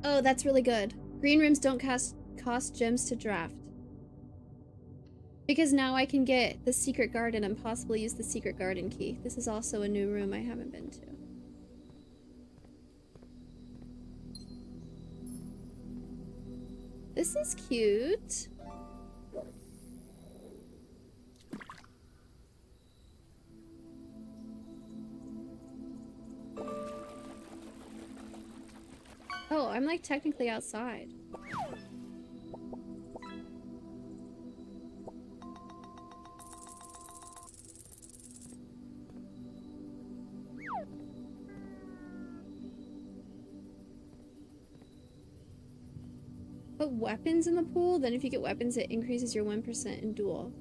Speaker 1: Oh, that's really good. Green rooms don't cost gems to draft. Because now I can get the secret garden and possibly use the secret garden key. This is also a new room I haven't been to. This is cute. Oh, I'm like technically outside. Put weapons in the pool, then if you get weapons, it increases your 1% in duel.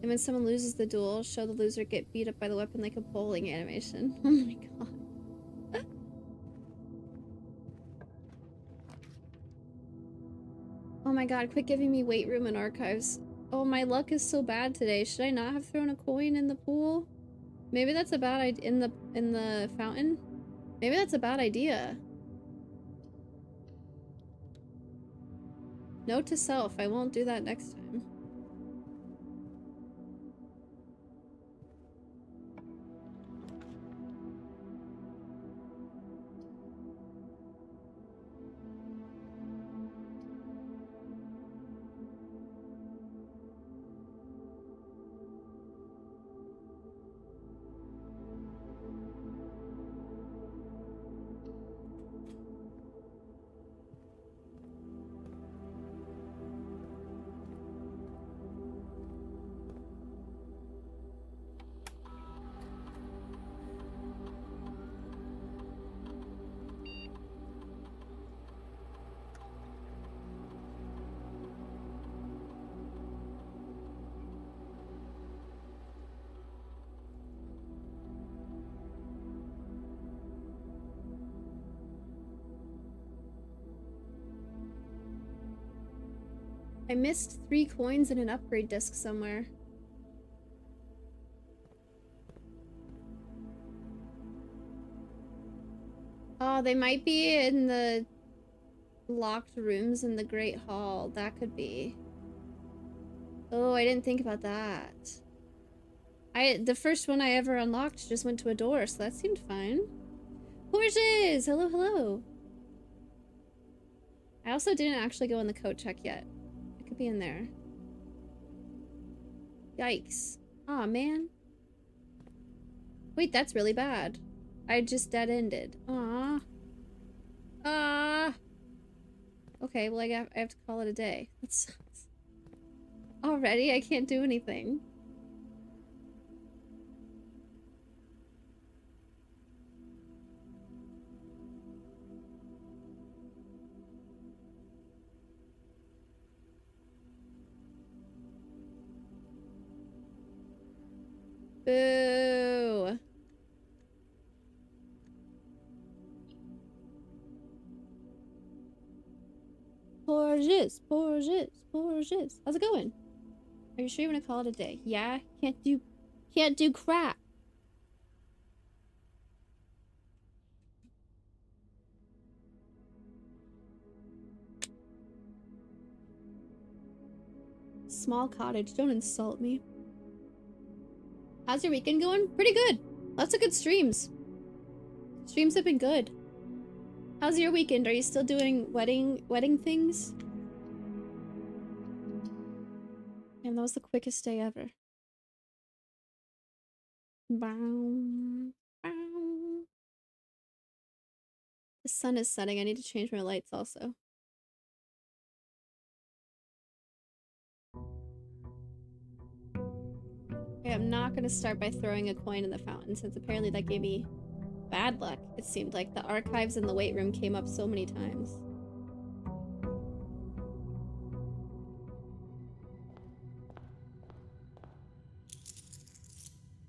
Speaker 1: And when someone loses the duel, show the loser get beat up by the weapon like a bowling animation. Oh my god. Oh my god, quit giving me weight room and archives. Oh, my luck is so bad today. Should I not have thrown a coin in the pool? Maybe that's a bad idea. In the fountain? Maybe that's a bad idea. Note to self, I won't do that next time. I missed 3 coins and an upgrade disc somewhere. Oh, they might be in the locked rooms in the Great Hall. That could be. Oh, I didn't think about that. The first one I ever unlocked just went to a door, so that seemed fine. Horses! Hello, hello. I also didn't actually go in the coat check yet. It could be in there. Yikes. Aw, man. Wait, that's really bad. I just dead-ended. Aw. Ah. Okay, well, I have to call it a day. That sucks. Already? I can't do anything. Boo. Porges, Porges, Porges. How's it going? Are you sure you want to call it a day? Yeah, can't do crap. Small cottage, don't insult me. How's your weekend going? Pretty good. Lots of good streams. Streams have been good. How's your weekend? Are you still doing wedding things? And that was the quickest day ever. Bow, bow. The sun is setting. I need to change my lights also. Okay, I'm not gonna start by throwing a coin in the fountain, since apparently that gave me bad luck. It seemed like the archives in the weight room came up so many times.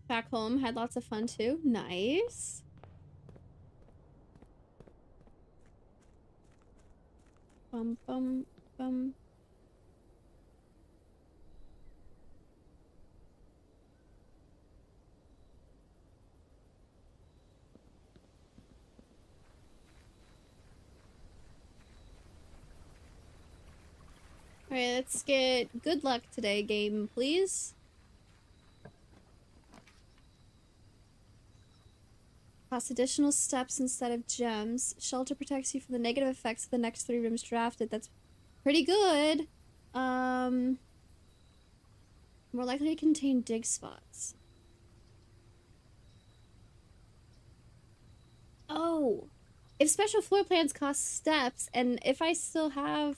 Speaker 1: Back home, had lots of fun too. Nice. Bum bum bum. Alright, let's get good luck today, game, please. Cost additional steps instead of gems. Shelter protects you from the negative effects of the next 3 rooms drafted. That's pretty good. More likely to contain dig spots. Oh! If special floor plans cost steps, and if I still have...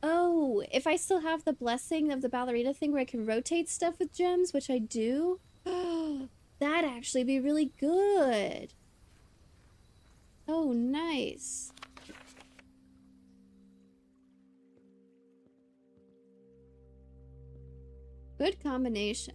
Speaker 1: Oh, if I still have the blessing of the ballerina thing where I can rotate stuff with gems, which I do, that'd actually be really good. Oh, nice. Good combination.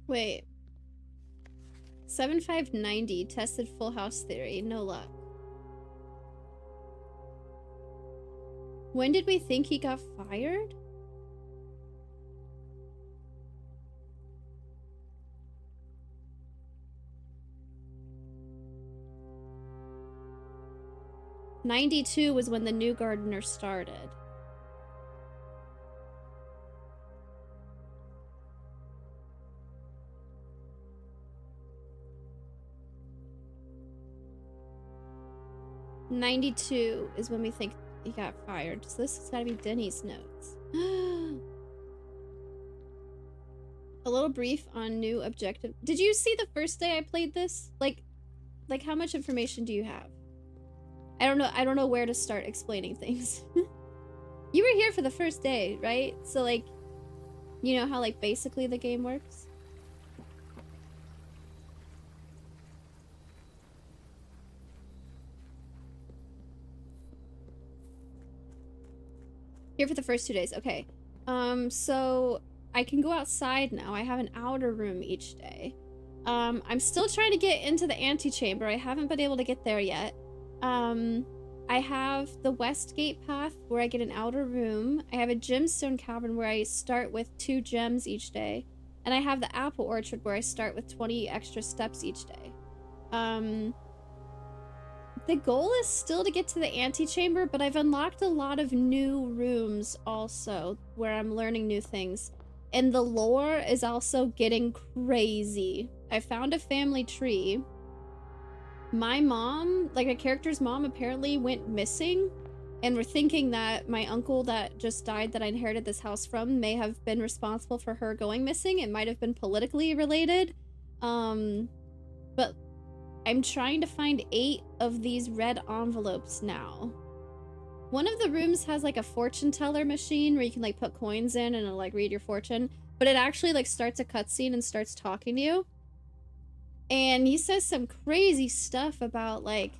Speaker 1: Wait. 7590 tested full house theory. No luck. When did we think he got fired? '92 was when the new gardener started. '92 is when we think he got fired. So this has got to be Denny's notes. A little brief on new objective. Did you see the first day I played this? Like how much information do you have? I don't know where to start explaining things. You were here for the first day, right? So like, you know how like basically the game works? Here for the first 2 days. Okay. So I can go outside now. I have an outer room each day. I'm still trying to get into the antechamber. I haven't been able to get there yet. I have the West Gate path where I get an outer room. I have a gemstone cavern where I start with 2 gems each day. And I have the apple orchard where I start with 20 extra steps each day. The goal is still to get to the antechamber, but I've unlocked a lot of new rooms also where I'm learning new things. And the lore is also getting crazy. I found a family tree. My mom, like a character's mom, apparently went missing. And we're thinking that my uncle that just died that I inherited this house from may have been responsible for her going missing. It might have been politically related. But I'm trying to find 8 of these red envelopes now. One of the rooms has like a fortune teller machine where you can like put coins in and it'll like read your fortune. But it actually like starts a cutscene and starts talking to you. And he says some crazy stuff about like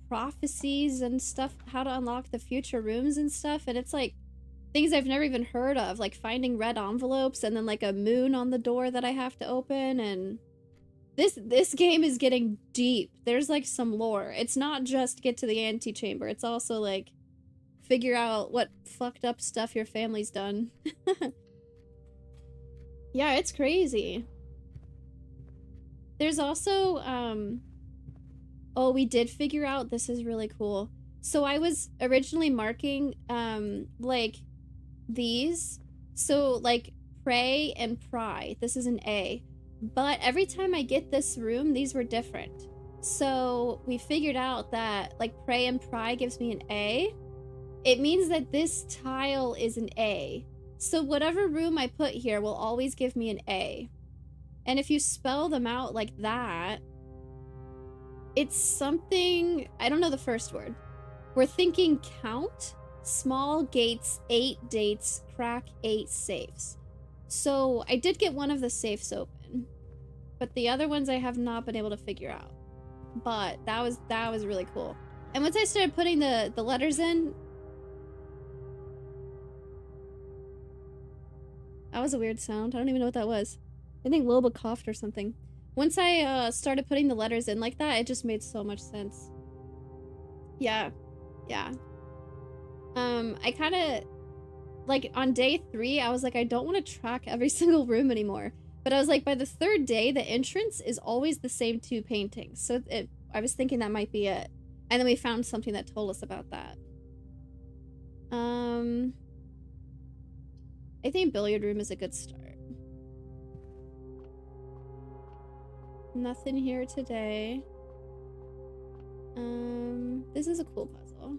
Speaker 1: prophecies and stuff, how to unlock the future rooms and stuff. And it's like things I've never even heard of, like finding red envelopes and then like a moon on the door that I have to open. And this game is getting deep. There's like some lore. It's not just get to the antechamber. It's also like figure out what fucked up stuff your family's done. Yeah, it's crazy. There's also, oh, we did figure out, this is really cool. So I was originally marking, like, these. So, like, pray and pry. This is an A. But every time I get this room, these were different. So we figured out that, like, pray and pry gives me an A. It means that this tile is an A. So whatever room I put here will always give me an A. And if you spell them out like that, it's something, I don't know the first word. We're thinking count, small gates, 8 dates, crack 8 safes. So I did get one of the safes open, but the other ones I have not been able to figure out. But that was really cool. And once I started putting the letters in, that was a weird sound. I don't even know what that was. I think Loba coughed or something. Once I started putting the letters in like that, it just made so much sense. Yeah. Yeah. I kind of, like, on day 3, I was like, I don't want to track every single room anymore. But I was like, by the 3rd day, the entrance is always the same 2 paintings. So I was thinking that might be it. And then we found something that told us about that. I think billiard room is a good start. Nothing here today. This is a cool puzzle.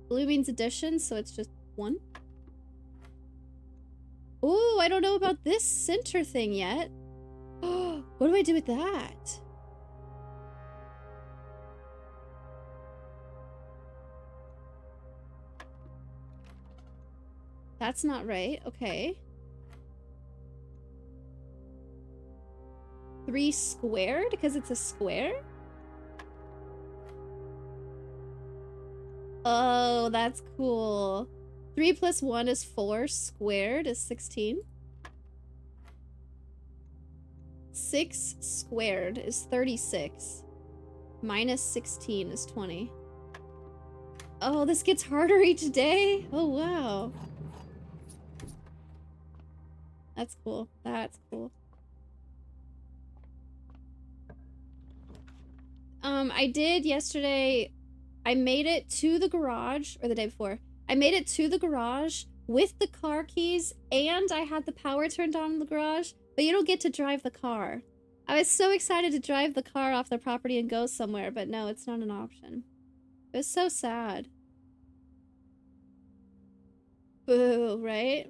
Speaker 1: Blue means addition, so it's just 1. Ooh, I don't know about this center thing yet. What do I do with that? That's not right. Okay. 3 squared? Because it's a square? Oh, that's cool. 3 plus 1 is 4. Squared is 16. 6 squared is 36. Minus 16 is 20. Oh, this gets harder each day? Oh, wow. That's cool. That's cool. I did yesterday, I made it to the garage, or the day before. I made it to the garage with the car keys, and I had the power turned on in the garage, but you don't get to drive the car. I was so excited to drive the car off the property and go somewhere, but no, it's not an option. It was so sad. Boo, right?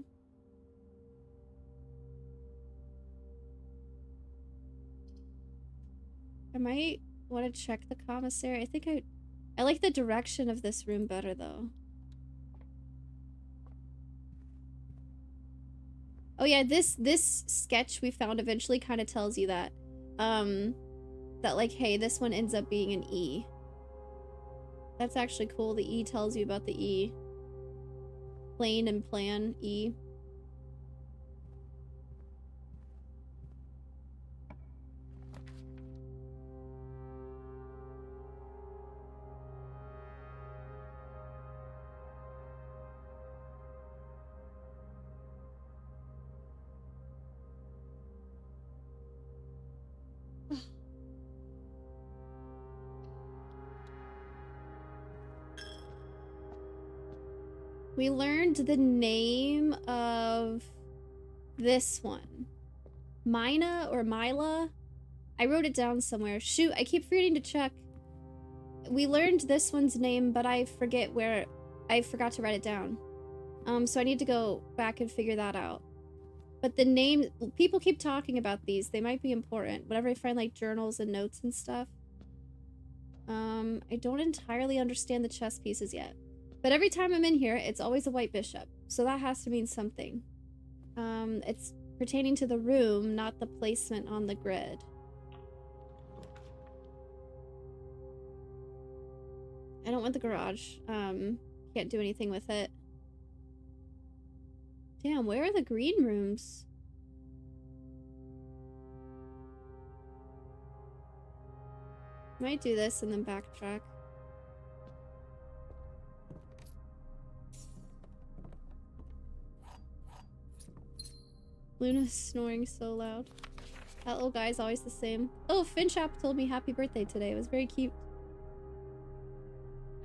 Speaker 1: I might want to check the commissary. I think I like the direction of this room better, though. Oh yeah, this sketch we found eventually kind of tells you that. That like, hey, this one ends up being an E. That's actually cool. The E tells you about the E. Plane and plan, E. We learned the name of this one. Mina or Mila? I wrote it down somewhere. Shoot, I keep forgetting to check. We learned this one's name, but I forget where... I forgot to write it down. So I need to go back and figure that out. But the name... People keep talking about these. They might be important. Whenever I find, like, journals and notes and stuff. I don't entirely understand the chess pieces yet. But every time I'm in here, it's always a white bishop. So that has to mean something. It's pertaining to the room, not the placement on the grid. I don't want the garage. Can't do anything with it. Damn, where are the green rooms? Might do this and then backtrack. Luna's snoring so loud. That little guy's always the same. Oh, Finchap told me happy birthday today. It was very cute.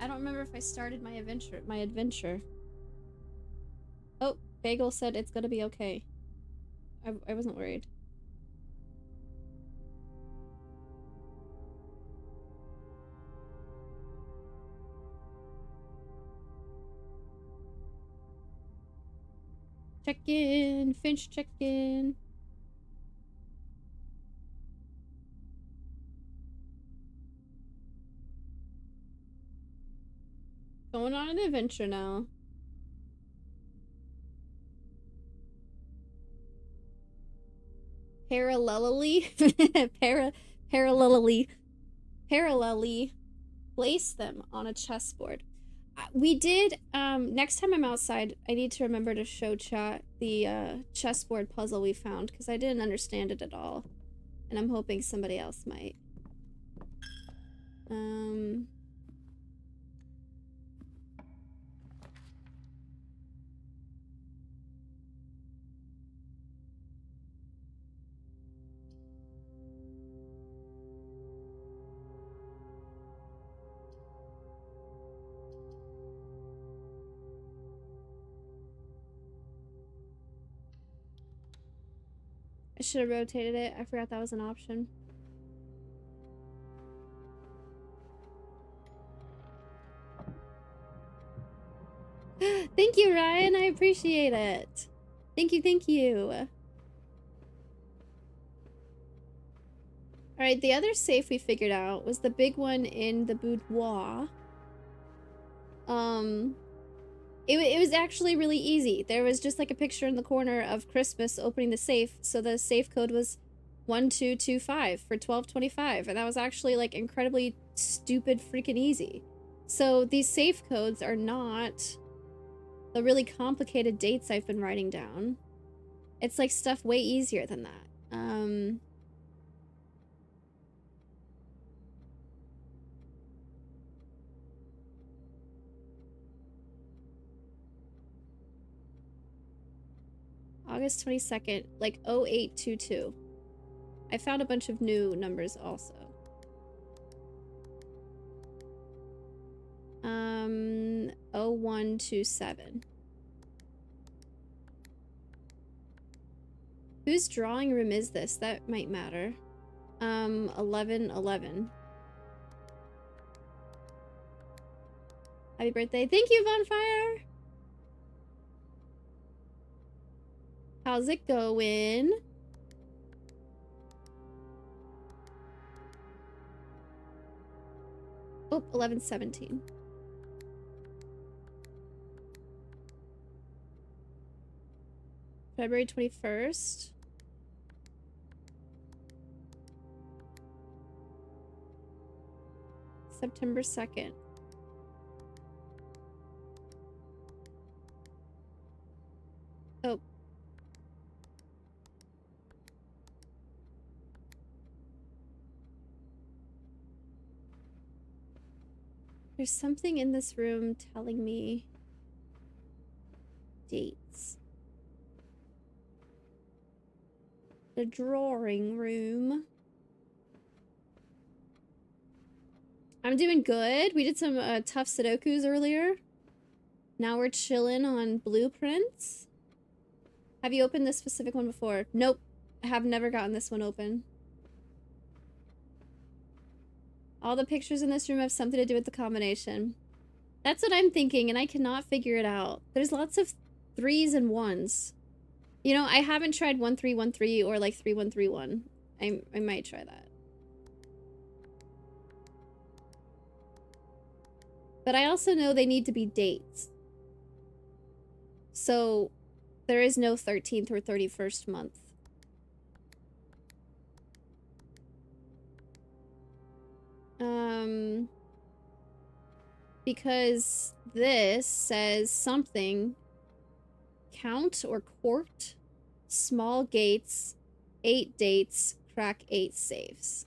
Speaker 1: I don't remember if I started my adventure. Oh, Bagel said it's gonna be okay. I wasn't worried. Check in, Finch check in. Going on an adventure now. Parallelly place them on a chessboard. We did, next time I'm outside, I need to remember to show chat the chessboard puzzle we found, because I didn't understand it at all. And I'm hoping somebody else might. I should have rotated it. I forgot that was an option. Thank you, Ryan. I appreciate it. Thank you, thank you. Alright, the other safe we figured out was the big one in the boudoir. It was actually really easy. There was just like a picture in the corner of Christmas opening the safe, so the safe code was 1225 for 1225, and that was actually like incredibly stupid freaking easy. So these safe codes are not the really complicated dates I've been writing down. It's like stuff way easier than that. August 22nd, like 0822. I found a bunch of new numbers also. 0127. Whose drawing room is this? That might matter. 1111. Happy birthday. Thank you, Bonfire! How's it going? Oh, 1117. February 21st. September 2nd. Oh. There's something in this room telling me dates. The drawing room. I'm doing good. We did some tough Sudokus earlier. Now we're chilling on blueprints. Have you opened this specific one before? Nope. I have never gotten this one open. All the pictures in this room have something to do with the combination. That's what I'm thinking, and I cannot figure it out. There's lots of 3s and 1s. You know, I haven't tried 1313 or like 3131. I might try that. But I also know they need to be dates. So there is no 13th or 31st month. Because this says something, count or court, small gates, 8 dates, crack 8 safes.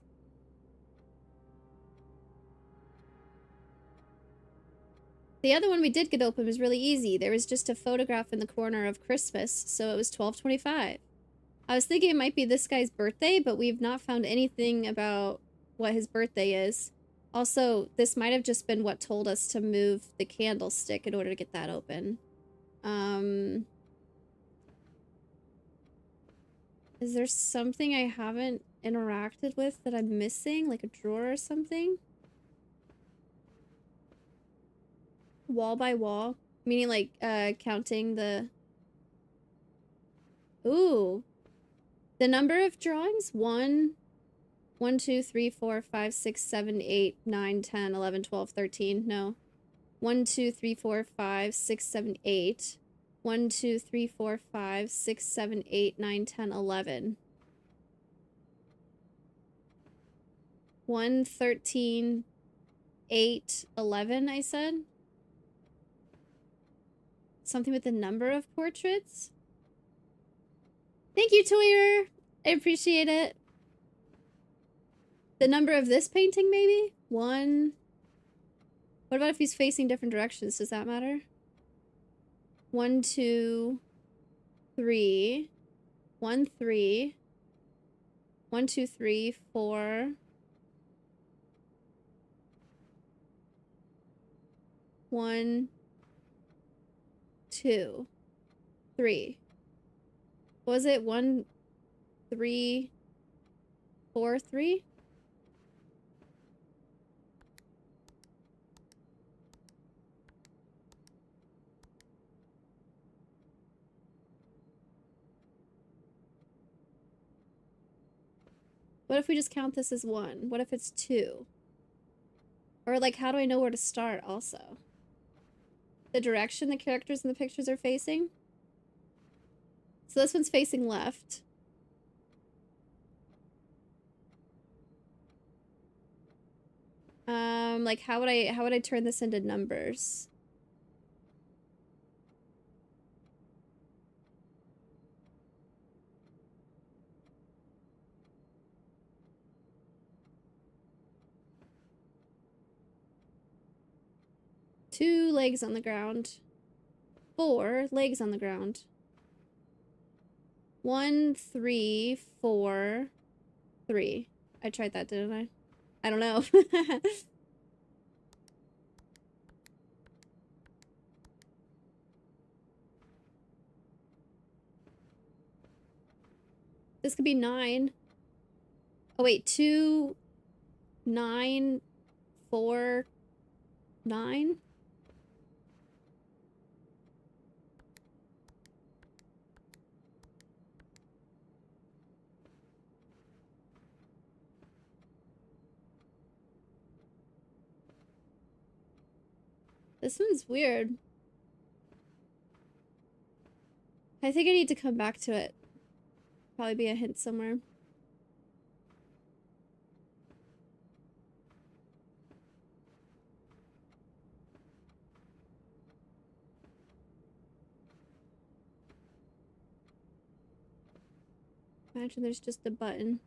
Speaker 1: The other one we did get open was really easy. There was just a photograph in the corner of Christmas, so it was 12/25. I was thinking it might be this guy's birthday, but we've not found anything about what his birthday is. Also, this might have just been what told us to move the candlestick in order to get that open. Is there something I haven't interacted with that I'm missing? Like a drawer or something? Wall by wall? Meaning like, counting the... Ooh. The number of drawings? 1, 2, 3, 4, 5, 6, 7, 8, 9, 10, 11, 12, 13. No. 1, 2, 3, 4, 5, 6, 7, 8. 1, 2, 3, 4, 5, 6, 7, 8, 9, 10, 11. 1, 13, 8, 11, I said? Something with the number of portraits? Thank you, Toyer! I appreciate it. The number of this painting, maybe? 1. What about if he's facing different directions? Does that matter? 1, 2, 3. 1, 3. 1, 2, 3, 4. 1, 2, 3. Was it 1, 3, 4, 3? What if we just count this as 1? What if it's 2? Or like, how do I know where to start also? The direction the characters in the pictures are facing? So this one's facing left. Like how would I turn this into numbers? Two legs on the ground. 4 legs on the ground. 1, 3, 4, 3. I tried that, didn't I? I don't know. This could be 9. Oh wait, 2, 9, 4, 9? This one's weird. I think I need to come back to it. Probably be a hint somewhere. Imagine there's just a button.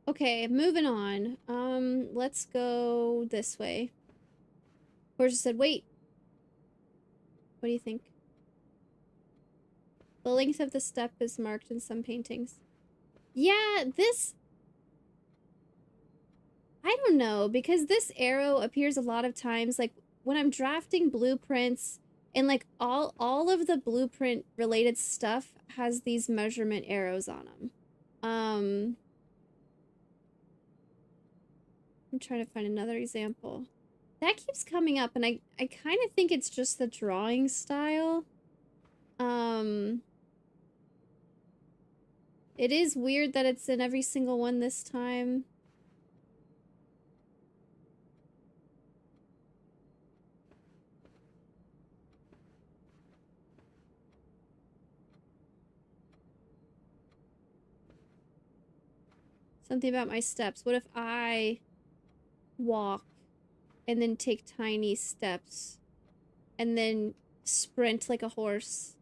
Speaker 1: Okay, moving on. Let's go this way. Portia said, wait. What do you think? The length of the step is marked in some paintings. Yeah, this... I don't know, because this arrow appears a lot of times, like, when I'm drafting blueprints, and, like, all of the blueprint-related stuff has these measurement arrows on them. I'm trying to find another example. That keeps coming up, and I kind of think it's just the drawing style. It is weird that it's in every single one this time. Something about my steps. What if I walk and then take tiny steps and then sprint like a horse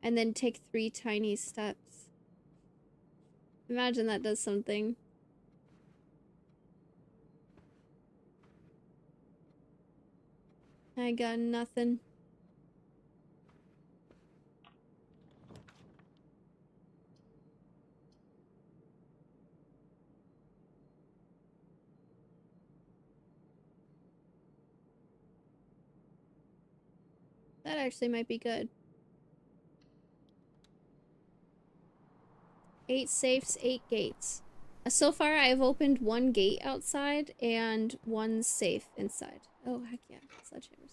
Speaker 1: and then take 3 tiny steps? Imagine that does something. I got nothing. That actually might be good. 8 safes, 8 gates. So far, I've opened 1 gate outside and 1 safe inside. Oh, heck yeah. Sledgehammers.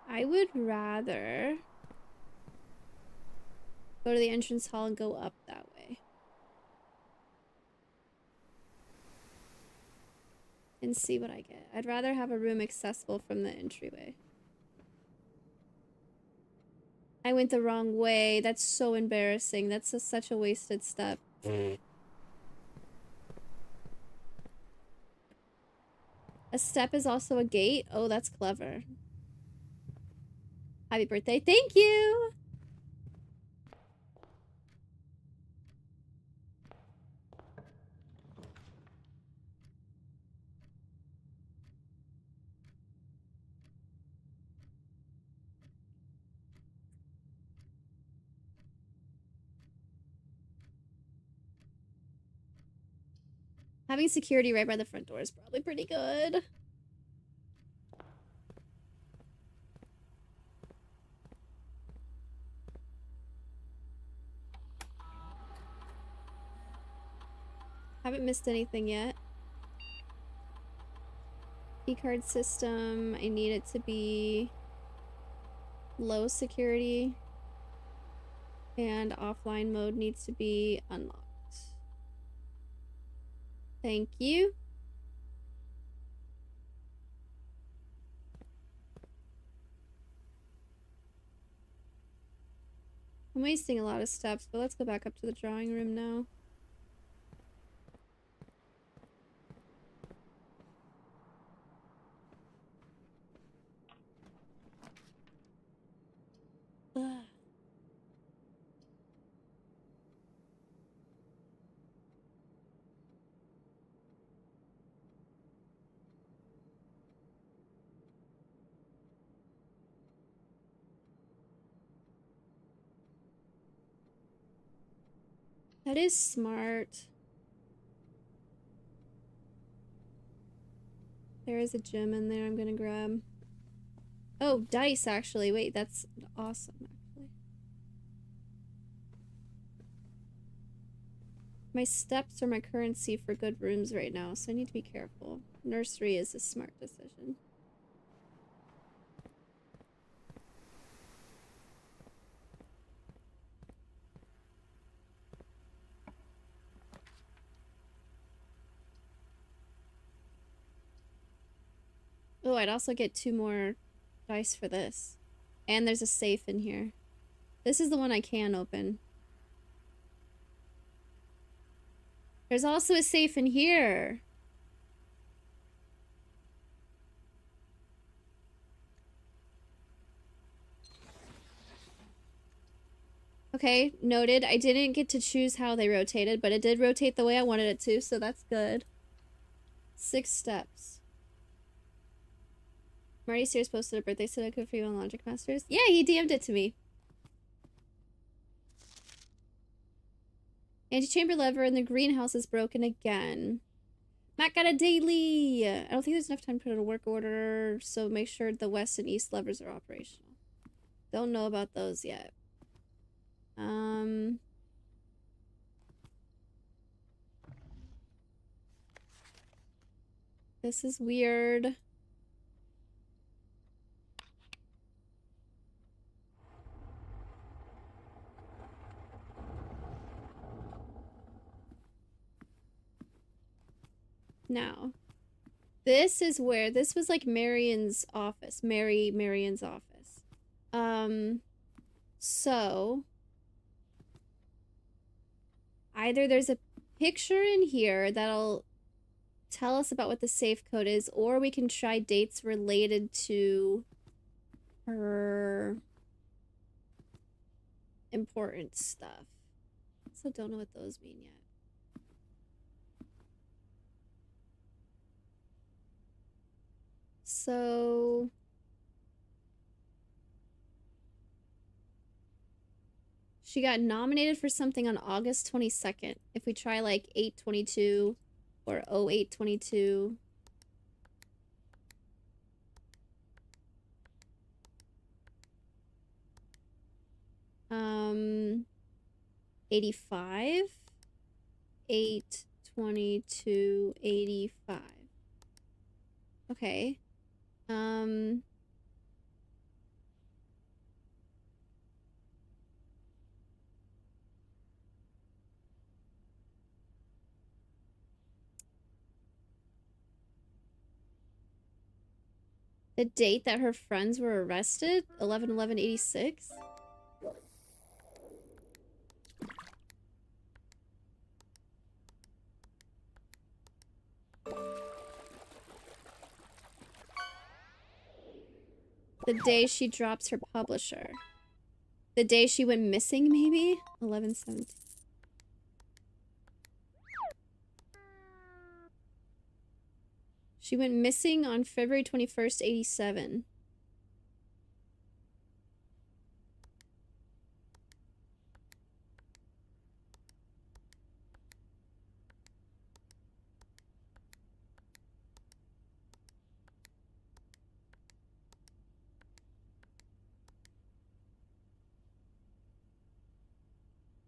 Speaker 1: I would rather go to the entrance hall and go up that way. And see what I get. I'd rather have a room accessible from the entryway. I went the wrong way. That's so embarrassing. That's such a wasted step. A step is also a gate? Oh, that's clever. Happy birthday. Thank you! Having security right by the front door is probably pretty good. Haven't missed anything yet. Keycard system. I need it to be low security. And offline mode needs to be unlocked. Thank you. I'm wasting a lot of steps, but let's go back up to the drawing room now. Ugh. That is smart. There is a gem in there I'm gonna grab. Oh, dice, actually. Wait, that's awesome, actually. My steps are my currency for good rooms right now, so I need to be careful. Nursery is a smart decision. Oh, I'd also get 2 more dice for this. And there's a safe in here. This is the one I can open. There's also a safe in here. Okay, noted. I didn't get to choose how they rotated, but it did rotate the way I wanted it to, so that's good. 6 steps. Marty Sears posted a birthday Sudoku for you on Logic Masters. Yeah, he DM'd it to me. Antechamber lever in the greenhouse is broken again. Matt got a daily! I don't think there's enough time to put in a work order, so make sure the west and east levers are operational. Don't know about those yet. This is weird. Now, this is where, this was like Marion's office. Marion's office. So either there's a picture in here that'll tell us about what the safe code is, or we can try dates related to her important stuff. So don't know what those mean yet. So she got nominated for something on August 22nd. If we try like 8/22 or 08/22. Um 85 8/22 85. Okay. The date that her friends were arrested, 11/11/86. The day she drops her publisher. The day she went missing, maybe? 11/17. She went missing on February 21st, 87.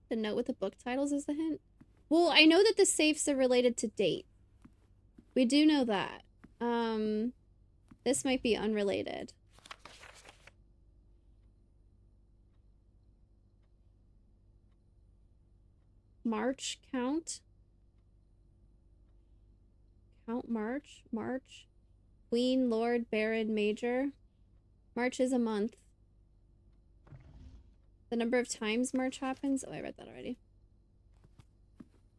Speaker 1: The note with the book titles is the hint? Well, I know that the safes are related to date. We do know that. This might be unrelated. March count. Count March. March. Queen, Lord, Baron, Major. March is a month. The number of times March happens. Oh, I read that already.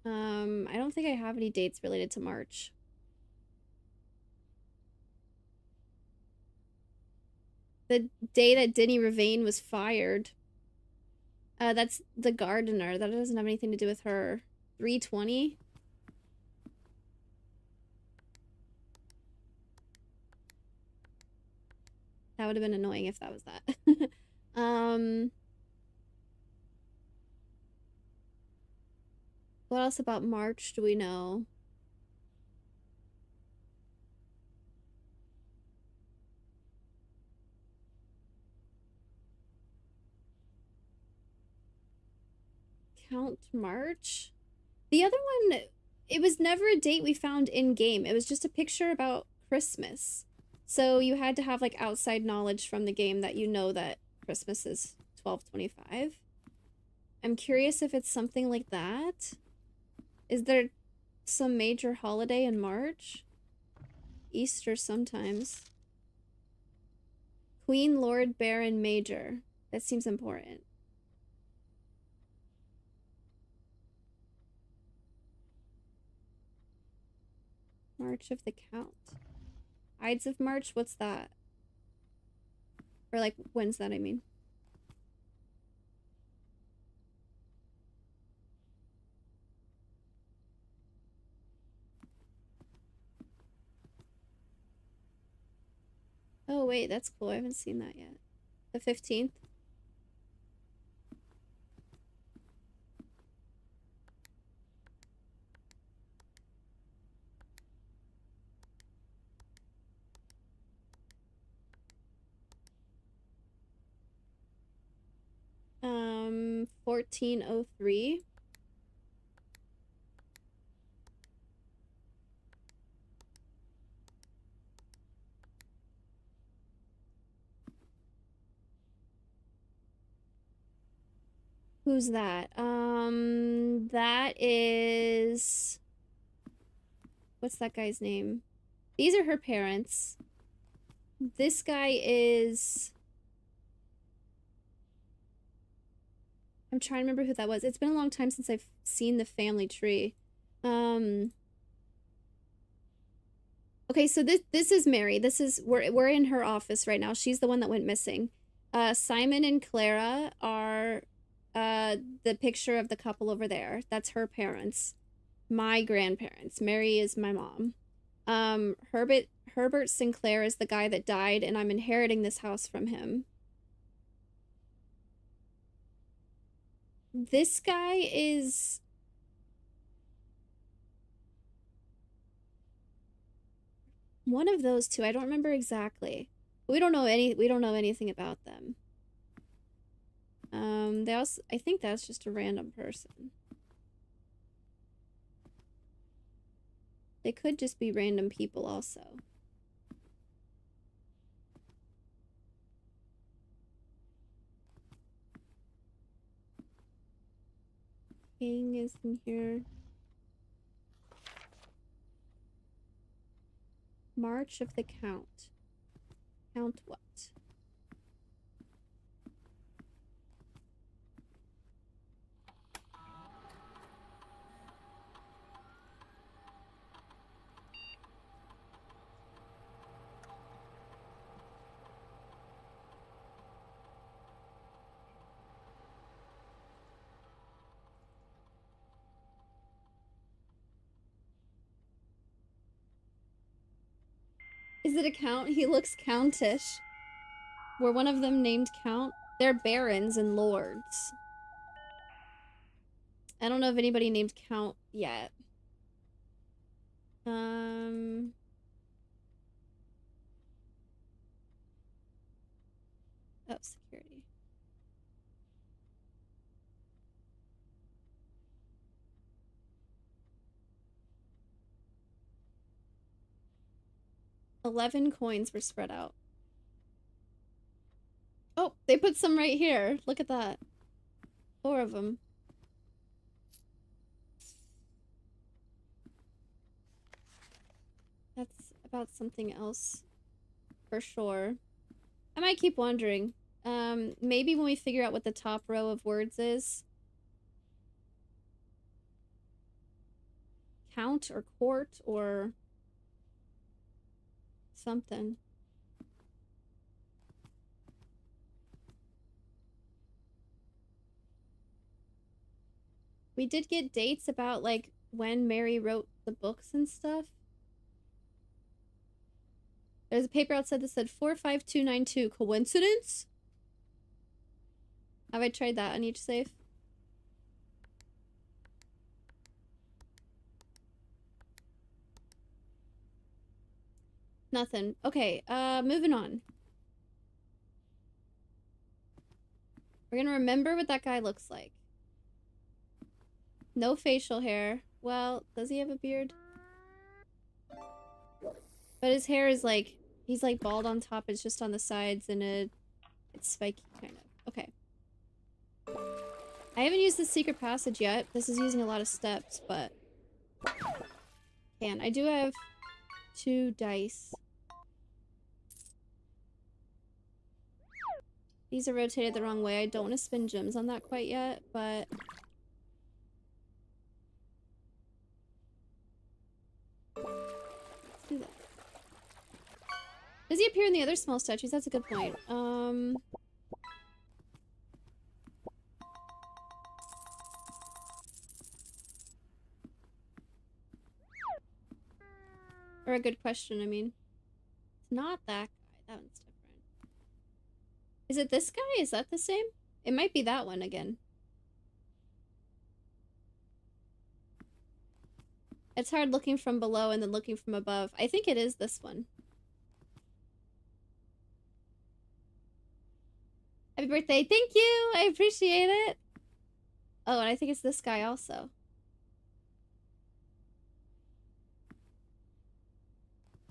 Speaker 1: I don't think I have any dates related to March. The day that Denny Ravane was fired. That's the gardener. That doesn't have anything to do with her. 3/20. That would have been annoying if that was that. What else about March do we know? Count March? The other one, it was never a date we found in-game. It was just a picture about Christmas. So you had to have, like, outside knowledge from the game that you know that Christmas is 12/25. I'm curious if it's something like that. Is there some major holiday in March? Easter sometimes. Queen, Lord, Baron, Major. That seems important. March of the Count. Ides of March? What's that? Or like, when's that, I mean? wait, that's cool. I haven't seen that yet. The 15th. Um, 1403. Who's that? That is... What's that guy's name? These are her parents. This guy is... I'm trying to remember who that was. It's been a long time since I've seen the family tree. Okay, so this is Mary. This is we're in her office right now. She's the one that went missing. Simon and Clara are the picture of the couple over there. That's her parents. My grandparents. Mary is my mom. Herbert Sinclair is the guy that died, and I'm inheriting this house from him. This guy is... one of those two. I don't remember exactly. We don't know anything about them. They also... I think that's just a random person. They could just be random people also. King is in here. March of the Count. Count what? Is it a count? He looks countish. Were one of them named Count? They're barons and lords. I don't know of anybody named Count yet. Oh, security. $11 coins were spread out. Oh, they put some right here. Look at that. 4 of them. That's about something else. For sure. I might keep wondering. Maybe when we figure out what the top row of words is. Count or court or something. We did get dates about, like, when Mary wrote the books and stuff. There's a paper outside that said 45292. Coincidence? Have I tried that on each safe? Nothing. Okay, moving on. We're gonna remember what that guy looks like. No facial hair. Well, does he have a beard? But his hair is like, he's like bald on top, it's just on the sides and it's spiky kind of. Okay. I haven't used the secret passage yet. This is using a lot of steps, but I do have 2 dice. These are rotated the wrong way. I don't want to spin gems on that quite yet, but let's do that. Does he appear in the other small statues? That's a good point. Or a good question, I mean. It's not that guy. That one's different. Is it this guy? Is that the same? It might be that one again. It's hard looking from below and then looking from above. I think it is this one. Happy birthday. Thank you. I appreciate it. Oh, and I think it's this guy also.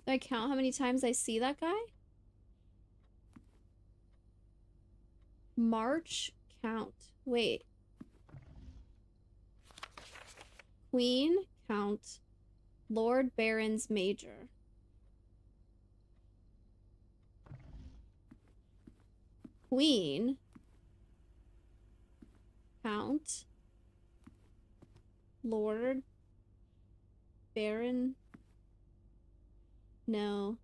Speaker 1: Do I count how many times I see that guy? March count. Wait. Queen count. Lord Barons Major. Queen count. Lord Baron. No.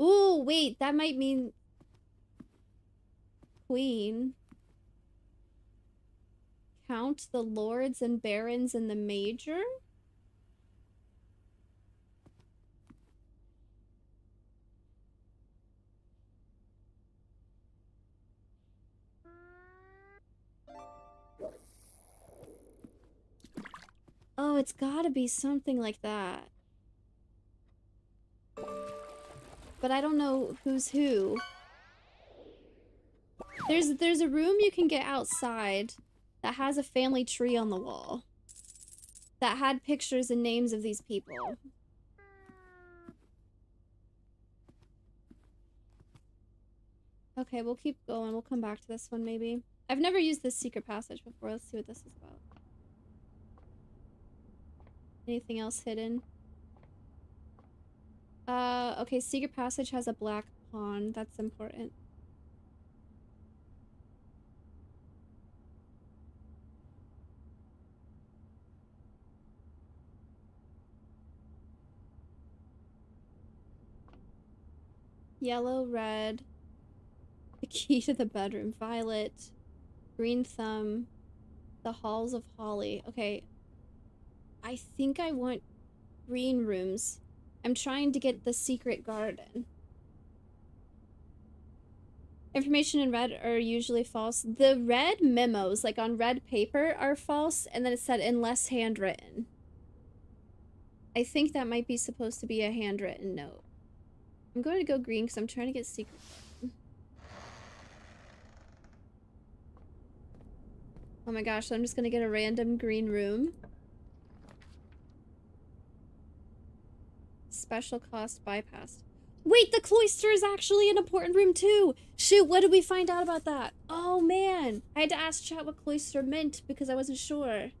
Speaker 1: Ooh, wait, that might mean Queen. Count the lords and barons in the major? Oh, it's gotta be something like that. But I don't know who's who. There's a room you can get outside that has a family tree on the wall. That had pictures and names of these people. Okay, we'll keep going. We'll come back to this one maybe. I've never used this secret passage before. Let's see what this is about. Anything else hidden? Okay, secret passage has a black pawn. That's important. Yellow, red. The key to the bedroom. Violet. Green thumb. The halls of holly. Okay. I think I want green rooms. I'm trying to get the secret garden. Information in red are usually false. The red memos, like on red paper, are false, and then it said unless handwritten. I think that might be supposed to be a handwritten note. I'm going to go green because I'm trying to get secret garden. Oh my gosh, so I'm just going to get a random green room. Special cost bypassed. Wait, the cloister is actually an important room too! Shoot, what did we find out about that? Oh man, I had to ask chat what cloister meant because I wasn't sure.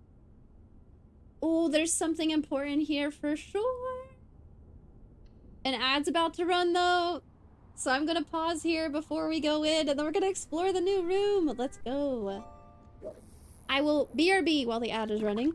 Speaker 1: Oh, there's something important here for sure. An ad's about to run though, so I'm gonna pause here before we go in and then we're gonna explore the new room. Let's go. I will BRB while the ad is running.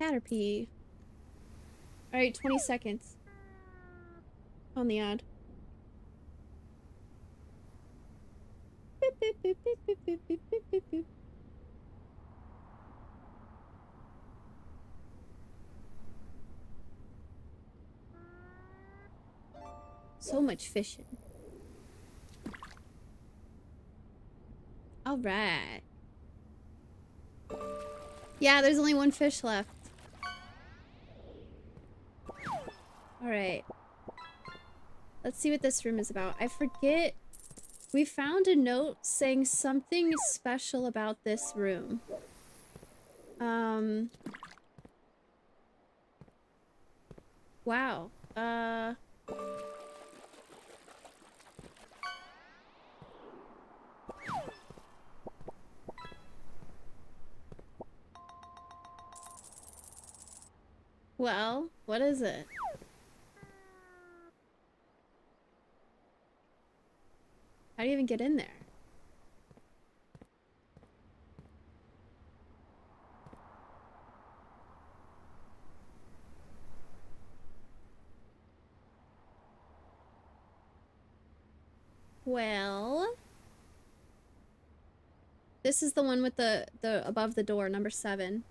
Speaker 1: Caterpie. Alright, 20 seconds. On the ad. Boop, boop, boop, boop, boop, boop, boop, boop, boop, boop. So much fishing. Alright. Yeah, there's only one fish left. Alright. Let's see what this room is about. I forget. We found a note saying something special about this room. Wow. Well, what is it? How do you even get in there? Well, this is the one with the above the door, number 7.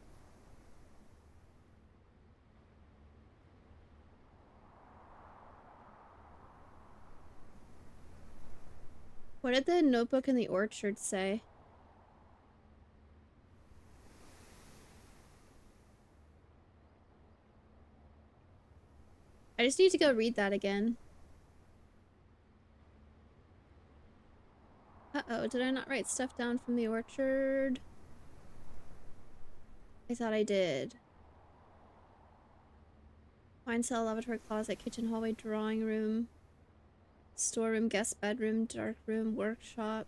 Speaker 1: What did the notebook in the orchard say? I just need to go read that again. Uh-oh, did I not write stuff down from the orchard? I thought I did. Wine cell, lavatory closet, kitchen, hallway, drawing room, storeroom, guest bedroom, dark room, workshop.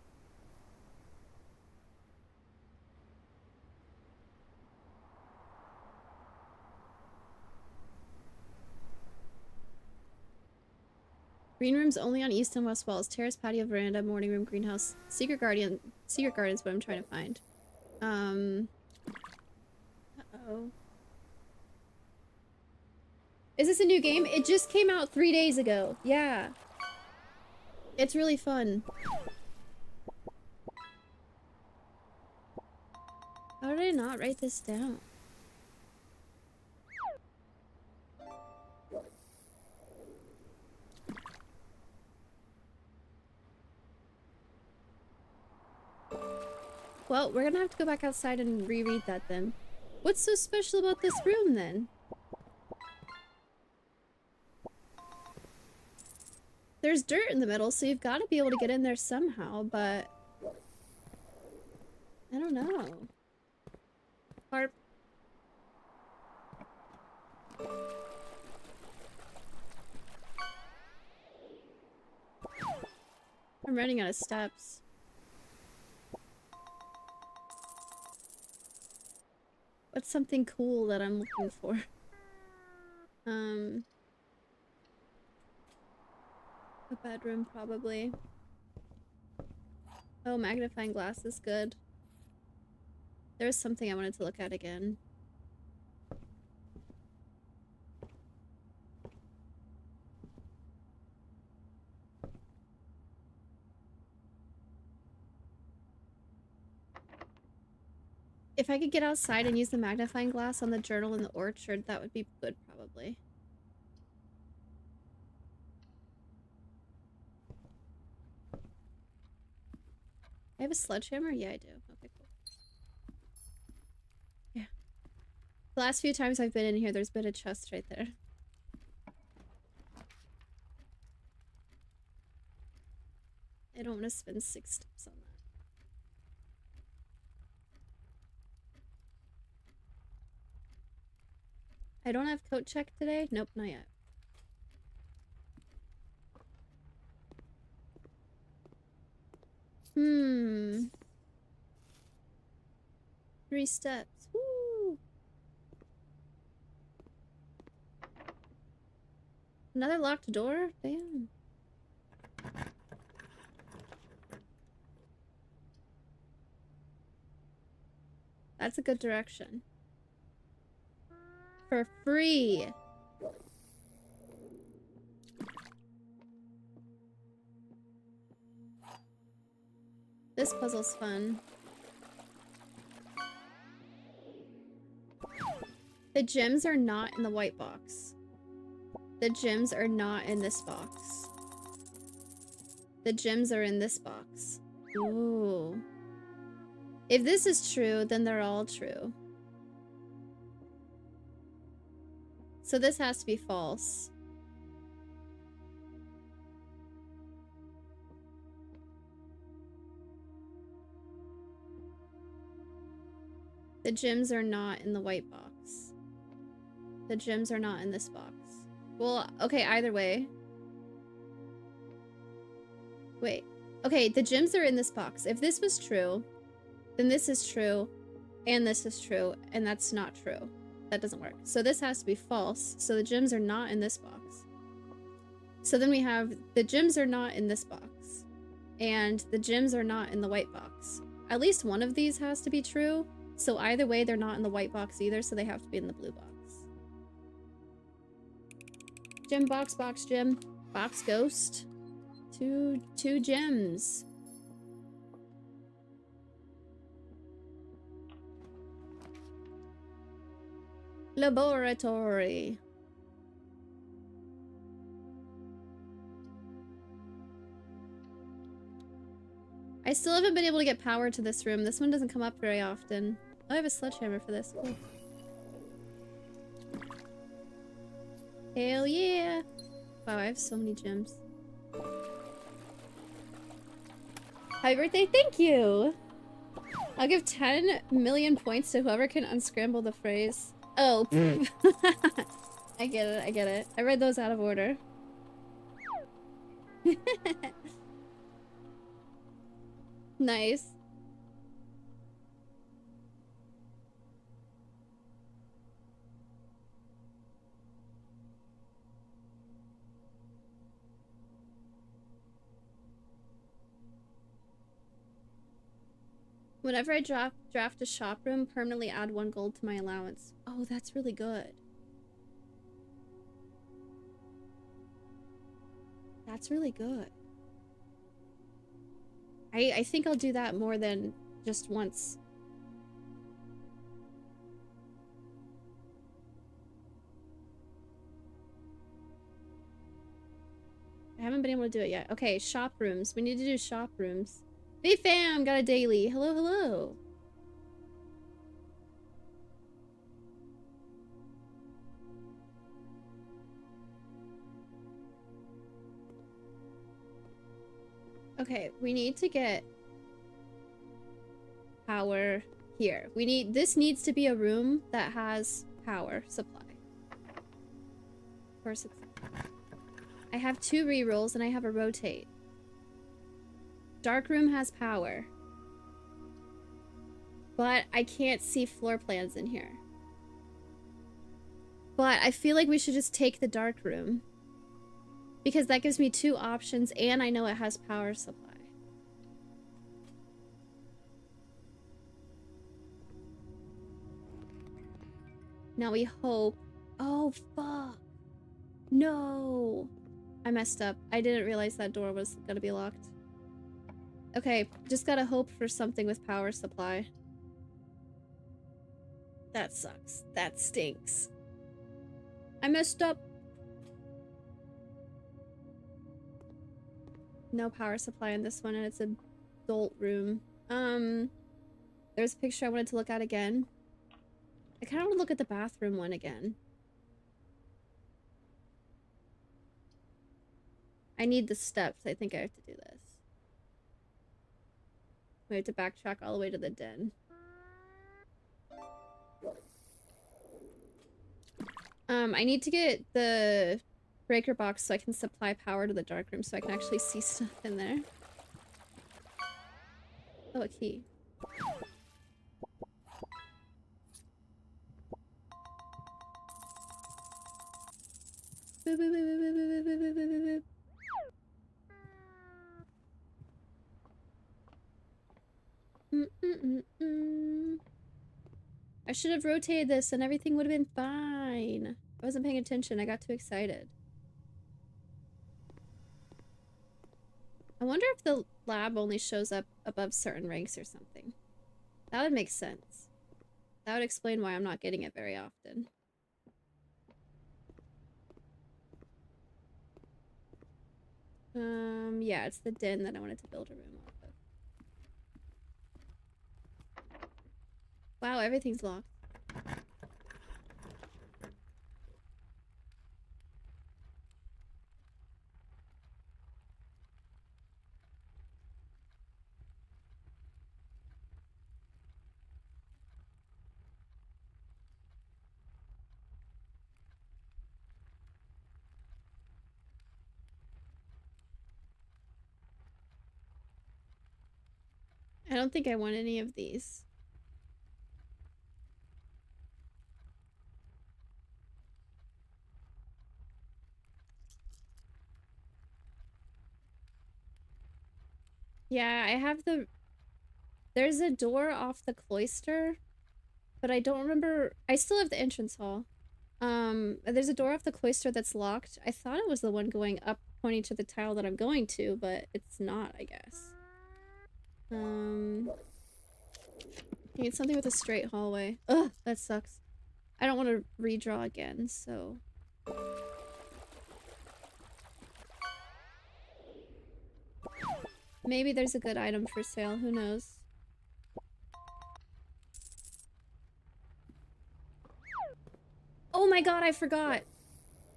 Speaker 1: Green rooms only on east and west walls. Terrace, patio, veranda, morning room, greenhouse. Secret garden is what I'm trying to find. Uh-oh. Is this a new game? It just came out 3 days ago. Yeah. It's really fun. How did I not write this down? Well, we're gonna have to go back outside and reread that then. What's so special about this room then? There's dirt in the middle, so you've got to be able to get in there somehow, but... I don't know. Harp. I'm running out of steps. What's something cool that I'm looking for? A bedroom, probably. Oh, magnifying glass is good. There's something I wanted to look at again. If I could get outside and use the magnifying glass on the journal in the orchard, that would be good, probably. I have a sledgehammer? Yeah, I do. Okay, cool. Yeah. The last few times I've been in here, there's been a chest right there. I don't want to spend 6 steps on that. I don't have coat check today? Nope, not yet. Hmm. 3 steps. Woo! Another locked door? Damn. That's a good direction. for free. This puzzle's fun. The gems are not in the white box. The gems are not in this box. The gems are in this box. Ooh. If this is true, then they're all true. So this has to be false. The gems are not in the white box. The gems are not in this box. Well, okay, either way. Wait. Okay, the gems are in this box. If this was true, then this is true, and this is true, and that's not true. That doesn't work. So this has to be false. So the gems are not in this box. So then we have the gems are not in this box, and the gems are not in the white box. At least one of these has to be true. So either way, they're not in the white box either, so they have to be in the blue box. Gem box, box gem, box ghost. Two gems. Laboratory. I still haven't been able to get power to this room. This one doesn't come up very often. Oh, I have a sledgehammer for this. Cool. Hell yeah! Wow, I have so many gems. Happy birthday, thank you! I'll give 10 million points to whoever can unscramble the phrase. Oh. I get it, I get it. I read those out of order. Nice. Whenever I draft a shop room, permanently add 1 gold to my allowance. Oh, that's really good. That's really good. I think I'll do that more than just once. I haven't been able to do it yet. Okay, shop rooms. We need to do shop rooms. Hey fam, got a daily. Hello, hello. Okay, we need to get power here. This needs to be a room that has power supply. Of course it's... I have 2 rerolls and I have a rotate. Dark room has power. But I can't see floor plans in here. But I feel like we should just take the dark room. Because that gives me 2 options and I know it has power supply. Now we hope... Oh, fuck. No. I messed up. I didn't realize that door was gonna be locked. Okay, just gotta hope for something with power supply. That sucks. That stinks. I messed up. No power supply in this one, and it's an adult room. There's a picture I wanted to look at again. I kind of want to look at the bathroom one again. I need the steps. I think I have to do this. We have to backtrack all the way to the den. I need to get the breaker box so I can supply power to the dark room so I can actually see stuff in there. Oh, a key. Boop, boop, boop, boop, boop, boop, boop, boop, boop. I should have rotated this and everything would have been fine. fine. I wasn't paying attention. I got too excited. I wonder if the lab only shows up above certain ranks or something. That would make sense. That would explain why I'm not getting it very often. Yeah, it's the den that I wanted to build a room off of. Wow, everything's locked. I don't think I want any of these. Yeah, I have the... There's a door off the cloister, but I don't remember... I still have the entrance hall. There's a door off the cloister that's locked. I thought it was the one going up pointing to the tile that I'm going to, but it's not, I guess. I need something with a straight hallway. Ugh, that sucks. I don't want to redraw again, so... Maybe there's a good item for sale, who knows? Oh my god, I forgot!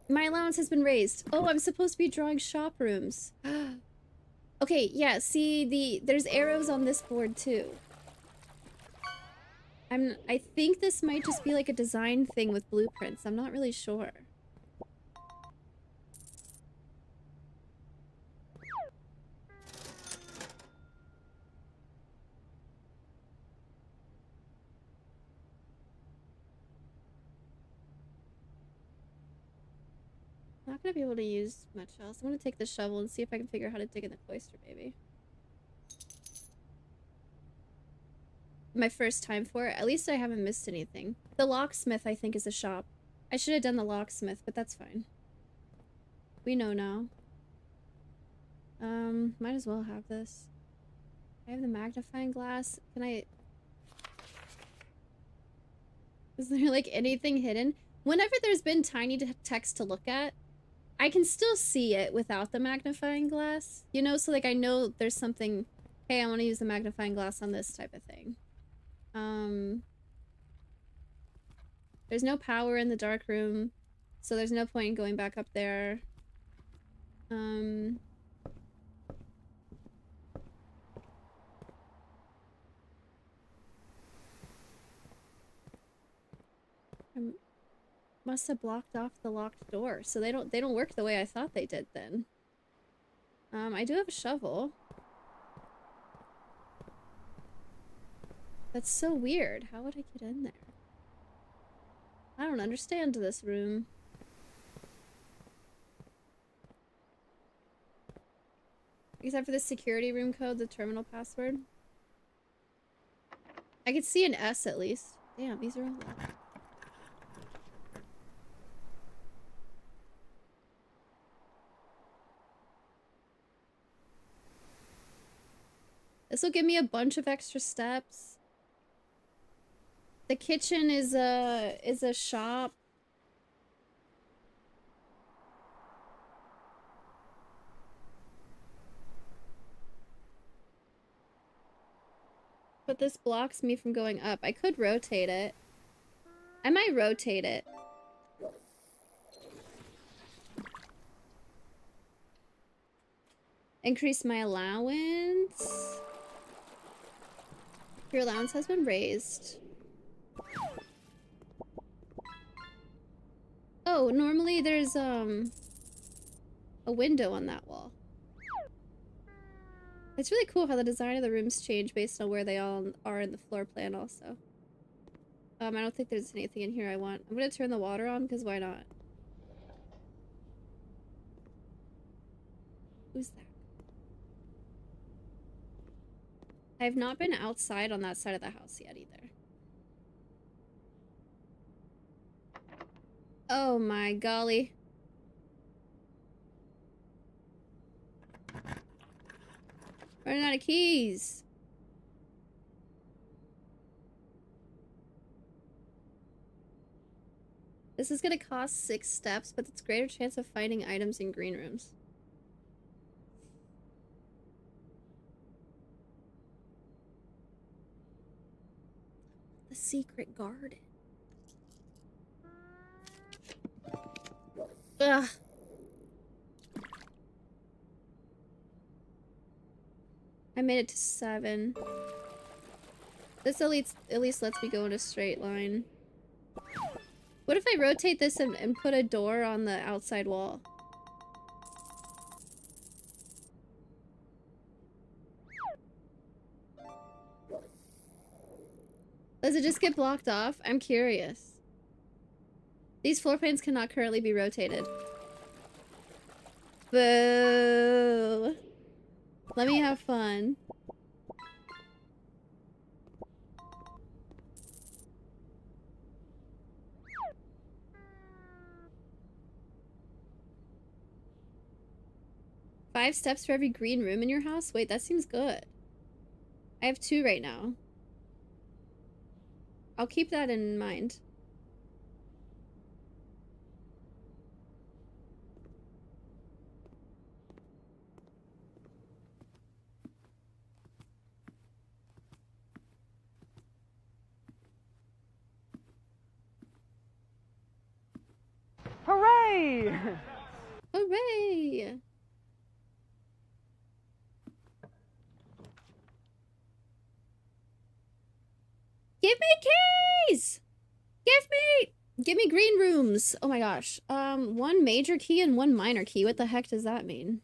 Speaker 1: My allowance has been raised. Oh, I'm supposed to be drawing shop rooms. Okay, yeah, see, there's arrows on this board too. I think this might just be like a design thing with blueprints. I'm not really sure. I'm not gonna be able to use much else. I'm gonna take the shovel and see if I can figure out how to dig in the cloister, maybe. My first time for it. At least I haven't missed anything. The locksmith, I think, is a shop. I should have done the locksmith, but that's fine. We know now. Might as well have this. I have the magnifying glass. Can I... Is there, like, anything hidden? Whenever there's been tiny text to look at, I can still see it without the magnifying glass. You know, so, like, I know there's something... Hey, I want to use the magnifying glass on this type of thing. There's no power in the dark room, so there's no point in going back up there. I must have blocked off the locked door, so they don't work the way I thought they did then. I do have a shovel. That's so weird. How would I get in there? I don't understand this room. Except for the security room code, the terminal password. I could see an S at least. Damn, these are all locked. This will give me a bunch of extra steps. The kitchen is a shop. But this blocks me from going up. I could rotate it. I might rotate it. Increase my allowance. Your allowance has been raised. Oh, normally there's a window on that wall. It's really cool how the design of the rooms change based on where they all are in the floor plan also. I don't think there's anything in here I want. I'm gonna turn the water on because why not? Who's that? I've not been outside on that side of the house yet either. Oh my golly. Running out of keys. This is gonna cost 6 steps, but it's greater chance of finding items in green rooms. The secret garden. Ugh. I made it to 7. This at least lets me go in a straight line. What if I rotate this and put a door on the outside wall? Does it just get blocked off? I'm curious. These floor plans cannot currently be rotated. Boo! Let me have fun. Five steps for every green room in your house? Wait, that seems good. I have 2 right now. I'll keep that in mind.
Speaker 2: Hooray!
Speaker 1: Hooray! Give me keys! Give me green rooms! Oh my gosh. 1 major key and 1 minor key. What the heck does that mean?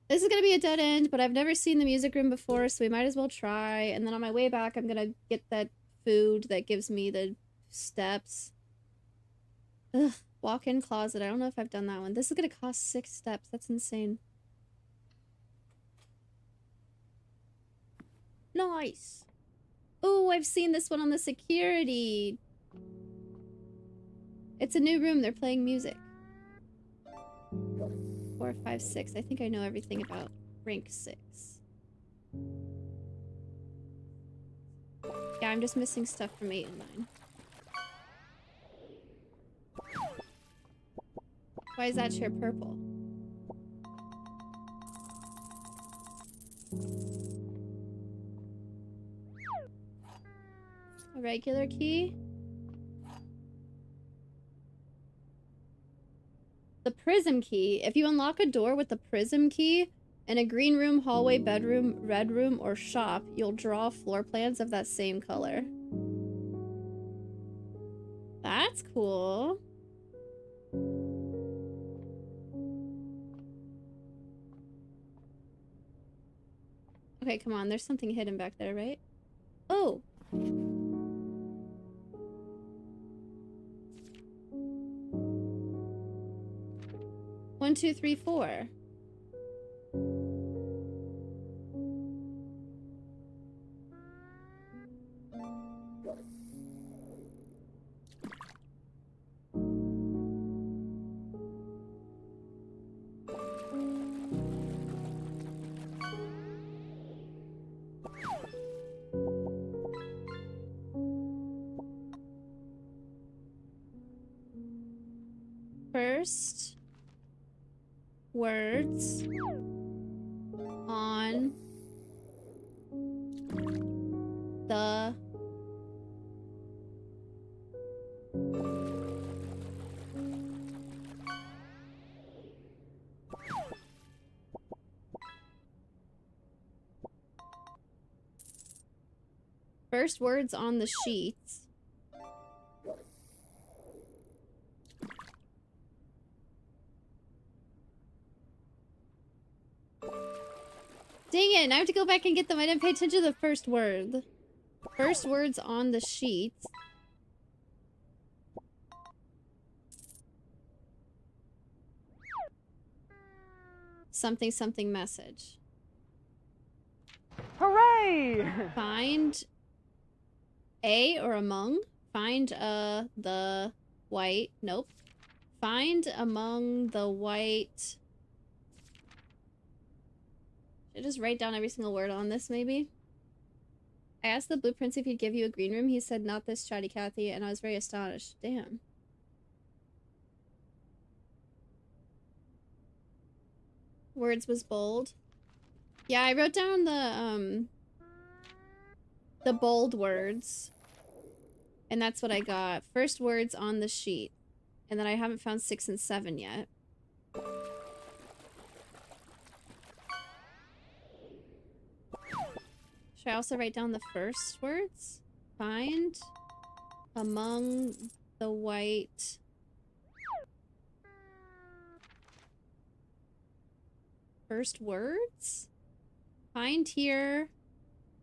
Speaker 1: This is gonna be a dead end, but I've never seen the music room before, so we might as well try. And then on my way back, I'm gonna get that food that gives me the steps. Ugh. Walk-in closet. I don't know if I've done that one. This is gonna cost 6 steps. That's insane. Nice! Oh, I've seen this one on the security. It's a new room. They're playing music. 4, 5, 6. I think I know everything about rank 6. Yeah, I'm just missing stuff from 8 and 9. Why is that chair purple? A regular key? The prism key. If you unlock a door with the prism key in a green room, hallway, bedroom, red room, or shop, you'll draw floor plans of that same color. That's cool. Okay, come on. There's something hidden back there, right? Oh! 1, 2, 3, 4. First words on the first words on the sheets. Dang it, I have to go back and get them. I didn't pay attention to the first word. First words on the sheets. Something something message.
Speaker 2: Hooray!
Speaker 1: Find a or among. Find the White. Nope. Find among the white... Should I just write down every single word on this, maybe? I asked the blueprints if he'd give you a green room. He said, not this, ChattyKathy, and I was very astonished. Damn. Words was bold. Yeah, I wrote down the bold words. And that's what I got. First words on the sheet. And then I haven't found 6 and 7 yet. Should I also write down the first words? Find among the white... First words? Find here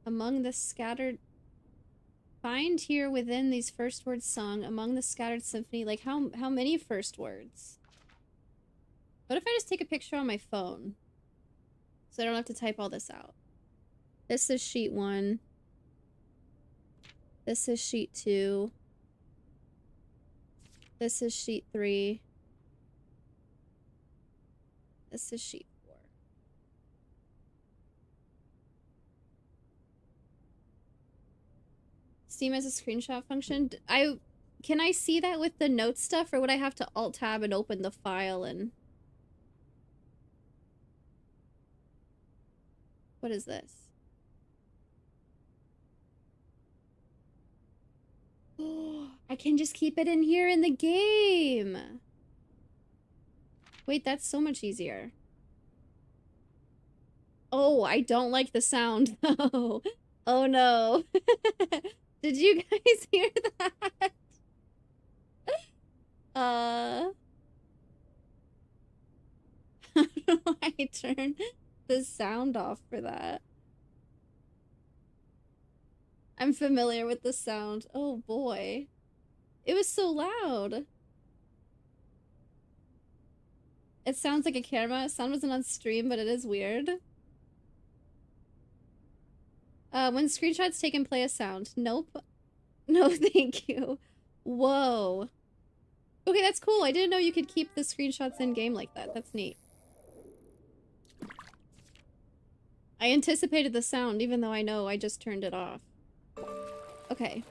Speaker 1: among the scattered... Find here within these first words sung among the scattered symphony. Like, how many first words? What if I just take a picture on my phone? So I don't have to type all this out. This is sheet 1. This is sheet 2. This is sheet 3. This is sheet 4. Steam has a screenshot function. Can I see that with the note stuff, or would I have to alt-tab and open the file and... What is this? Oh, I can just keep it in here in the game. Wait, that's so much easier. Oh, I don't like the sound though. Oh no. Did you guys hear that? How do I turn the sound off for that? I'm familiar with the sound. Oh boy. It was so loud. It sounds like a camera. Sound wasn't on stream, but it is weird. When screenshots taken, play a sound. Nope. No, thank you. Whoa. Okay, that's cool. I didn't know you could keep the screenshots in-game like that. That's neat. I anticipated the sound, even though I know I just turned it off. Okay.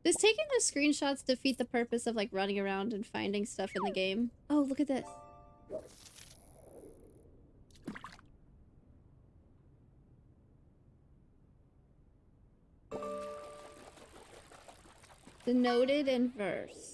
Speaker 1: Does taking the screenshots defeat the purpose of, like, running around and finding stuff in the game? Oh, look at this. Denoted in verse.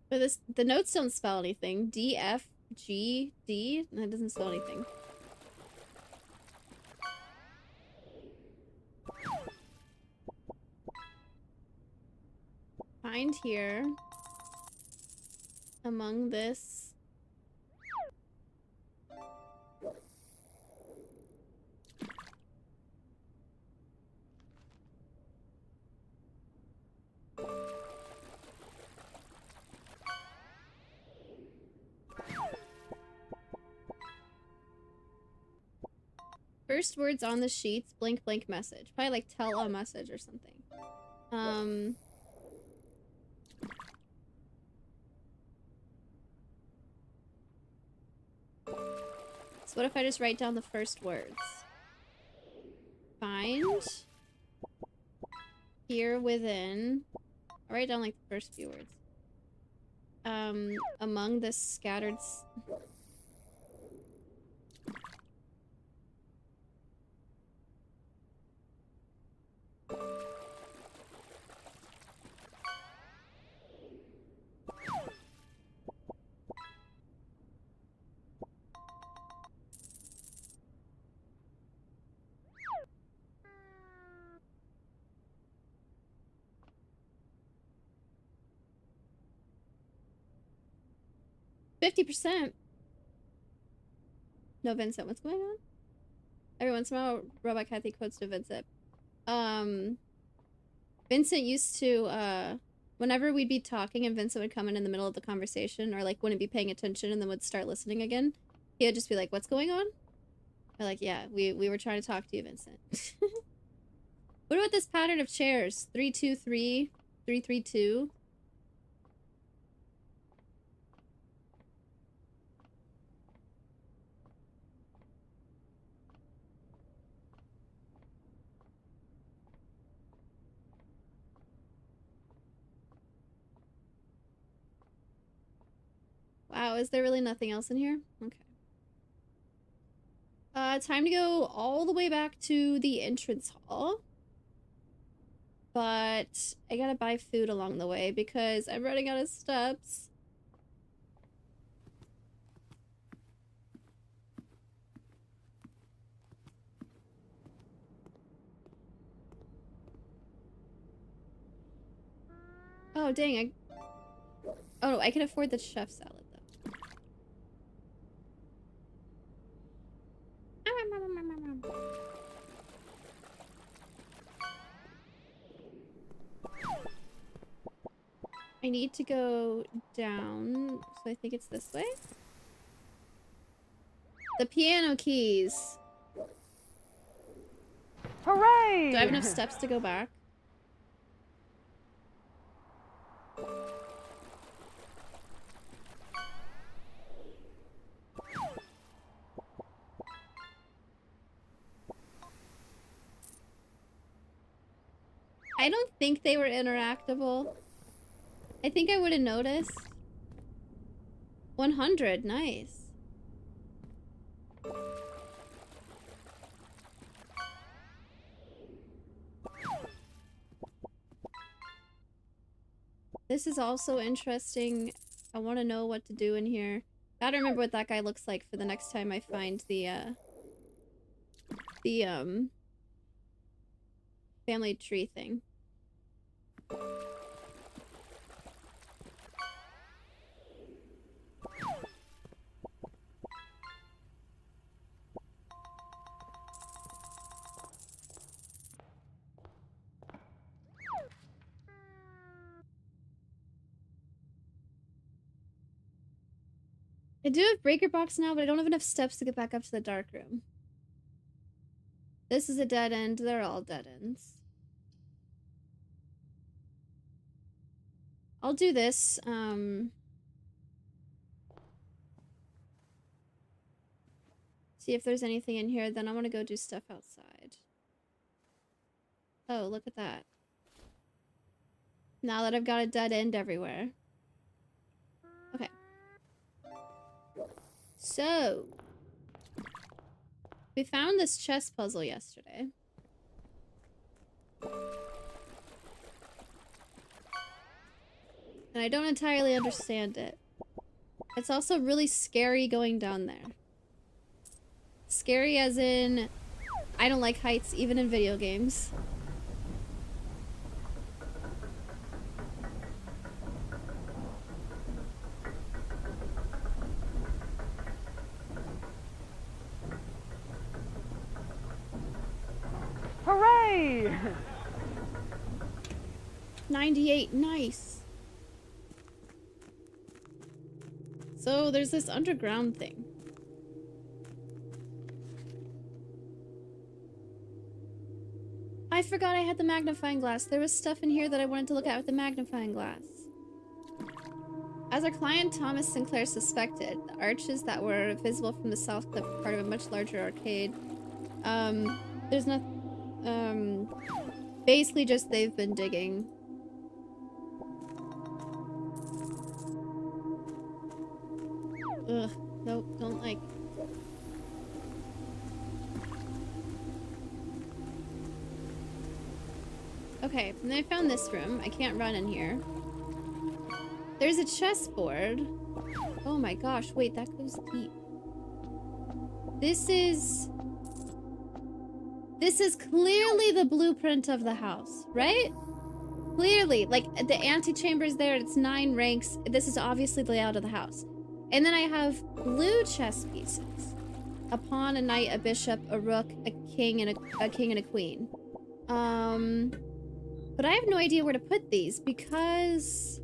Speaker 1: But the notes don't spell anything. D, F, G, D? That doesn't spell anything. Find here. Among this. First words on the sheets, blank blank message. Probably like tell a message or something. So what if I just write down the first words? Find here within. I'll write down like the first few words. Among the scattered. 50%. No, Vincent, what's going on? Every once in a while, Robot Kathy quotes to Vincent. Vincent used to, whenever we'd be talking and Vincent would come in the middle of the conversation or, like, wouldn't be paying attention and then would start listening again, he would just be like, what's going on? Or like, yeah, we were trying to talk to you, Vincent. What about this pattern of chairs? 3-2-3, 3-3-2. Wow, is there really nothing else in here? Okay. Time to go all the way back to the entrance hall. But I gotta buy food along the way because I'm running out of steps. Oh, dang, oh, no, I can afford the chef salad, though. I need to go down, so I think it's this way. The piano keys.
Speaker 2: Hooray!
Speaker 1: Do I have enough steps to go back? I don't think they were interactable. I think I would have noticed. 100, nice. This is also interesting. I want to know what to do in here. Gotta remember what that guy looks like for the next time I find the family tree thing. I do have breaker box now, but I don't have enough steps to get back up to the dark room. This is a dead end. They're all dead ends. I'll do this. See if there's anything in here. Then I want to go do stuff outside. Oh, look at that. Now that I've got a dead end everywhere. Okay. So, we found this chess puzzle yesterday. And I don't entirely understand it. It's also really scary going down there. Scary as in, I don't like heights even in video games.
Speaker 2: Hooray!
Speaker 1: 98, nice. So there's this underground thing. I forgot I had the magnifying glass. There was stuff in here that I wanted to look at with the magnifying glass. As our client Thomas Sinclair suspected, the arches that were visible from the south cliff were part of a much larger arcade. There's no... basically just they've been digging. Ugh, nope, don't like. Okay, and then I found this room. I can't run in here. There's a chessboard. Oh my gosh, wait, that goes deep. This is clearly the blueprint of the house, right? Clearly, like, the antechamber's there, it's 9 ranks. This is obviously the layout of the house. And then I have blue chess pieces. A pawn, a knight, a bishop, a rook, a king, and a queen. But I have no idea where to put these because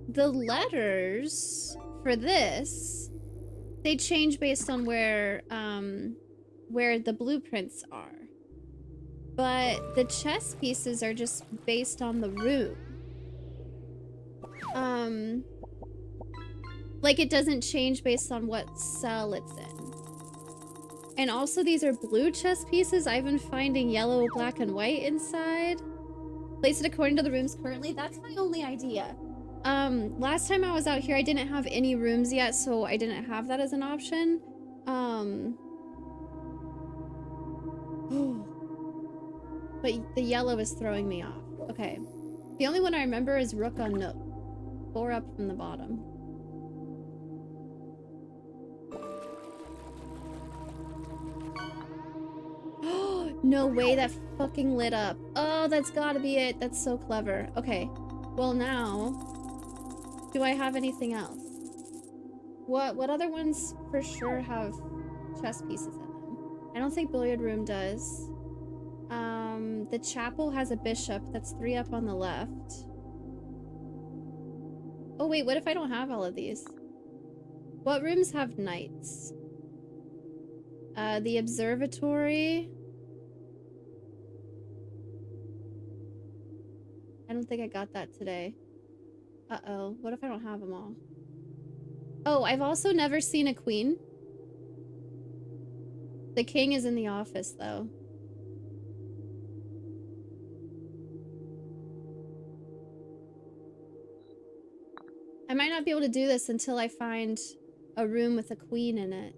Speaker 1: the letters for this, they change based on where the blueprints are. But the chess pieces are just based on the room. Like it doesn't change based on what cell it's in. And also these are blue chess pieces. I've been finding yellow, black, and white inside. Place it according to the rooms currently. That's my only idea. Last time I was out here, I didn't have any rooms yet, so I didn't have that as an option. But the yellow is throwing me off. Okay. The only one I remember is Rook on Nook. 4 up from the bottom. No way, that fucking lit up. Oh, that's gotta be it. That's so clever. Okay. Well, now, do I have anything else? What other ones for sure have chess pieces in them? I don't think billiard room does. The chapel has a bishop. That's 3 up on the left. Oh wait, what if I don't have all of these? What rooms have knights? The observatory. I don't think I got that today. Uh-oh. What if I don't have them all? Oh, I've also never seen a queen. The king is in the office, though. I might not be able to do this until I find a room with a queen in it.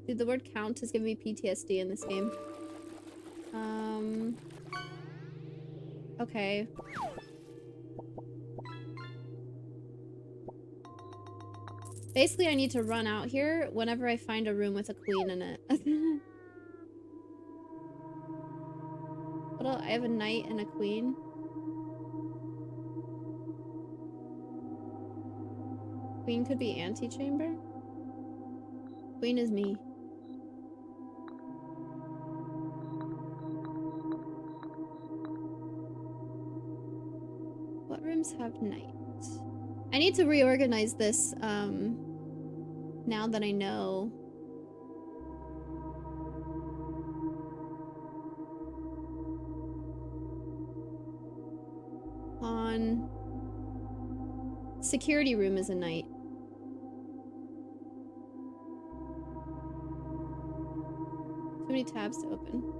Speaker 1: Dude, the word count has given me PTSD in this game. Okay. Basically, I need to run out here whenever I find a room with a queen in it. What else? I have a knight and a queen. Queen could be antechamber. Queen is me. What rooms have knight? I need to reorganize this, now that I know. On security room is a knight. Too many tabs to open.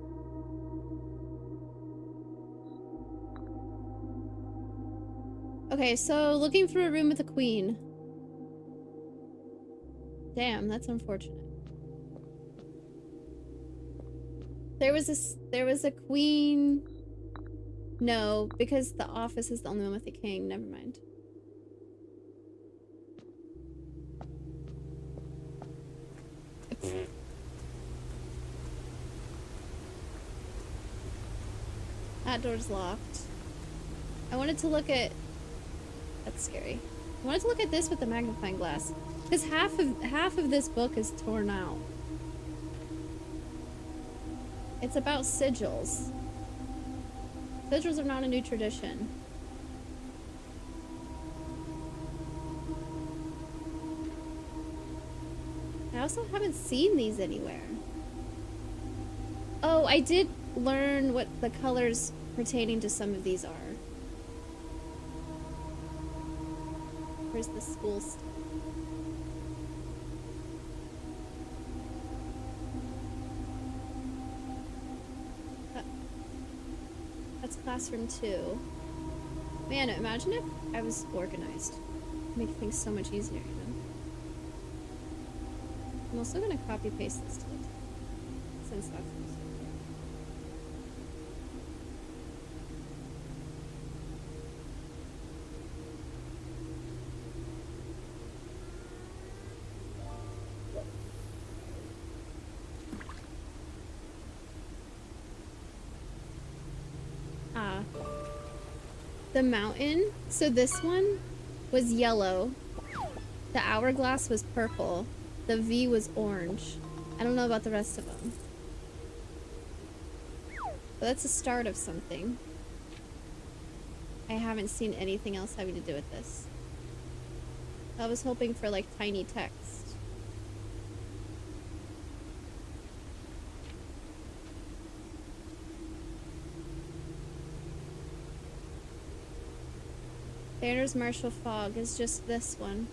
Speaker 1: Okay, so looking for a room with a queen. Damn, that's unfortunate. There was a queen. No, because the office is the only one with a king. Never mind. That door's locked. I wanted to look at... That's scary. I wanted to look at this with the magnifying glass. Because half of this book is torn out. It's about sigils. Sigils are not a new tradition. I also haven't seen these anywhere. Oh, I did learn what the colors pertaining to some of these are. Where's the school stuff? That's classroom 2. Man, imagine if I was organized. Make things so much easier, you know? I'm also gonna copy paste this to the top, since that's easier. The mountain, so this one was yellow. The hourglass was purple. the V was orange. I don't know about the rest of them. But that's the start of something. I haven't seen anything else having to do with this. I was hoping for like tiny text. Banner's Marshall Fog is just this one.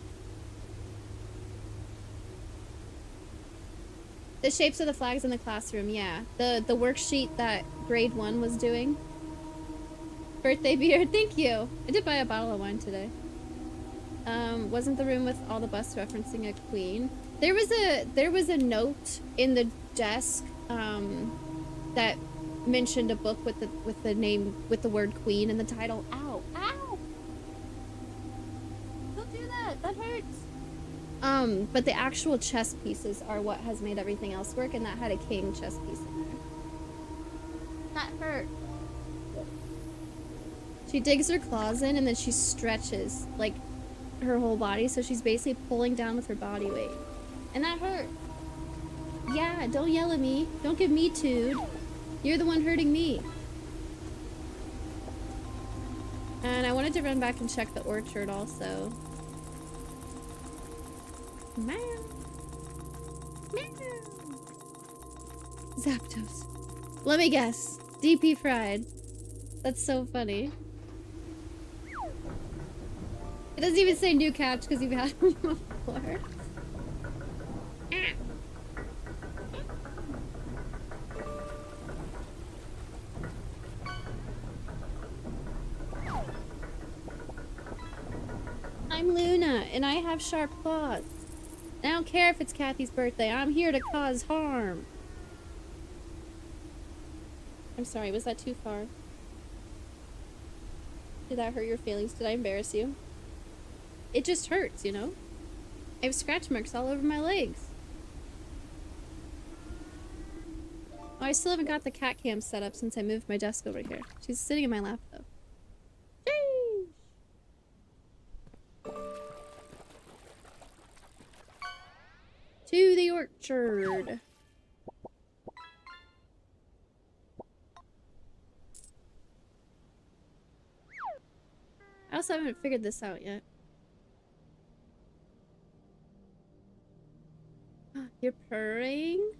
Speaker 1: The shapes of the flags in the classroom, yeah. The worksheet that grade 1 was doing. Birthday beer, thank you. I did buy a bottle of wine today. Wasn't the room with all the busts referencing a queen? There was a note in the desk that mentioned a book with the name, with the word queen in the title. Ow, ow! Don't do that, that hurts. But the actual chess pieces are what has made everything else work, and that had a king chess piece in there. That hurt. She digs her claws in and then she stretches, like, her whole body, so she's basically pulling down with her body weight. And that hurt. Yeah, don't yell at me. Don't get me too'd. You're the one hurting me. And I wanted to run back and check the orchard also. Meow. Meow. Zapdos. Let me guess. DP fried. That's so funny. It doesn't even say new couch because you've had them before. I'm Luna, and I have sharp claws. I don't care if it's Kathy's birthday. I'm here to cause harm. I'm sorry, was that too far? Did that hurt your feelings? Did I embarrass you? It just hurts, you know? I have scratch marks all over my legs. Oh, I still haven't got the cat cam set up since I moved my desk over here. She's sitting in my lap, though. To the orchard. I also haven't figured this out yet. You're purring?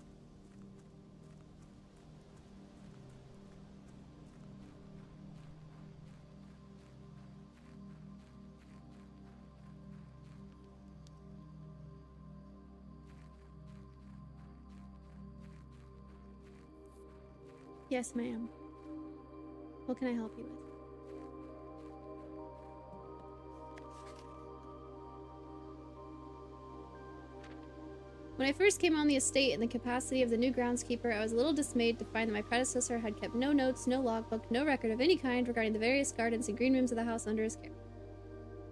Speaker 1: Yes, ma'am. What can I help you with? When I first came on the estate in the capacity of the new groundskeeper, I was a little dismayed to find that my predecessor had kept no notes, no logbook, no record of any kind regarding the various gardens and green rooms of the house under his care.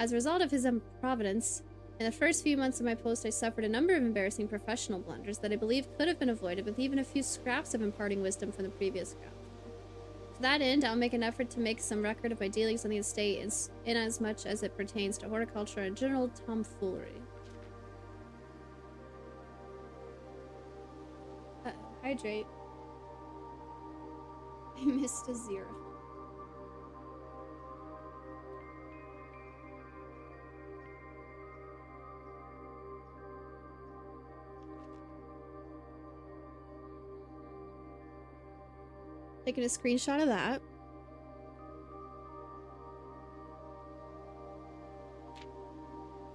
Speaker 1: As a result of his improvidence, in the first few months of my post I suffered a number of embarrassing professional blunders that I believe could have been avoided with even a few scraps of imparting wisdom from the previous groundskeeper. To that end, I'll make an effort to make some record of my dealings on the estate in as much as it pertains to horticulture and general tomfoolery. Hydrate. I missed a 0. Taking a screenshot of that.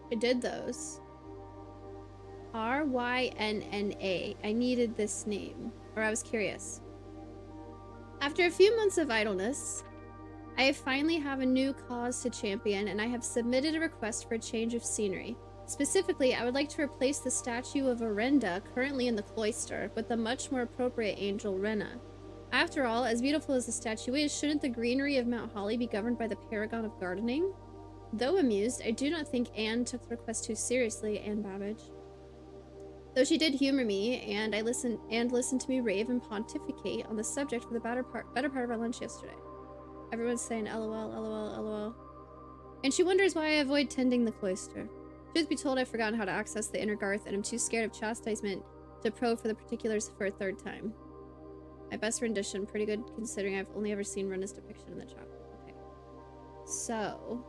Speaker 1: I did those. R-Y-N-N-A. I needed this name, or I was curious. After a few months of idleness, I finally have a new cause to champion, and I have submitted a request for a change of scenery. Specifically, I would like to replace the statue of Arenda, currently in the cloister, with the much more appropriate angel Rena. After all, as beautiful as the statue is, shouldn't the greenery of Mount Holly be governed by the paragon of gardening? Though amused, I do not think Anne took the request too seriously, Anne Babbage. Though she did humor me, and listened to me rave and pontificate on the subject for the better part of our lunch yesterday. Everyone's saying LOL, LOL, LOL. And she wonders why I avoid tending the cloister. Truth be told, I've forgotten how to access the inner Garth, and I'm too scared of chastisement to probe for the particulars for a third time. My best rendition, pretty good considering I've only ever seen Rena's depiction in the chapter. Okay. So...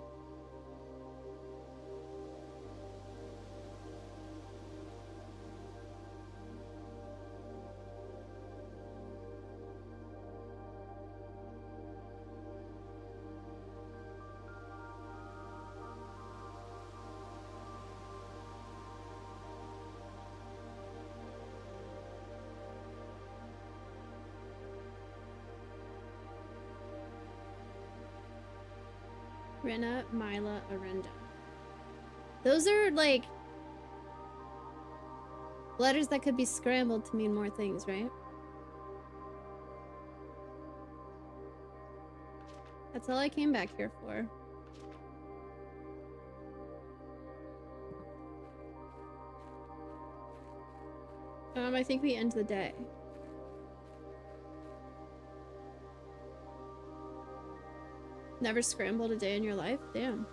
Speaker 1: Rena, Mila, Arenda. Those are, like, letters that could be scrambled to mean more things, right? That's all I came back here for. I think we end the day. Never scrambled a day in your life? Damn.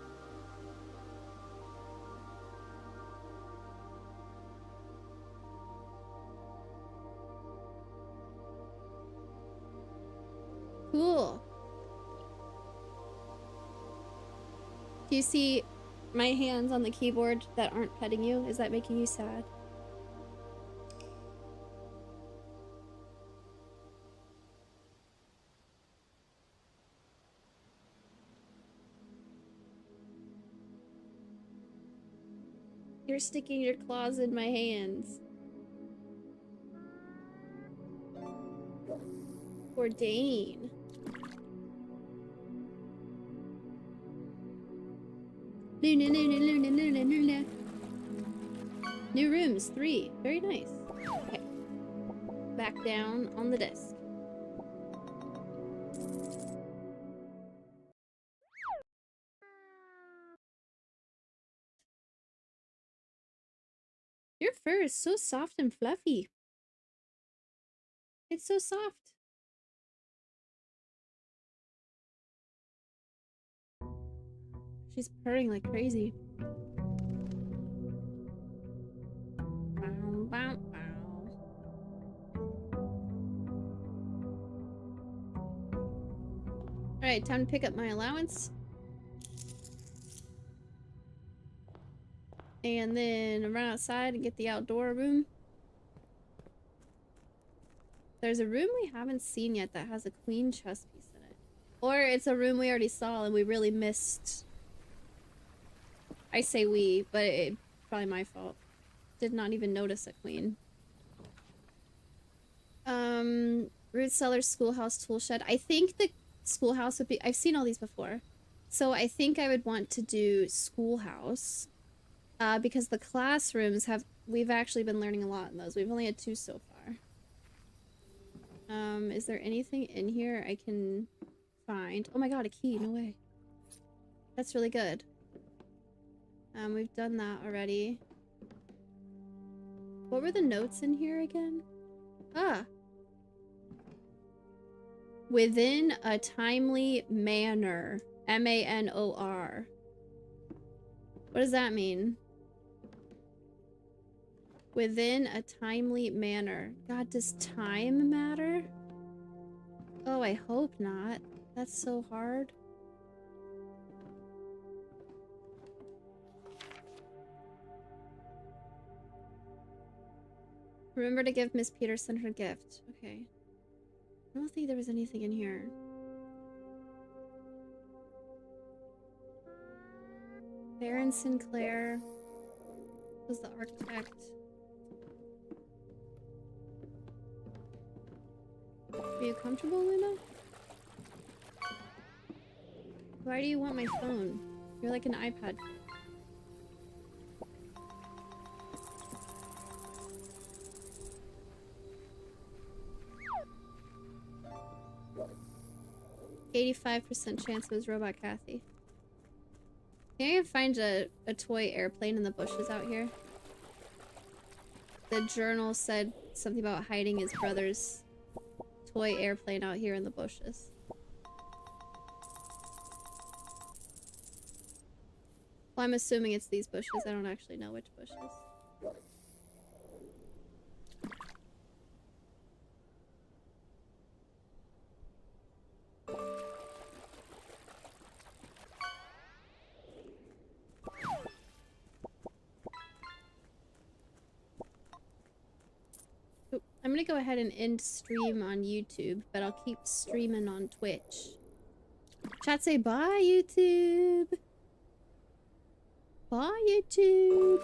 Speaker 1: Cool. Do you see my hands on the keyboard that aren't petting you? Is that making you sad? You're sticking your claws in my hands. Ordain. Luna, Luna, Luna, Luna, Luna. New rooms, 3. Very nice. Okay. Back down on the desk. Your fur is so soft and fluffy. It's so soft. She's purring like crazy. Bow, bow, bow. Alright, time to pick up my allowance. And then run outside and get the outdoor room. There's a room we haven't seen yet that has a queen chess piece in it. Or it's a room we already saw and we really missed. I say we, but it's probably my fault. Did not even notice a queen. Root cellar, schoolhouse, tool shed. I think the schoolhouse would be... I've seen all these before. So I think I would want to do schoolhouse. Because the classrooms have... We've actually been learning a lot in those. We've only had 2 so far. Is there anything in here I can find? Oh my god, a key. No way. That's really good. We've done that already. What were the notes in here again? Ah. Within a timely manner. M-A-N-O-R. What does that mean? Within a timely manner. God, does time matter? Oh, I hope not. That's so hard. Remember to give Miss Peterson her gift. Okay. I don't think there was anything in here. Baron Sinclair was the architect. Are you comfortable, Luna? Why do you want my phone? You're like an iPad. %85% chance it was Robot Kathy. Can I find a toy airplane in the bushes out here? The journal said something about hiding his brother's toy airplane out here in the bushes. I'm assuming it's these bushes. I don't actually know which bushes. Oop, I'm gonna go ahead and end stream on YouTube, but I'll keep streaming on Twitch. Chat say bye, YouTube. Bye, YouTube.